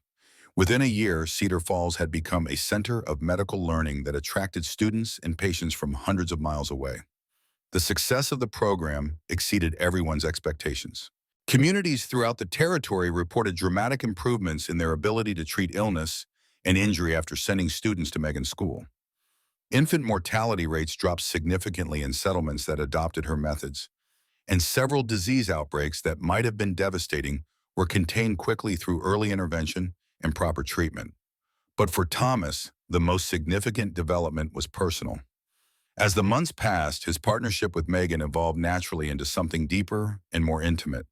Within a year, Cedar Falls had become a center of medical learning that attracted students and patients from hundreds of miles away. The success of the program exceeded everyone's expectations. Communities throughout the territory reported dramatic improvements in their ability to treat illness and injury after sending students to Megan's school. Infant mortality rates dropped significantly in settlements that adopted her methods, and several disease outbreaks that might have been devastating were contained quickly through early intervention and proper treatment. But for Thomas, the most significant development was personal. As the months passed, his partnership with Megan evolved naturally into something deeper and more intimate.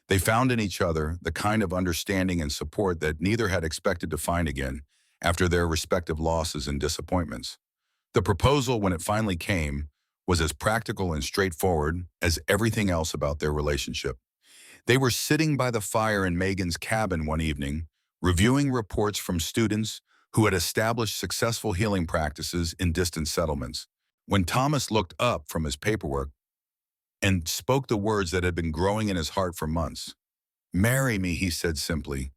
They found in each other the kind of understanding and support that neither had expected to find again after their respective losses and disappointments. The proposal, when it finally came, was as practical and straightforward as everything else about their relationship. They were sitting by the fire in Megan's cabin one evening, reviewing reports from students who had established successful healing practices in distant settlements, when Thomas looked up from his paperwork and spoke the words that had been growing in his heart for months. "Marry me," he said simply,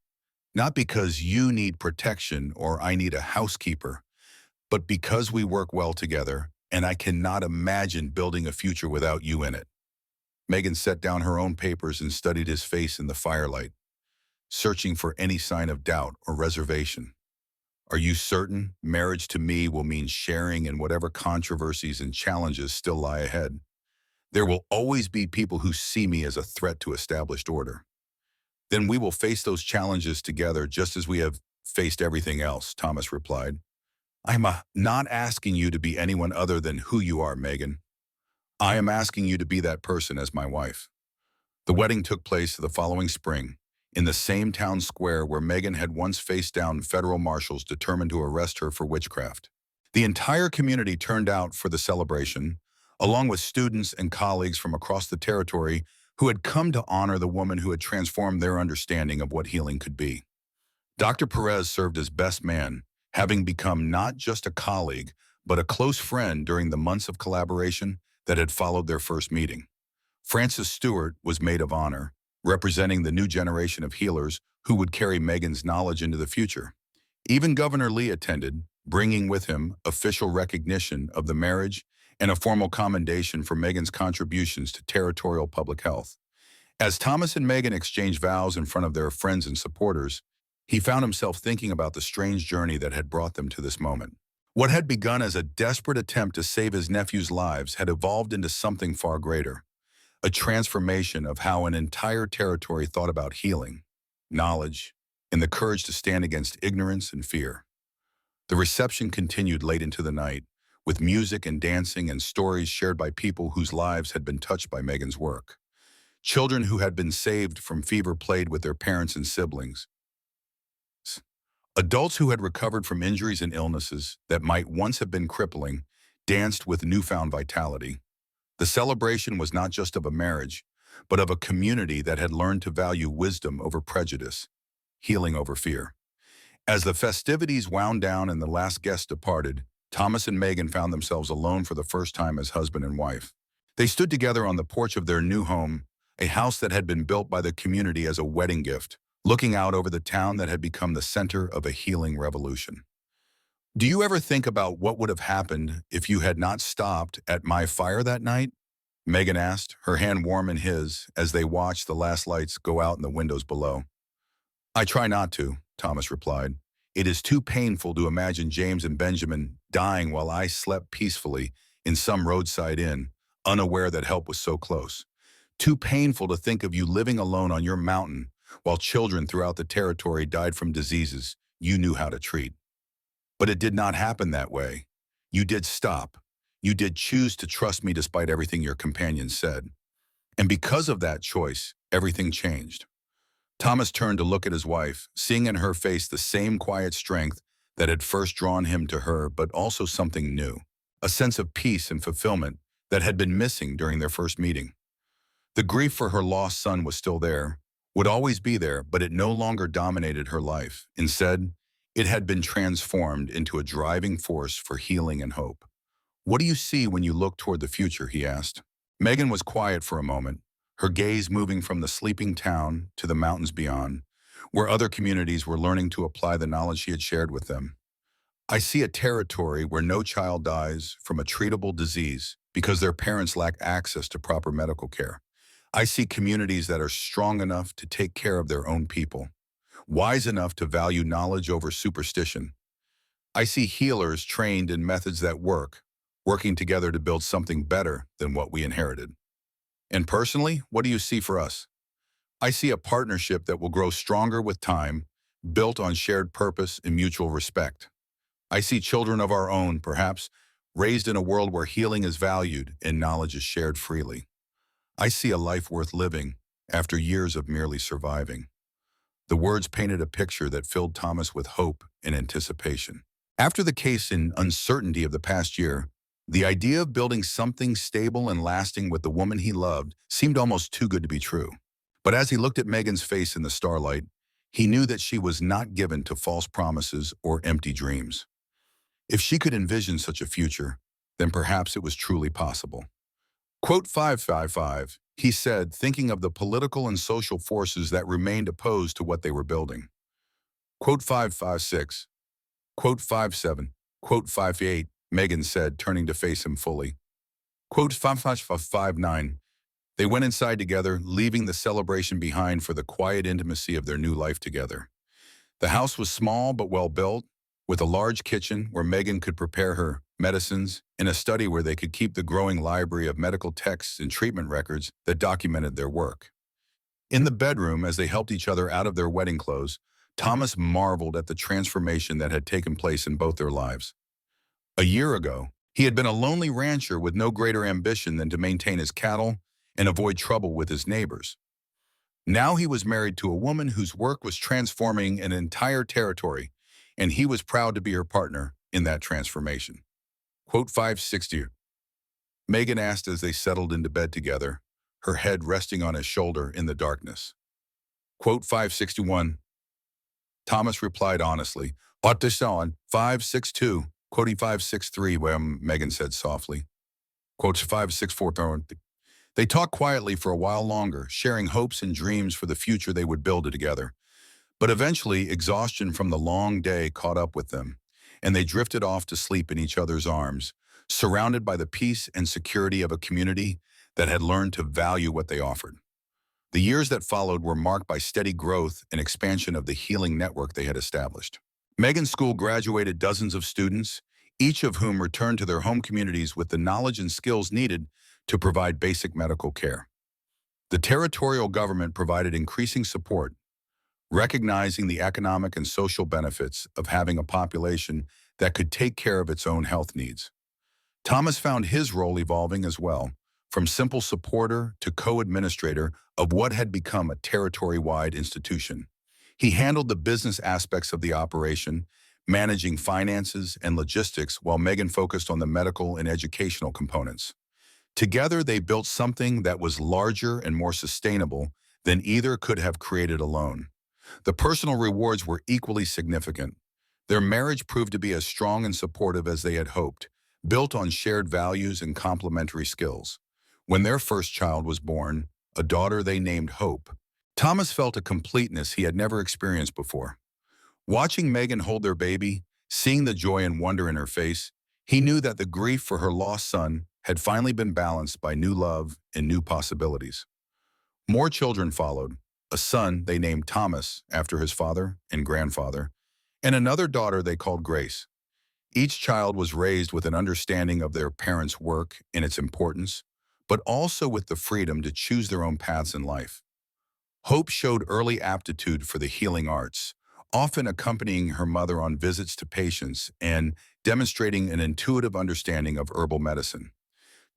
"not because you need protection or I need a housekeeper, but because we work well together, and I cannot imagine building a future without you in it." Megan set down her own papers and studied his face in the firelight, searching for any sign of doubt or reservation. "Are you certain marriage to me will mean sharing in whatever controversies and challenges still lie ahead? There will always be people who see me as a threat to established order. Then we will face those challenges together just as we have faced everything else," Thomas replied. Not asking you to be anyone other than who you are, Megan. I am asking you to be that person as my wife." The wedding took place the following spring, in the same town square where Megan had once faced down federal marshals determined to arrest her for witchcraft. The entire community turned out for the celebration, along with students and colleagues from across the territory who had come to honor the woman who had transformed their understanding of what healing could be. Dr. Perez served as best man, having become not just a colleague, but a close friend during the months of collaboration that had followed their first meeting. Francis Stewart was maid of honor, representing the new generation of healers who would carry Megan's knowledge into the future. Even Governor Lee attended, bringing with him official recognition of the marriage and a formal commendation for Megan's contributions to territorial public health. As Thomas and Megan exchanged vows in front of their friends and supporters, he found himself thinking about the strange journey that had brought them to this moment. What had begun as a desperate attempt to save his nephew's lives had evolved into something far greater, a transformation of how an entire territory thought about healing, knowledge, and the courage to stand against ignorance and fear. The reception continued late into the night, with music and dancing and stories shared by people whose lives had been touched by Megan's work. Children who had been saved from fever played with their parents and siblings. Adults who had recovered from injuries and illnesses that might once have been crippling danced with newfound vitality. The celebration was not just of a marriage, but of a community that had learned to value wisdom over prejudice, healing over fear. As the festivities wound down and the last guest departed, Thomas and Megan found themselves alone for the first time as husband and wife. They stood together on the porch of their new home, a house that had been built by the community as a wedding gift, looking out over the town that had become the center of a healing revolution. Do you ever think about what would have happened if you had not stopped at my fire that night? Megan asked, her hand warm in his as they watched the last lights go out in the windows below. I try not to, Thomas replied. It is too painful to imagine James and Benjamin dying while I slept peacefully in some roadside inn, unaware that help was so close. Too painful to think of you living alone on your mountain while children throughout the territory died from diseases you knew how to treat. But it did not happen that way. You did stop. You did choose to trust me despite everything your companions said. And because of that choice, everything changed. Thomas turned to look at his wife, seeing in her face the same quiet strength that had first drawn him to her, but also something new, a sense of peace and fulfillment that had been missing during their first meeting. The grief for her lost son was still there, would always be there, but it no longer dominated her life. Instead, it had been transformed into a driving force for healing and hope. What do you see when you look toward the future, he asked. Megan was quiet for a moment, her gaze moving from the sleeping town to the mountains beyond, where other communities were learning to apply the knowledge she had shared with them. I see a territory where no child dies from a treatable disease because their parents lack access to proper medical care. I see communities that are strong enough to take care of their own people, wise enough to value knowledge over superstition. I see healers trained in methods that work, working together to build something better than what we inherited. And personally, what do you see for us? I see a partnership that will grow stronger with time, built on shared purpose and mutual respect. I see children of our own, perhaps, raised in a world where healing is valued and knowledge is shared freely. I see a life worth living after years of merely surviving. The words painted a picture that filled Thomas with hope and anticipation. After the case and uncertainty of the past year, the idea of building something stable and lasting with the woman he loved seemed almost too good to be true. But as he looked at Megan's face in the starlight, he knew that she was not given to false promises or empty dreams. If she could envision such a future, then perhaps it was truly possible. Quote 555, he said, thinking of the political and social forces that remained opposed to what they were building. Quote 556, quote 57, quote 58, Megan said, turning to face him fully. Quote 559, they went inside together, leaving the celebration behind for the quiet intimacy of their new life together. The house was small but well built, with a large kitchen where Megan could prepare her medicines, and a study where they could keep the growing library of medical texts and treatment records that documented their work. In the bedroom, as they helped each other out of their wedding clothes, Thomas marveled at the transformation that had taken place in both their lives. A year ago, he had been a lonely rancher with no greater ambition than to maintain his cattle and avoid trouble with his neighbors. Now he was married to a woman whose work was transforming an entire territory, and he was proud to be her partner in that transformation. Quote 560. Megan asked as they settled into bed together, her head resting on his shoulder in the darkness. Quote 561. Thomas replied honestly, "What this on? 562." Quote 563, where Megan said softly. Quote 564. They talked quietly for a while longer, sharing hopes and dreams for the future they would build together. But eventually, exhaustion from the long day caught up with them, and they drifted off to sleep in each other's arms, surrounded by the peace and security of a community that had learned to value what they offered. The years that followed were marked by steady growth and expansion of the healing network they had established. Megan's school graduated dozens of students, each of whom returned to their home communities with the knowledge and skills needed to provide basic medical care. The territorial government provided increasing support, recognizing the economic and social benefits of having a population that could take care of its own health needs. Thomas found his role evolving as well, from simple supporter to co-administrator of what had become a territory-wide institution. He handled the business aspects of the operation, managing finances and logistics, while Megan focused on the medical and educational components. Together, they built something that was larger and more sustainable than either could have created alone. The personal rewards were equally significant. Their marriage proved to be as strong and supportive as they had hoped, built on shared values and complementary skills. When their first child was born, a daughter they named Hope, Thomas felt a completeness he had never experienced before. Watching Megan hold their baby, seeing the joy and wonder in her face, he knew that the grief for her lost son had finally been balanced by new love and new possibilities. More children followed, a son they named Thomas after his father and grandfather, and another daughter they called Grace. Each child was raised with an understanding of their parents' work and its importance, but also with the freedom to choose their own paths in life. Hope showed early aptitude for the healing arts, often accompanying her mother on visits to patients and demonstrating an intuitive understanding of herbal medicine.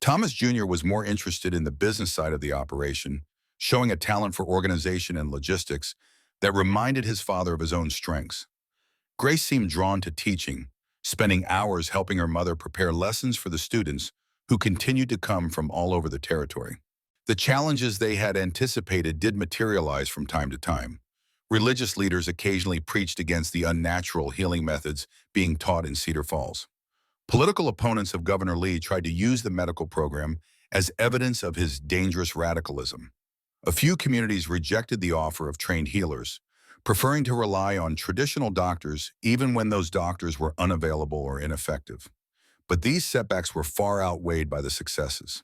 Thomas Jr. was more interested in the business side of the operation, showing a talent for organization and logistics that reminded his father of his own strengths. Grace seemed drawn to teaching, spending hours helping her mother prepare lessons for the students who continued to come from all over the territory. The challenges they had anticipated did materialize from time to time. Religious leaders occasionally preached against the unnatural healing methods being taught in Cedar Falls. Political opponents of Governor Lee tried to use the medical program as evidence of his dangerous radicalism. A few communities rejected the offer of trained healers, preferring to rely on traditional doctors even when those doctors were unavailable or ineffective. But these setbacks were far outweighed by the successes.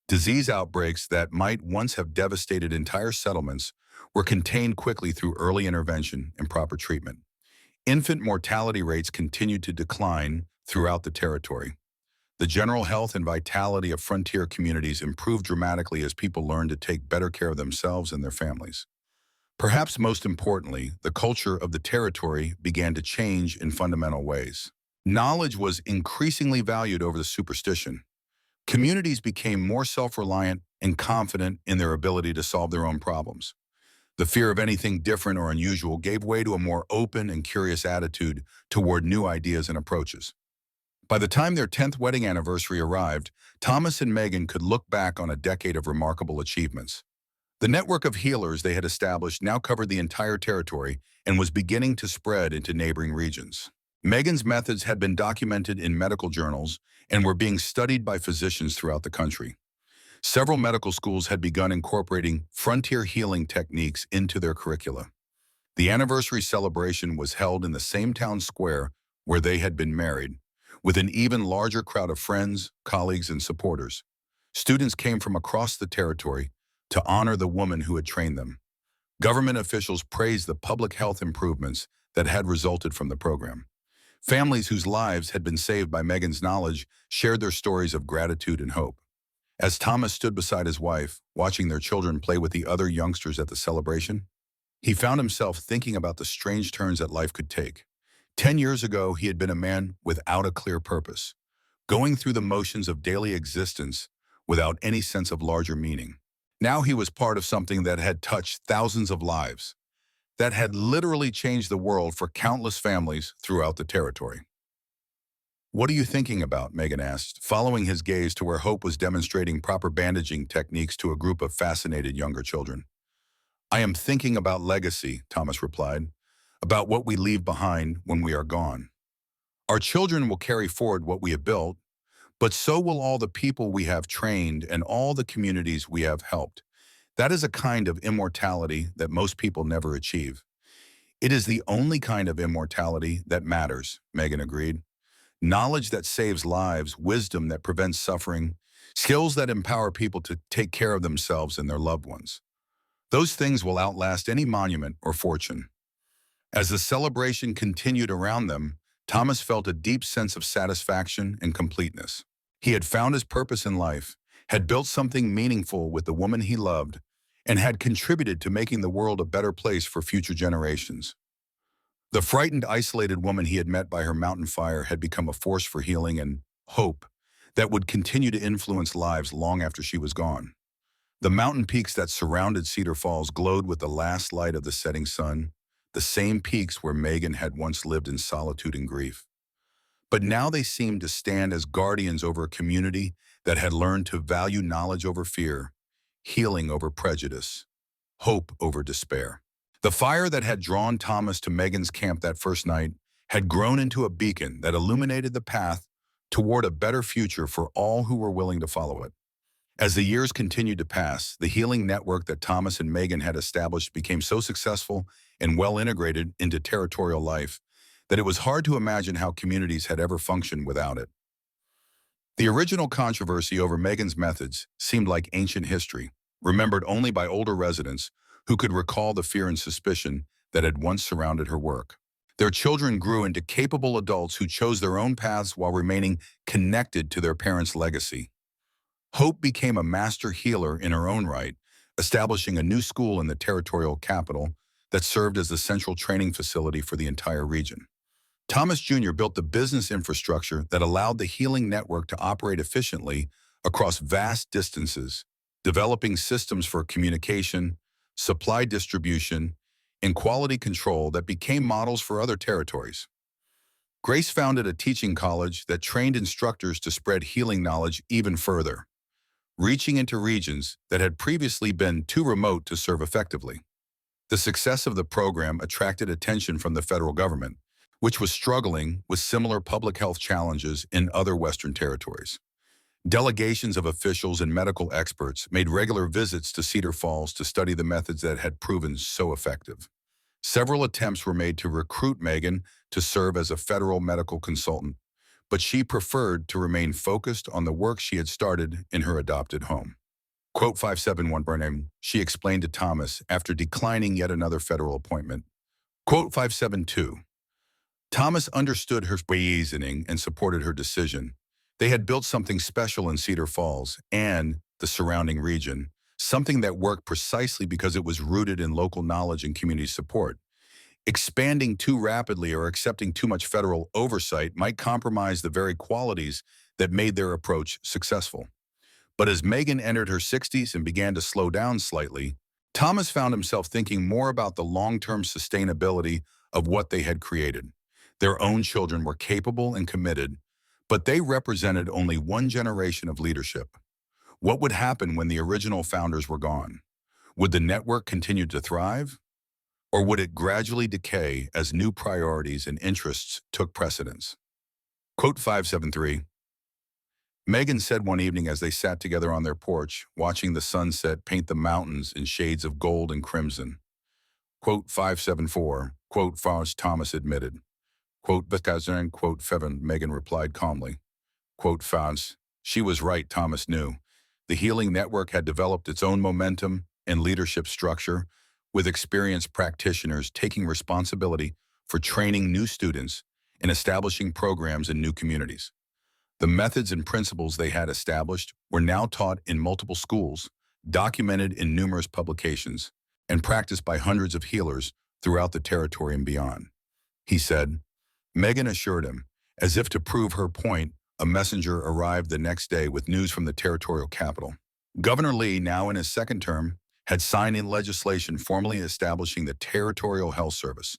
Disease outbreaks that might once have devastated entire settlements were contained quickly through early intervention and proper treatment. Infant mortality rates continued to decline throughout the territory. The general health and vitality of frontier communities improved dramatically as people learned to take better care of themselves and their families. Perhaps most importantly, the culture of the territory began to change in fundamental ways. Knowledge was increasingly valued over the superstition. Communities became more self-reliant and confident in their ability to solve their own problems. The fear of anything different or unusual gave way to a more open and curious attitude toward new ideas and approaches. By the time their 10th wedding anniversary arrived, Thomas and Megan could look back on a decade of remarkable achievements. The network of healers they had established now covered the entire territory and was beginning to spread into neighboring regions. Megan's methods had been documented in medical journals and were being studied by physicians throughout the country. Several medical schools had begun incorporating frontier healing techniques into their curricula. The anniversary celebration was held in the same town square where they had been married, with an even larger crowd of friends, colleagues, and supporters. Students came from across the territory to honor the woman who had trained them. Government officials praised the public health improvements that had resulted from the program. Families whose lives had been saved by Megan's knowledge shared their stories of gratitude and hope. As Thomas stood beside his wife, watching their children play with the other youngsters at the celebration, he found himself thinking about the strange turns that life could take. 10 years ago, he had been a man without a clear purpose, going through the motions of daily existence without any sense of larger meaning. Now he was part of something that had touched thousands of lives, that had literally changed the world for countless families throughout the territory. "What are you thinking about?" Megan asked, following his gaze to where Hope was demonstrating proper bandaging techniques to a group of fascinated younger children. "I am thinking about legacy," Thomas replied, "about what we leave behind when we are gone. Our children will carry forward what we have built, but so will all the people we have trained and all the communities we have helped. That is a kind of immortality that most people never achieve. It is the only kind of immortality that matters," Megan agreed. "Knowledge that saves lives, wisdom that prevents suffering, skills that empower people to take care of themselves and their loved ones. Those things will outlast any monument or fortune." As the celebration continued around them, Thomas felt a deep sense of satisfaction and completeness. He had found his purpose in life, had built something meaningful with the woman he loved, and had contributed to making the world a better place for future generations. The frightened, isolated woman he had met by her mountain fire had become a force for healing and hope that would continue to influence lives long after she was gone. The mountain peaks that surrounded Cedar Falls glowed with the last light of the setting sun, the same peaks where Megan had once lived in solitude and grief. But now they seemed to stand as guardians over a community that had learned to value knowledge over fear, healing over prejudice, hope over despair. The fire that had drawn Thomas to Megan's camp that first night had grown into a beacon that illuminated the path toward a better future for all who were willing to follow it. As the years continued to pass, the healing network that Thomas and Megan had established became so successful and well integrated into territorial life that it was hard to imagine how communities had ever functioned without it. The original controversy over Megan's methods seemed like ancient history, remembered only by older residents who could recall the fear and suspicion that had once surrounded her work. Their children grew into capable adults who chose their own paths while remaining connected to their parents' legacy. Hope became a master healer in her own right, establishing a new school in the territorial capital that served as the central training facility for the entire region. Thomas Jr. built the business infrastructure that allowed the healing network to operate efficiently across vast distances, developing systems for communication, supply distribution, and quality control that became models for other territories. Grace founded a teaching college that trained instructors to spread healing knowledge even further, reaching into regions that had previously been too remote to serve effectively. The success of the program attracted attention from the federal government, which was struggling with similar public health challenges in other Western territories. Delegations of officials and medical experts made regular visits to Cedar Falls to study the methods that had proven so effective. Several attempts were made to recruit Megan to serve as a federal medical consultant, but she preferred to remain focused on the work she had started in her adopted home. Quote 571 Burnham, she explained to Thomas after declining yet another federal appointment. Quote 572. Thomas understood her reasoning and supported her decision. They had built something special in Cedar Falls and the surrounding region, something that worked precisely because it was rooted in local knowledge and community support. Expanding too rapidly or accepting too much federal oversight might compromise the very qualities that made their approach successful. But as Megan entered her 60s and began to slow down slightly, Thomas found himself thinking more about the long-term sustainability of what they had created. Their own children were capable and committed, but they represented only one generation of leadership. What would happen when the original founders were gone? Would the network continue to thrive? Or would it gradually decay as new priorities and interests took precedence? Quote 573. Megan said one evening as they sat together on their porch, watching the sunset paint the mountains in shades of gold and crimson. Quote 574, quote Faust Thomas admitted. Quote Bethazern, quote Fevin, Megan replied calmly. Quote Faust, she was right, Thomas knew. The healing network had developed its own momentum and leadership structure, with experienced practitioners taking responsibility for training new students and establishing programs in new communities. The methods and principles they had established were now taught in multiple schools, documented in numerous publications, and practiced by hundreds of healers throughout the territory and beyond. He said. Megan assured him. As if to prove her point, a messenger arrived the next day with news from the territorial capital. Governor Lee, now in his second term, had signed in legislation formally establishing the Territorial Health Service,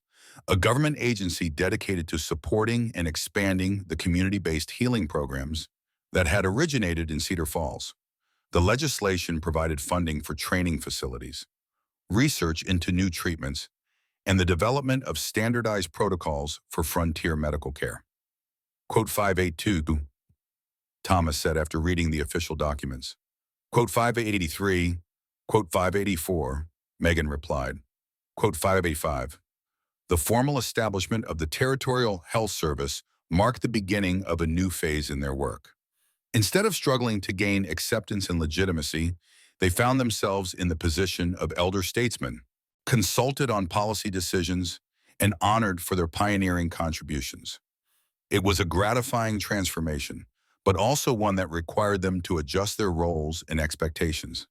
a government agency dedicated to supporting and expanding the community-based healing programs that had originated in Cedar Falls. The legislation provided funding for training facilities, research into new treatments, and the development of standardized protocols for frontier medical care. Quote 582, Thomas said after reading the official documents. Quote 583, quote 584, Megan replied. Quote 585, the formal establishment of the Territorial Health Service marked the beginning of a new phase in their work. Instead of struggling to gain acceptance and legitimacy, they found themselves in the position of elder statesmen, consulted on policy decisions, and honored for their pioneering contributions. It was a gratifying transformation, but also one that required them to adjust their roles and expectations.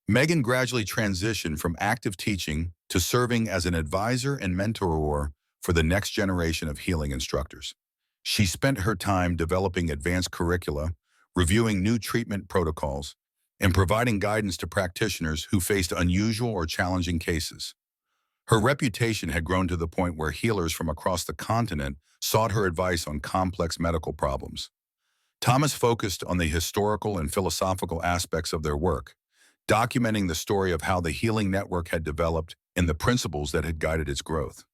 Megan gradually transitioned from active teaching to serving as an advisor and mentor for the next generation of healing instructors. She spent her time developing advanced curricula, reviewing new treatment protocols, and providing guidance to practitioners who faced unusual or challenging cases. Her reputation had grown to the point where healers from across the continent sought her advice on complex medical problems. Thomas focused on the historical and philosophical aspects of their work, documenting the story of how the healing network had developed and the principles that had guided its growth.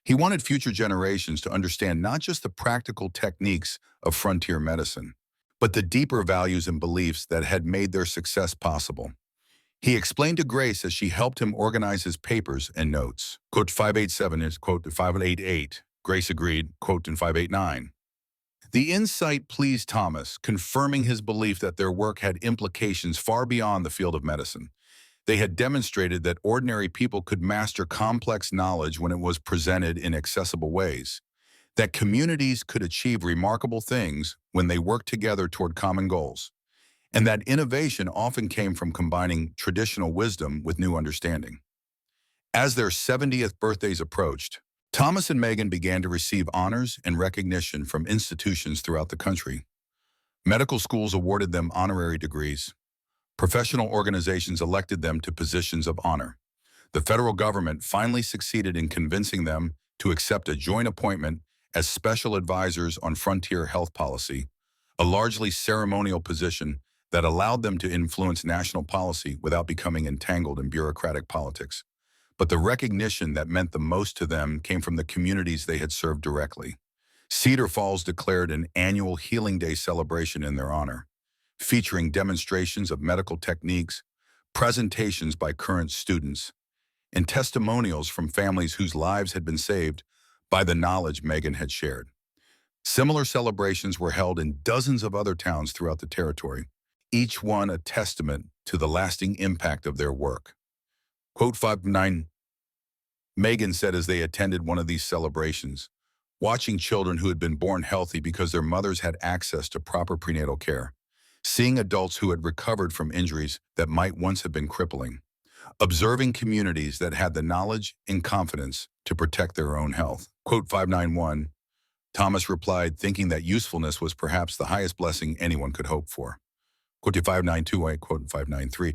He wanted future generations to understand not just the practical techniques of frontier medicine, but the deeper values and beliefs that had made their success possible. He explained to Grace as she helped him organize his papers and notes. Quote 587 is quote 588. Grace agreed, quote in 589. The insight pleased Thomas, confirming his belief that their work had implications far beyond the field of medicine. They had demonstrated that ordinary people could master complex knowledge when it was presented in accessible ways, that communities could achieve remarkable things when they worked together toward common goals, and that innovation often came from combining traditional wisdom with new understanding. As their 70th birthdays approached, Thomas and Megan began to receive honors and recognition from institutions throughout the country. Medical schools awarded them honorary degrees. Professional organizations elected them to positions of honor. The federal government finally succeeded in convincing them to accept a joint appointment as special advisors on frontier health policy, a largely ceremonial position that allowed them to influence national policy without becoming entangled in bureaucratic politics. But the recognition that meant the most to them came from the communities they had served directly. Cedar Falls declared an annual Healing Day celebration in their honor, featuring demonstrations of medical techniques, presentations by current students, and testimonials from families whose lives had been saved by the knowledge Megan had shared. Similar celebrations were held in dozens of other towns throughout the territory, each one a testament to the lasting impact of their work. Quote 59, Megan said as they attended one of these celebrations, watching children who had been born healthy because their mothers had access to proper prenatal care, seeing adults who had recovered from injuries that might once have been crippling, observing communities that had the knowledge and confidence to protect their own health. Quote 591, Thomas replied, thinking that usefulness was perhaps the highest blessing anyone could hope for. Quote 592, quote 593.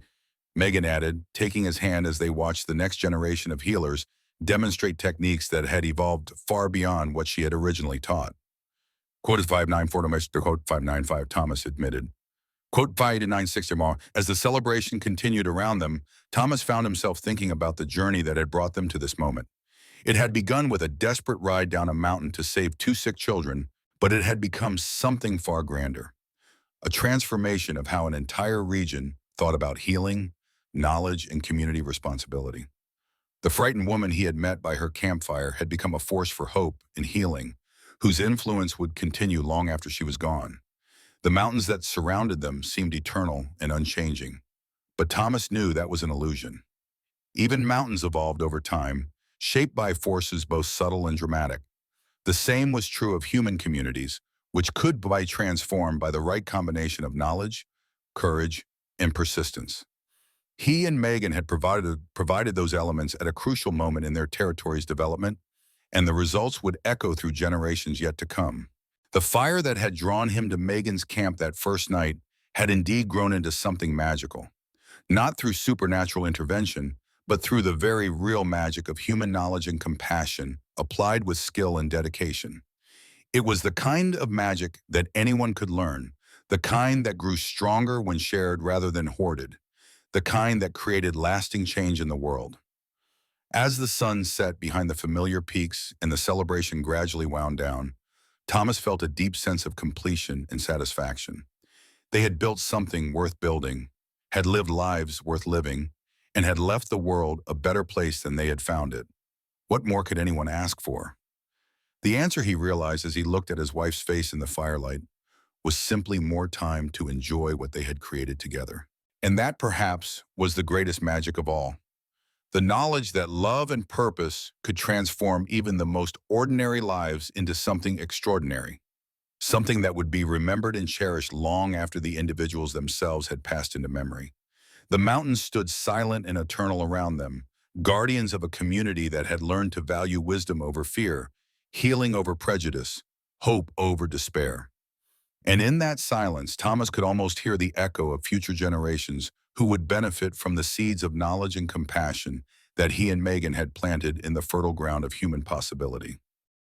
Megan added, taking his hand as they watched the next generation of healers demonstrate techniques that had evolved far beyond what she had originally taught. Quote 594, quote 595, Thomas admitted. Quote 596, as the celebration continued around them, Thomas found himself thinking about the journey that had brought them to this moment. It had begun with a desperate ride down a mountain to save two sick children, but it had become something far grander. A transformation of how an entire region thought about healing, knowledge, and community responsibility. The frightened woman he had met by her campfire had become a force for hope and healing, whose influence would continue long after she was gone. The mountains that surrounded them seemed eternal and unchanging, but Thomas knew that was an illusion. Even mountains evolved over time, shaped by forces both subtle and dramatic. The same was true of human communities, which could be transformed by the right combination of knowledge, courage, and persistence. He and Megan had provided those elements at a crucial moment in their territory's development, and the results would echo through generations yet to come. The fire that had drawn him to Megan's camp that first night had indeed grown into something magical. not through supernatural intervention, but through the very real magic of human knowledge and compassion applied with skill and dedication. It was the kind of magic that anyone could learn, the kind that grew stronger when shared rather than hoarded, the kind that created lasting change in the world. As the sun set behind the familiar peaks and the celebration gradually wound down, Thomas felt a deep sense of completion and satisfaction. They had built something worth building, had lived lives worth living, and had left the world a better place than they had found it. What more could anyone ask for? The answer, he realized as he looked at his wife's face in the firelight, was simply more time to enjoy what they had created together. And that perhaps was the greatest magic of all. The knowledge that love and purpose could transform even the most ordinary lives into something extraordinary, something that would be remembered and cherished long after the individuals themselves had passed into memory. The mountains stood silent and eternal around them, guardians of a community that had learned to value wisdom over fear, healing over prejudice, hope over despair. And in that silence, Thomas could almost hear the echo of future generations who would benefit from the seeds of knowledge and compassion that he and Megan had planted in the fertile ground of human possibility.